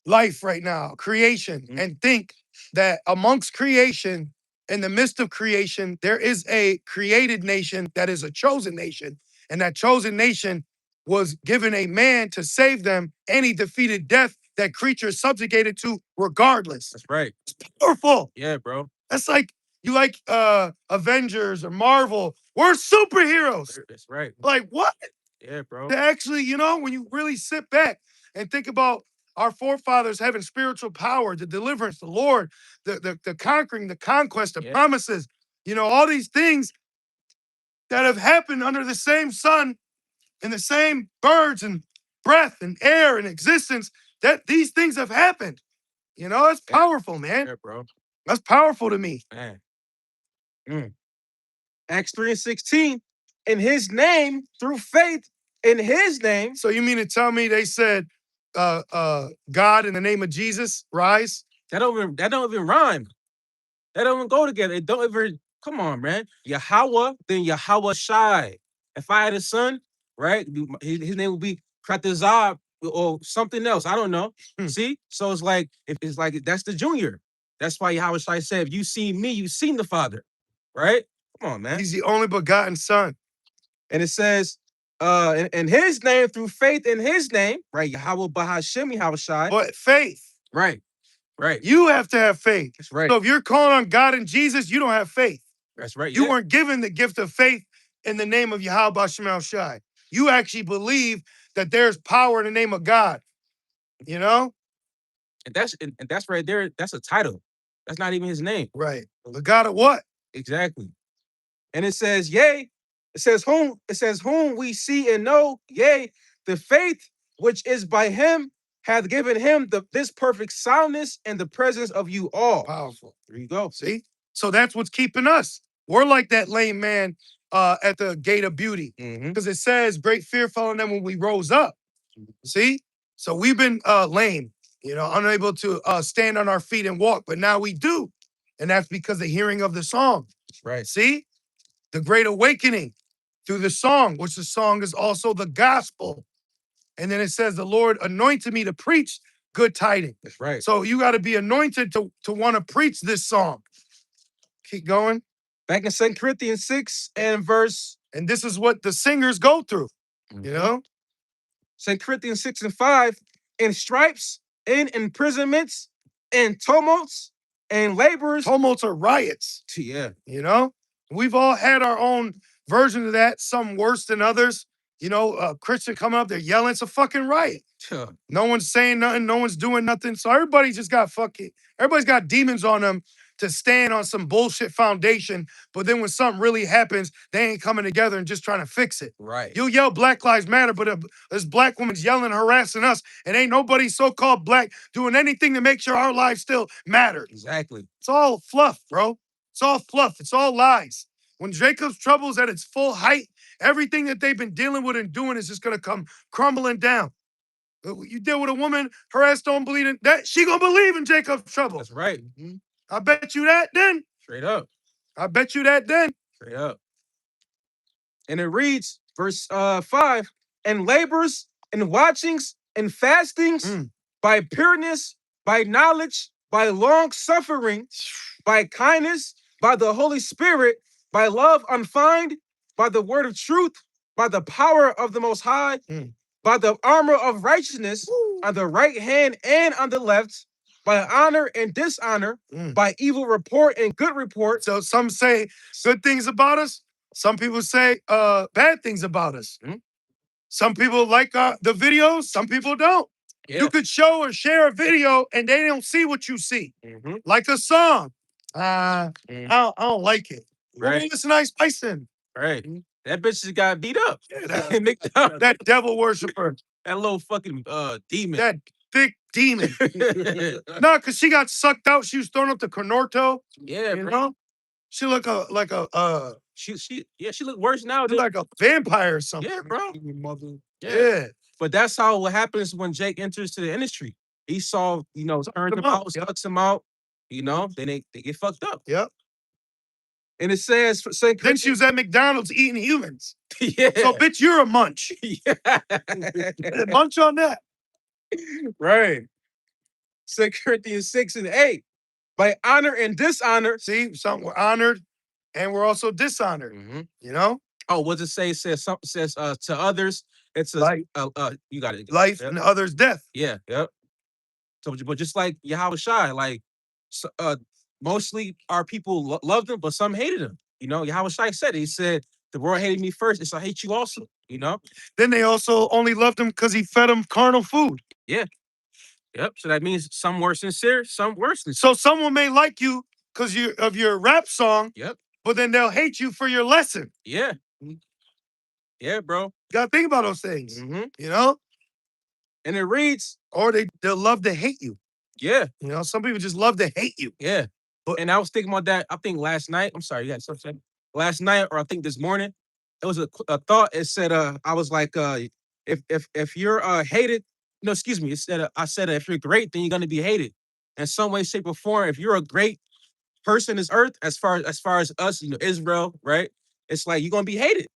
life right now, creation, and think that amongst creation, in the midst of creation, there is a created nation that is a chosen nation. And that chosen nation was given a man to save them, and he defeated death that creatures subjugated to regardless. That's right. It's powerful. Yeah, bro. That's like, you like Avengers or Marvel. We're superheroes. That's right. Like, what? Yeah, bro. To actually, when you really sit back and think about our forefathers having spiritual power, the deliverance, the Lord, the conquering, the conquest, the promises, all these things that have happened under the same sun and the same birds and breath and air and existence, that these things have happened. It's powerful, man. Yeah, bro. That's powerful to me. Man. Acts 3:16, in his name, through faith in his name. So you mean to tell me they said, God in the name of Jesus, rise? That don't even rhyme. That don't even go together. It don't even, come on, man. Yahweh, then Yahweh Shai. If I had a son, right, his name would be Kratazab or something else. I don't know. See? So it's like, that's the junior. That's why Yahweh Shai said, if you see me, you seen the Father. Right? Come on, man. He's the only begotten son. And it says, in his name, through faith in his name, right? Yahweh Bahashem Yahushai. But faith. Right. Right. You have to have faith. That's right. So if you're calling on God and Jesus, you don't have faith. That's right. You weren't given the gift of faith in the name of Yahweh Bahashem Shai. You actually believe that there's power in the name of God. And that's right there. That's a title. That's not even his name. Right. The God of what? Exactly. And it says, yea, it says whom we see and know, yea, the faith which is by him hath given him this perfect soundness in the presence of you all. Powerful. There you go. See? So that's what's keeping us. We're like that lame man at the gate of beauty. Mhm. Because it says great fear fell on them when we rose up. See? So we've been lame, unable to stand on our feet and walk, but now we do. And that's because of the hearing of the song. Right. See? The great awakening through the song, which the song is also the gospel. And then it says, the Lord anointed me to preach good tidings. That's right. So you got to be anointed to want to preach this song. Keep going. Back in 2 Corinthians 6 and verse. And this is what the singers go through, you know? 2 Corinthians 6 and 5, in stripes, in imprisonments, in tumults, and labors. Tumults are riots, Yeah. We've all had our own version of that, some worse than others. A Christian coming up, they're yelling, it's a fucking riot. No one's saying nothing, no one's doing nothing. So everybody's got demons on them to stand on some bullshit foundation. But then when something really happens, they ain't coming together and just trying to fix it. Right. You'll yell Black Lives Matter, but this black woman's yelling, harassing us, and ain't nobody so-called black doing anything to make sure our lives still matter. Exactly. It's all fluff, bro. It's all fluff. It's all lies. When Jacob's trouble is at its full height, everything that they've been dealing with and doing is just gonna come crumbling down. You deal with a woman, her ass don't believe in that, she gonna believe in Jacob's trouble. That's right. I bet you that then. Straight up. I bet you that then. Straight up. And it reads, verse 5, and labors and watchings and fastings by pureness, by knowledge, by long suffering, by kindness, by the Holy Spirit, by love unfeigned, by the word of truth, by the power of the Most High, by the armor of righteousness, on the right hand and on the left, by honor and dishonor, by evil report and good report. So some say good things about us. Some people say bad things about us. Some people like the videos. Some people don't. Yeah. You could show or share a video and they don't see what you see. Like a song. I don't like it. Right. Well, listen to Ice Bison. Right. That bitch just got beat up. Yeah, that devil worshiper. That little fucking demon. That thick demon. No, because she got sucked out. She was thrown up to Conorto. Yeah, you know? She look she look worse now. Like a vampire or something. Yeah, bro. Mother. Yeah. But that's how what happens when Jake enters to the industry. He saw, turns him out, sucks him out, then they get fucked up. Yep. And it says, then she was at McDonald's eating humans. Yeah. So, bitch, you're a munch. Yeah. Munch on that. Right. 2 Corinthians 6 and 8. By honor and dishonor. See, we're honored and we're also dishonored. Oh, what does it say? It says something says to others, it's a life. You got it. Life and others death. Yeah, yep. So, but just like Yahweh Shai, like mostly our people loved him, but some hated him. Yahweh Shai said it. He said, the world hated me first, so I hate you also. Then they also only loved him because he fed them carnal food. Yeah. Yep. So that means some were sincere, some worse than. So someone may like you because of your rap song. Yep. But then they'll hate you for your lesson. Yeah. Yeah, bro. You gotta think about those things. And it reads, or they'll love to hate you. Yeah. Some people just love to hate you. Yeah. And I was thinking about that, I think last night. I'm sorry, you had something. Last night, or I think this morning, it was a thought. It said, I was like, if you're hated, no, excuse me. It said, I said, if you're great, then you're gonna be hated in some way, shape, or form. If you're a great person, this earth, as far as us, Israel, right? It's like you're gonna be hated.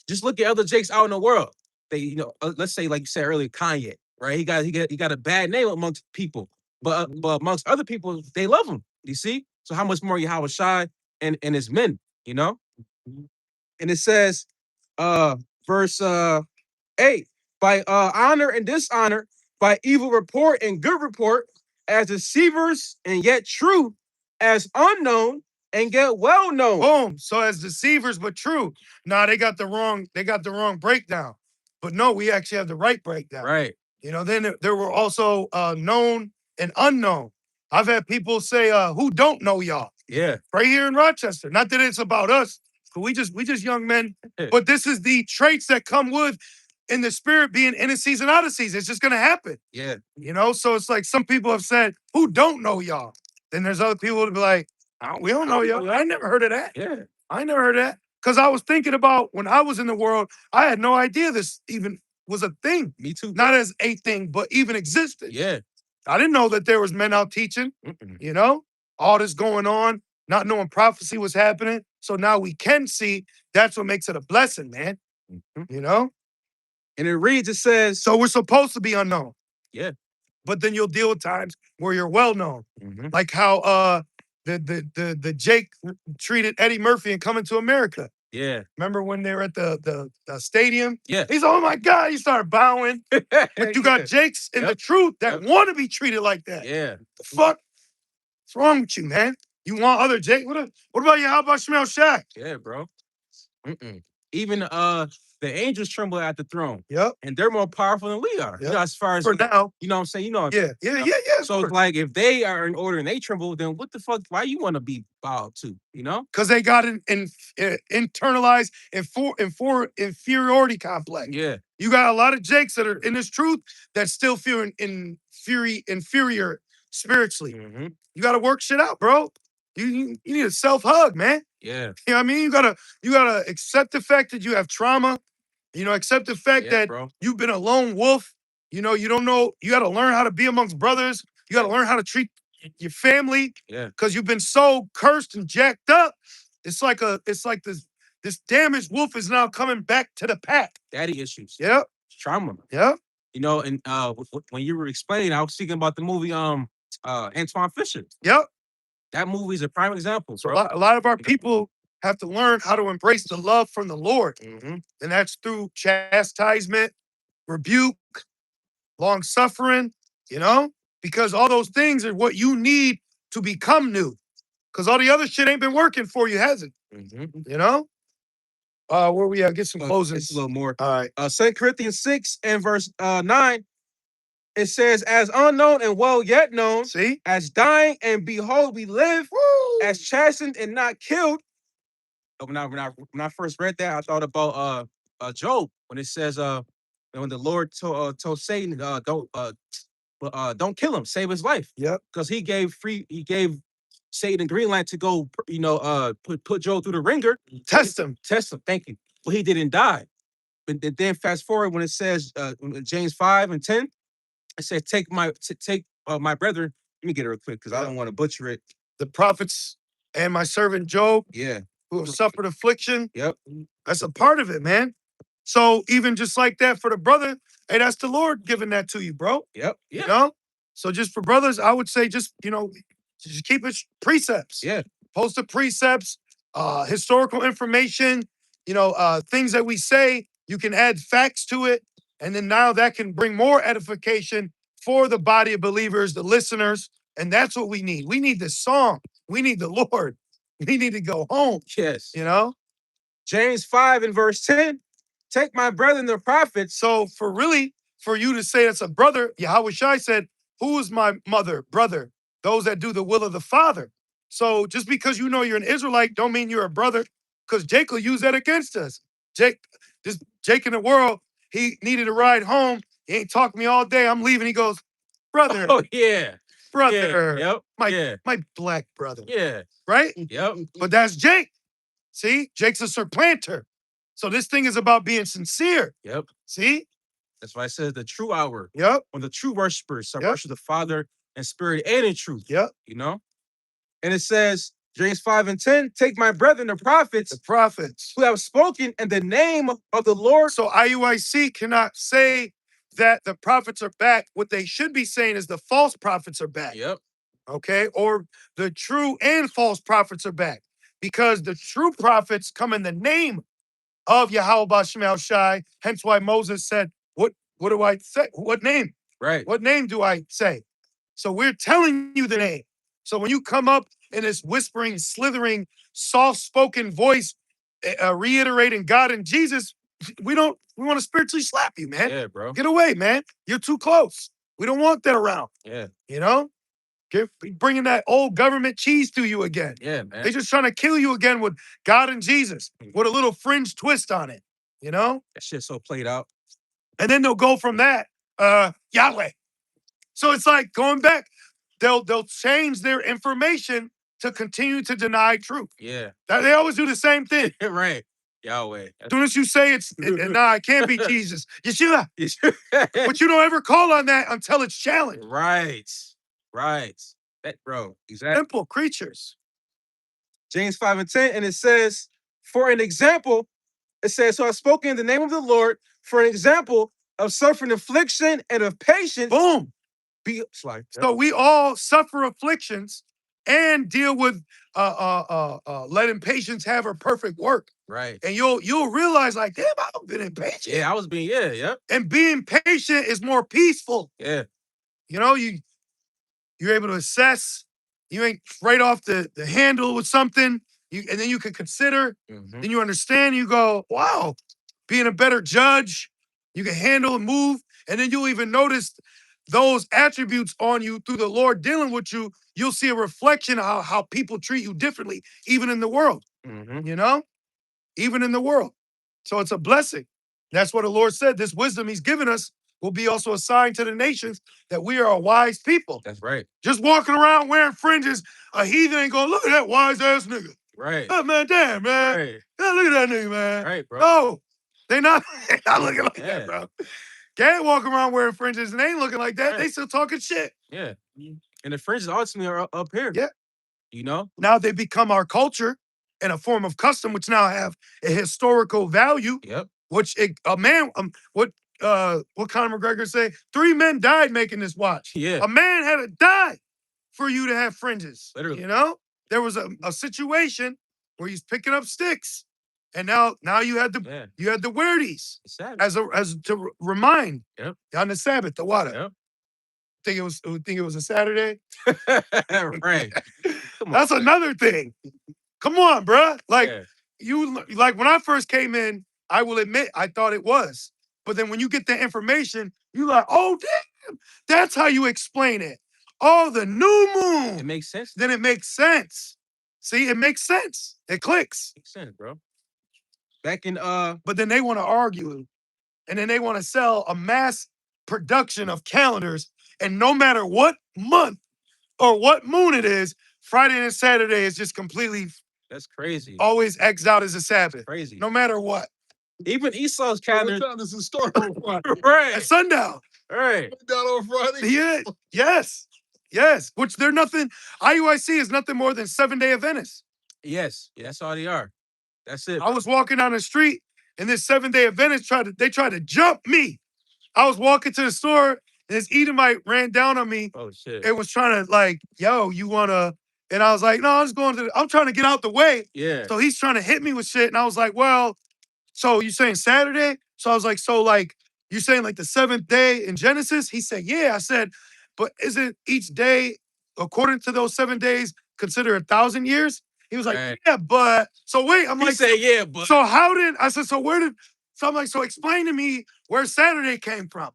Just look at other Jakes out in the world. They, let's say, like you said earlier, Kanye, right? He got a bad name amongst people, but amongst other people, they love him. You see? So how much more Yahweh Shai and his men, And it says, verse 8, by honor and dishonor, by evil report and good report, as deceivers and yet true, as unknown and get well known. Boom. So as deceivers but true. Nah, they got the wrong breakdown. But no, we actually have the right breakdown. Right. Then there were also known and unknown. I've had people say, who don't know y'all? Yeah. Right here in Rochester. Not that it's about us. We just young men. But this is the traits that come with in the spirit being in a season, out of season. It's just gonna happen. Yeah. You know, so it's like some people have said, who don't know y'all? Then there's other people that be like, we don't know y'all. I never heard of that. Yeah. I never heard of that. Because I was thinking about when I was in the world, I had no idea this even was a thing. Me too. Not as a thing, but even existed. Yeah. I didn't know that there was men out teaching, you know, all this going on, not knowing prophecy was happening. So now we can see. That's what makes it a blessing, man. You know? And it reads, it says, So we're supposed to be unknown. Yeah. But then you'll deal with times where you're well known. Mhm. Like how the Jake treated Eddie Murphy in Coming to America. Yeah. Remember when they were at the stadium? Yeah. He's, oh my God, he started bowing. But you got Yeah. Jakes in the Yep. truth that Yep. want to be treated like that. Yeah. The fuck? What's wrong with you, man? You want other Jake? What about you? How about Shemel Shaq? Yeah, bro. Even the angels tremble at the throne. Yep. And they're more powerful than we are. Yep. You know, as far as For now. you know what I'm saying? You know, Yeah. so it's like if they are in order and they tremble, then what the fuck? Why you want to be bowed to? You know? Because they got an internalized inferiority complex. Yeah. You got a lot of Jakes that are in this truth that still feel inferior spiritually. You got to work shit out, bro. You need a self-hug, man. Yeah. You know what I mean? You gotta accept the fact that you have trauma. You know, accept the fact that you've been a lone wolf. You know, you don't know. You got to learn how to be amongst brothers. You got to learn how to treat your family. Yeah. Because you've been so cursed and jacked up. It's like this damaged wolf is now coming back to the pack. Daddy issues. Yep. Trauma. Yep. You know, and when you were explaining, I was thinking about the movie Antoine Fisher. Yep. That movie is a prime example. So a lot of our people have to learn how to embrace the love from the Lord. And that's through chastisement, rebuke, long suffering, you know, because all those things are what you need to become new. Because all the other shit ain't been working for you, has it? You know? Where we at? Get some closing. It's a little more. All right. 2 Corinthians 6 and verse 9. It says, as unknown and well yet known, See? as dying and behold, we live, as chastened and not killed. When I first read that, I thought about Job when it says when the Lord told Satan, don't kill him, save his life. Yep. Because he gave Satan green light to go, put Job through the ringer. Test him. Thank you. But he didn't die. But then fast forward when it says James 5 and 10, it says, take my brethren. Let me get it real quick because I don't want to butcher it. The prophets and my servant Job, who have suffered affliction. Yep. That's a part of it, man. So even just like that for the brother, hey, that's the Lord giving that to you, bro. Yep. You know? So just for brothers, I would say just keep it precepts. Yeah. Post the precepts, historical information, things that we say, you can add facts to it. And then now that can bring more edification for the body of believers, the listeners. And that's what we need. We need the song. We need the Lord. We need to go home. Yes. You know? James 5 and verse 10, take my brethren the prophets. So for you to say it's a brother, Yahweh Shai said, who is my brother? Those that do the will of the Father. So just because you know you're an Israelite don't mean you're a brother, because Jake will use that against us. Jake in the world, he needed a ride home. He ain't talking to me all day. I'm leaving. He goes, brother. Oh, yeah. Brother. Yeah. Yep. My black brother. Yeah. Right? Yep. But that's Jake. See? Jake's a supplanter. So this thing is about being sincere. Yep. See? That's why I said the true hour. Yep. When the true worshipers shall worship the Father in spirit and in truth. Yep. You know? And it says, James 5 and 10, take my brethren, the prophets who have spoken in the name of the Lord. So IUIC cannot say that the prophets are back. What they should be saying is the false prophets are back. Yep. Okay? Or the true and false prophets are back. Because the true prophets come in the name of Yahweh Bashim Shai. Hence why Moses said, what do I say? What name? Right. What name do I say? So we're telling you the name. So when you come up in this whispering, slithering, soft-spoken voice, reiterating God and Jesus, we want to spiritually slap you, man. Yeah, bro. Get away, man. You're too close. We don't want that around. Yeah. You know? Bringing that old government cheese to you again. Yeah, man. They're just trying to kill you again with God and Jesus, with a little fringe twist on it. You know? That shit's so played out. And then they'll go from that, Yahweh. So it's like going back, they'll change their information to continue to deny truth. Yeah. They always do the same thing. Right. Yahweh. As soon as you say nah, it can't be Jesus. Yeshua. But you don't ever call on that until it's challenged. Right. Right. That, bro, exactly. Simple creatures. James 5:10, and it says, for an example, it says, so I spoke in the name of the Lord for an example of suffering affliction and of patience. Boom. Like, so we all suffer afflictions and deal with letting patience have her perfect work. Right. And you'll realize, like, damn, I've been impatient. Yeah, I was being, yeah. And being patient is more peaceful. Yeah. You know, you're able to assess. You ain't right off the handle with something. And then you can consider. Then you understand. You go, wow, being a better judge. You can handle and move. And then you'll even notice those attributes on you through the Lord dealing with you. You'll see a reflection of how people treat you differently, even in the world. You know, even in the world. So it's a blessing. That's what the Lord said. This wisdom he's given us will be also a sign to the nations that we are a wise people. That's right. Just walking around wearing fringes, a heathen ain't gonna look at that wise ass nigga. Right. Oh man, damn, man. Right. Yeah, look at that nigga, man. Right, bro. No, they're not looking like that, bro. Can't walk around wearing fringes and they ain't looking like that. Right. They still talking shit. Yeah. And the fringes ultimately are up here. Yeah. You know? Now they become our culture and a form of custom, which now have a historical value. Yep. Which what Conor McGregor say? 3 men died making this watch. Yeah. A man had to die for you to have fringes. Literally. You know? There was a situation where he's picking up sticks. And now you had to wear these as to remind. Yep. On the Sabbath, the water. Yep. Think it was a Saturday? Right. That's another thing. Come on, bruh. Like when I first came in, I will admit I thought it was. But then when you get the information, you like, oh damn, that's how you explain it. Oh, the new moon. It makes sense. Then it makes sense. See, it makes sense. It clicks. Makes sense, bro. Back in But then they want to argue, and then they want to sell a mass production of calendars, and no matter what month or what moon it is, Friday and Saturday is just completely. That's crazy. Always X'd out as a Sabbath. Crazy. No matter what. Even Esau's calendar. What time does it start on Friday? Right. At sundown. Right. Sundown on Friday? Yeah. Yes. Yes. Which they're nothing. IUIC is nothing more than 7-day Adventists. Yes. Yeah, that's all they are. That's it. I was walking down the street and this 7-day Adventist tried to jump me. I was walking to the store and this Edomite ran down on me. Oh shit. It was trying to like, yo, you wanna. And I was like, no, I'm trying to get out the way. Yeah. So he's trying to hit me with shit. And I was like, well, so you saying Saturday? So I was like, so like, you saying like the 7th day in Genesis? He said, yeah. I said, but isn't each day, according to those 7 days, considered 1,000 years? He was like, yeah, but, so wait, I'm like, say, yeah, but. So I said, so I'm like, so explain to me where Saturday came from.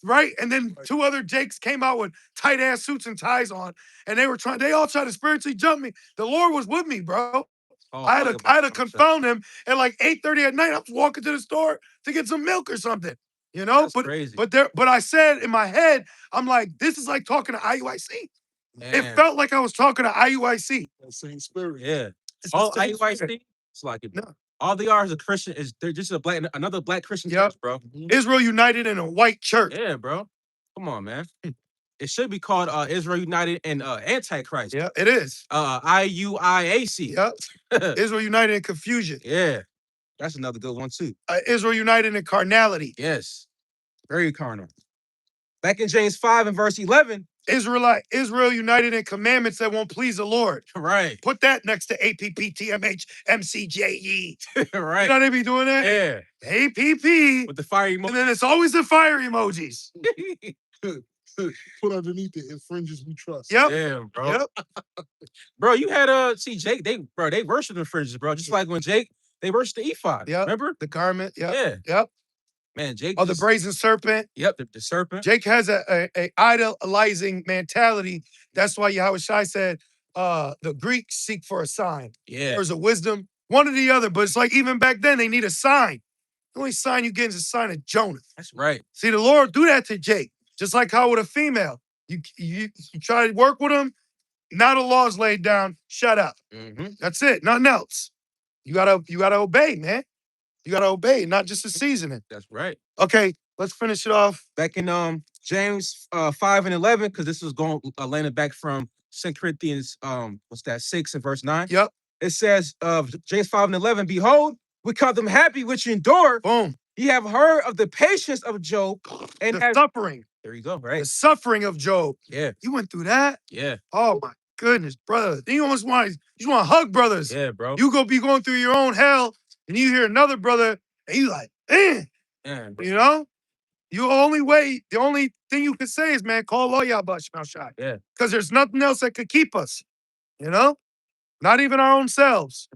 Right. And then 2 other Jakes came out with tight ass suits and ties on, and they all tried to spiritually jump me. The Lord was with me, bro. Oh, I had to confound him at like 8:30 at night. I was walking to the store to get some milk or something. You know, that's crazy. But I said in my head, I'm like, this is like talking to IUIC. Man. It felt like I was talking to IUIC. That same spirit. Yeah. All IUIC, it's like it. No. All they are is a Christian, they're just another black Christian church, bro. Israel United in a white church. Yeah, bro. Come on, man. It should be called Israel United and Antichrist. Yeah, it is. IUIAC. Yep. Israel United in confusion. Yeah. That's another good one, too. Israel United in carnality. Yes. Very carnal. Back in James 5 and verse 11. Israel United in commandments that won't please the Lord. Right. Put that next to APP, TMH, MCJE. Right. You know they be doing that? Yeah. APP. With the fire emoji. And then it's always the fire emojis. Put underneath it, infringes we trust. Yep. Damn, bro. Yep. Bro, you had see Jake, they worship the fringes, bro. Just like when Jake, they worship the ephod. Yep. Remember? The garment. Yep. Yeah. Yep. Man, Jake. Oh, the brazen serpent. Yep, the serpent. Jake has a idolizing mentality. That's why Yahweh Shai said, the Greeks seek for a sign. Yeah. There's a wisdom, one or the other, but it's like even back then they need a sign. The only sign you get is a sign of Jonah. That's right. See, the Lord do that to Jake, just like how with a female. You try to work with them, now the law is laid down, shut up. That's it, nothing else. You gotta obey, man. You gotta obey, not just the seasoning. That's right. Okay, let's finish it off. Back in James 5 and 11, because this was going landing back from 2 Corinthians 6 and verse 9. Yep. It says James 5 and 11, behold, we count them happy which endure. Boom. Ye have heard of the patience of Job and The have suffering. there you go, The right? suffering of Job. Yeah, You went through that? yeah, Oh my goodness, brother. You almost want to hug brothers. yeah, bro. You go be going through your own hell, and you hear another brother, and you like, Yeah, bro. you know? The only thing you can say is, man, call all y'all but Shai. Yeah. Because there's nothing else that could keep us, you know? Not even our own selves.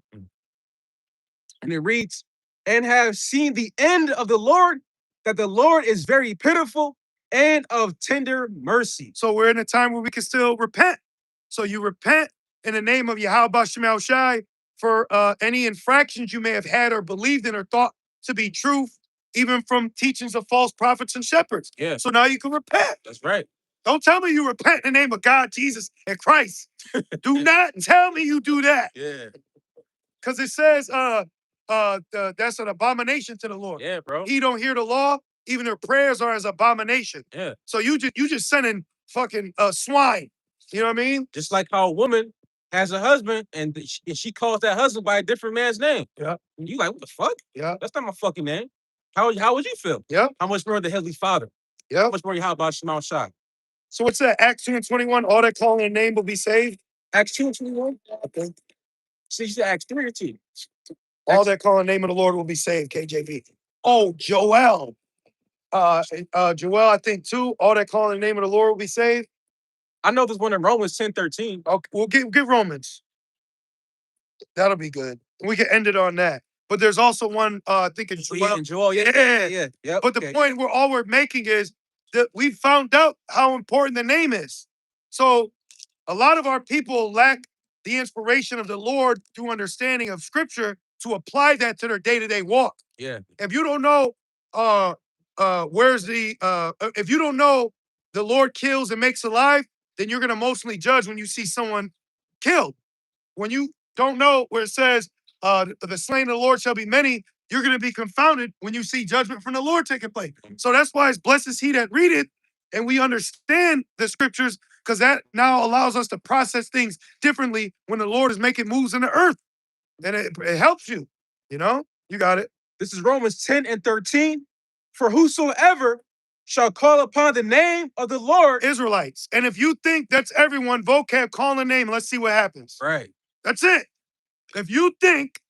And it reads, and have seen the end of the Lord, that the Lord is very pitiful and of tender mercy. So we're in a time where we can still repent. So you repent in the name of Yahweh Shemel Shai for any infractions you may have had or believed in or thought to be truth, even from teachings of false prophets and shepherds. Yeah. So now you can repent. That's right. Don't tell me you repent in the name of God, Jesus, and Christ. Do not tell me you do that. Yeah. Because it says that's an abomination to the Lord. Yeah, bro. He don't hear the law, even their prayers are as abomination. Yeah. So you just sending fucking swine. You know what I mean? Just like how a woman has a husband and she calls that husband by a different man's name. Yeah. And you like, what the fuck? Yeah. That's not my fucking name. How would you feel? Yeah. How much more the Heavenly Father? Yeah. How much more how about Shema Shai? So what's that? Acts 2:21, all that call in a name will be saved. Acts 2:21? Okay. See, you said Acts 3 or 2? All that call in the name of the Lord will be saved, KJV. Oh, Joel. Joel, I think too. All that call in the name of the Lord will be saved. I know there's one in Romans 10:13. Okay, we'll get Romans. That'll be good. We can end it on that. But there's also one, I think in Joel. Joel, yeah. But the point we're making is that we found out how important the name is. So a lot of our people lack the inspiration of the Lord through understanding of scripture to apply that to their day-to-day walk. Yeah. If you don't know if you don't know the Lord kills and makes alive, then you're gonna mostly judge when you see someone killed. When you don't know where it says the slain of the Lord shall be many, you're gonna be confounded when you see judgment from the Lord taking place. So that's why it's blessed is he that readeth, and we understand the scriptures, because that now allows us to process things differently when the Lord is making moves in the earth. And it helps you, you know? You got it. This is Romans 10:13. For whosoever shall call upon the name of the Lord. Israelites. And if you think that's everyone, vocab, call a name, let's see what happens. Right. That's it. If you think,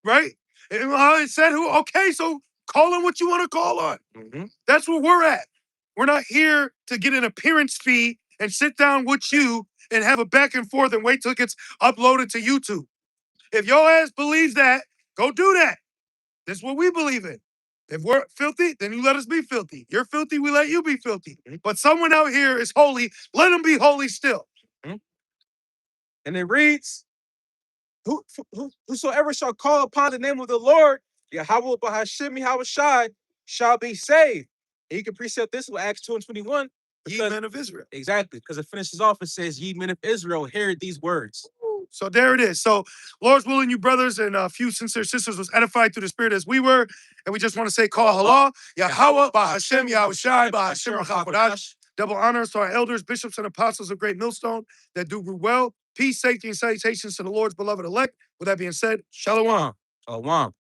right? It said who? Okay, so call on what you want to call on. That's where we're at. We're not here to get an appearance fee and sit down with you and have a back and forth and wait till it gets uploaded to YouTube. If your ass believes that, go do that. That's what we believe in. If we're filthy, then you let us be filthy. You're filthy, we let you be filthy. But someone out here is holy, let them be holy still. And it reads, whosoever shall call upon the name of the Lord, Yahweh Bahashim Yahweh Shai, shall be saved. And you can precept this with Acts 2:21. Ye men of Israel. Exactly, because it finishes off and says, ye men of Israel, hear these words. So there it is. So Lord's willing, you brothers and a few sincere sisters was edified through the Spirit as we were. And we just want to say, call Allah, Yahweh, Bahashem, Yahweh Shai, Bahashem, Rachakodash. Double honors to our elders, bishops, and apostles of Great Millstone that do well. Peace, safety, and salutations to the Lord's beloved elect. With that being said, Shalom. Shalom.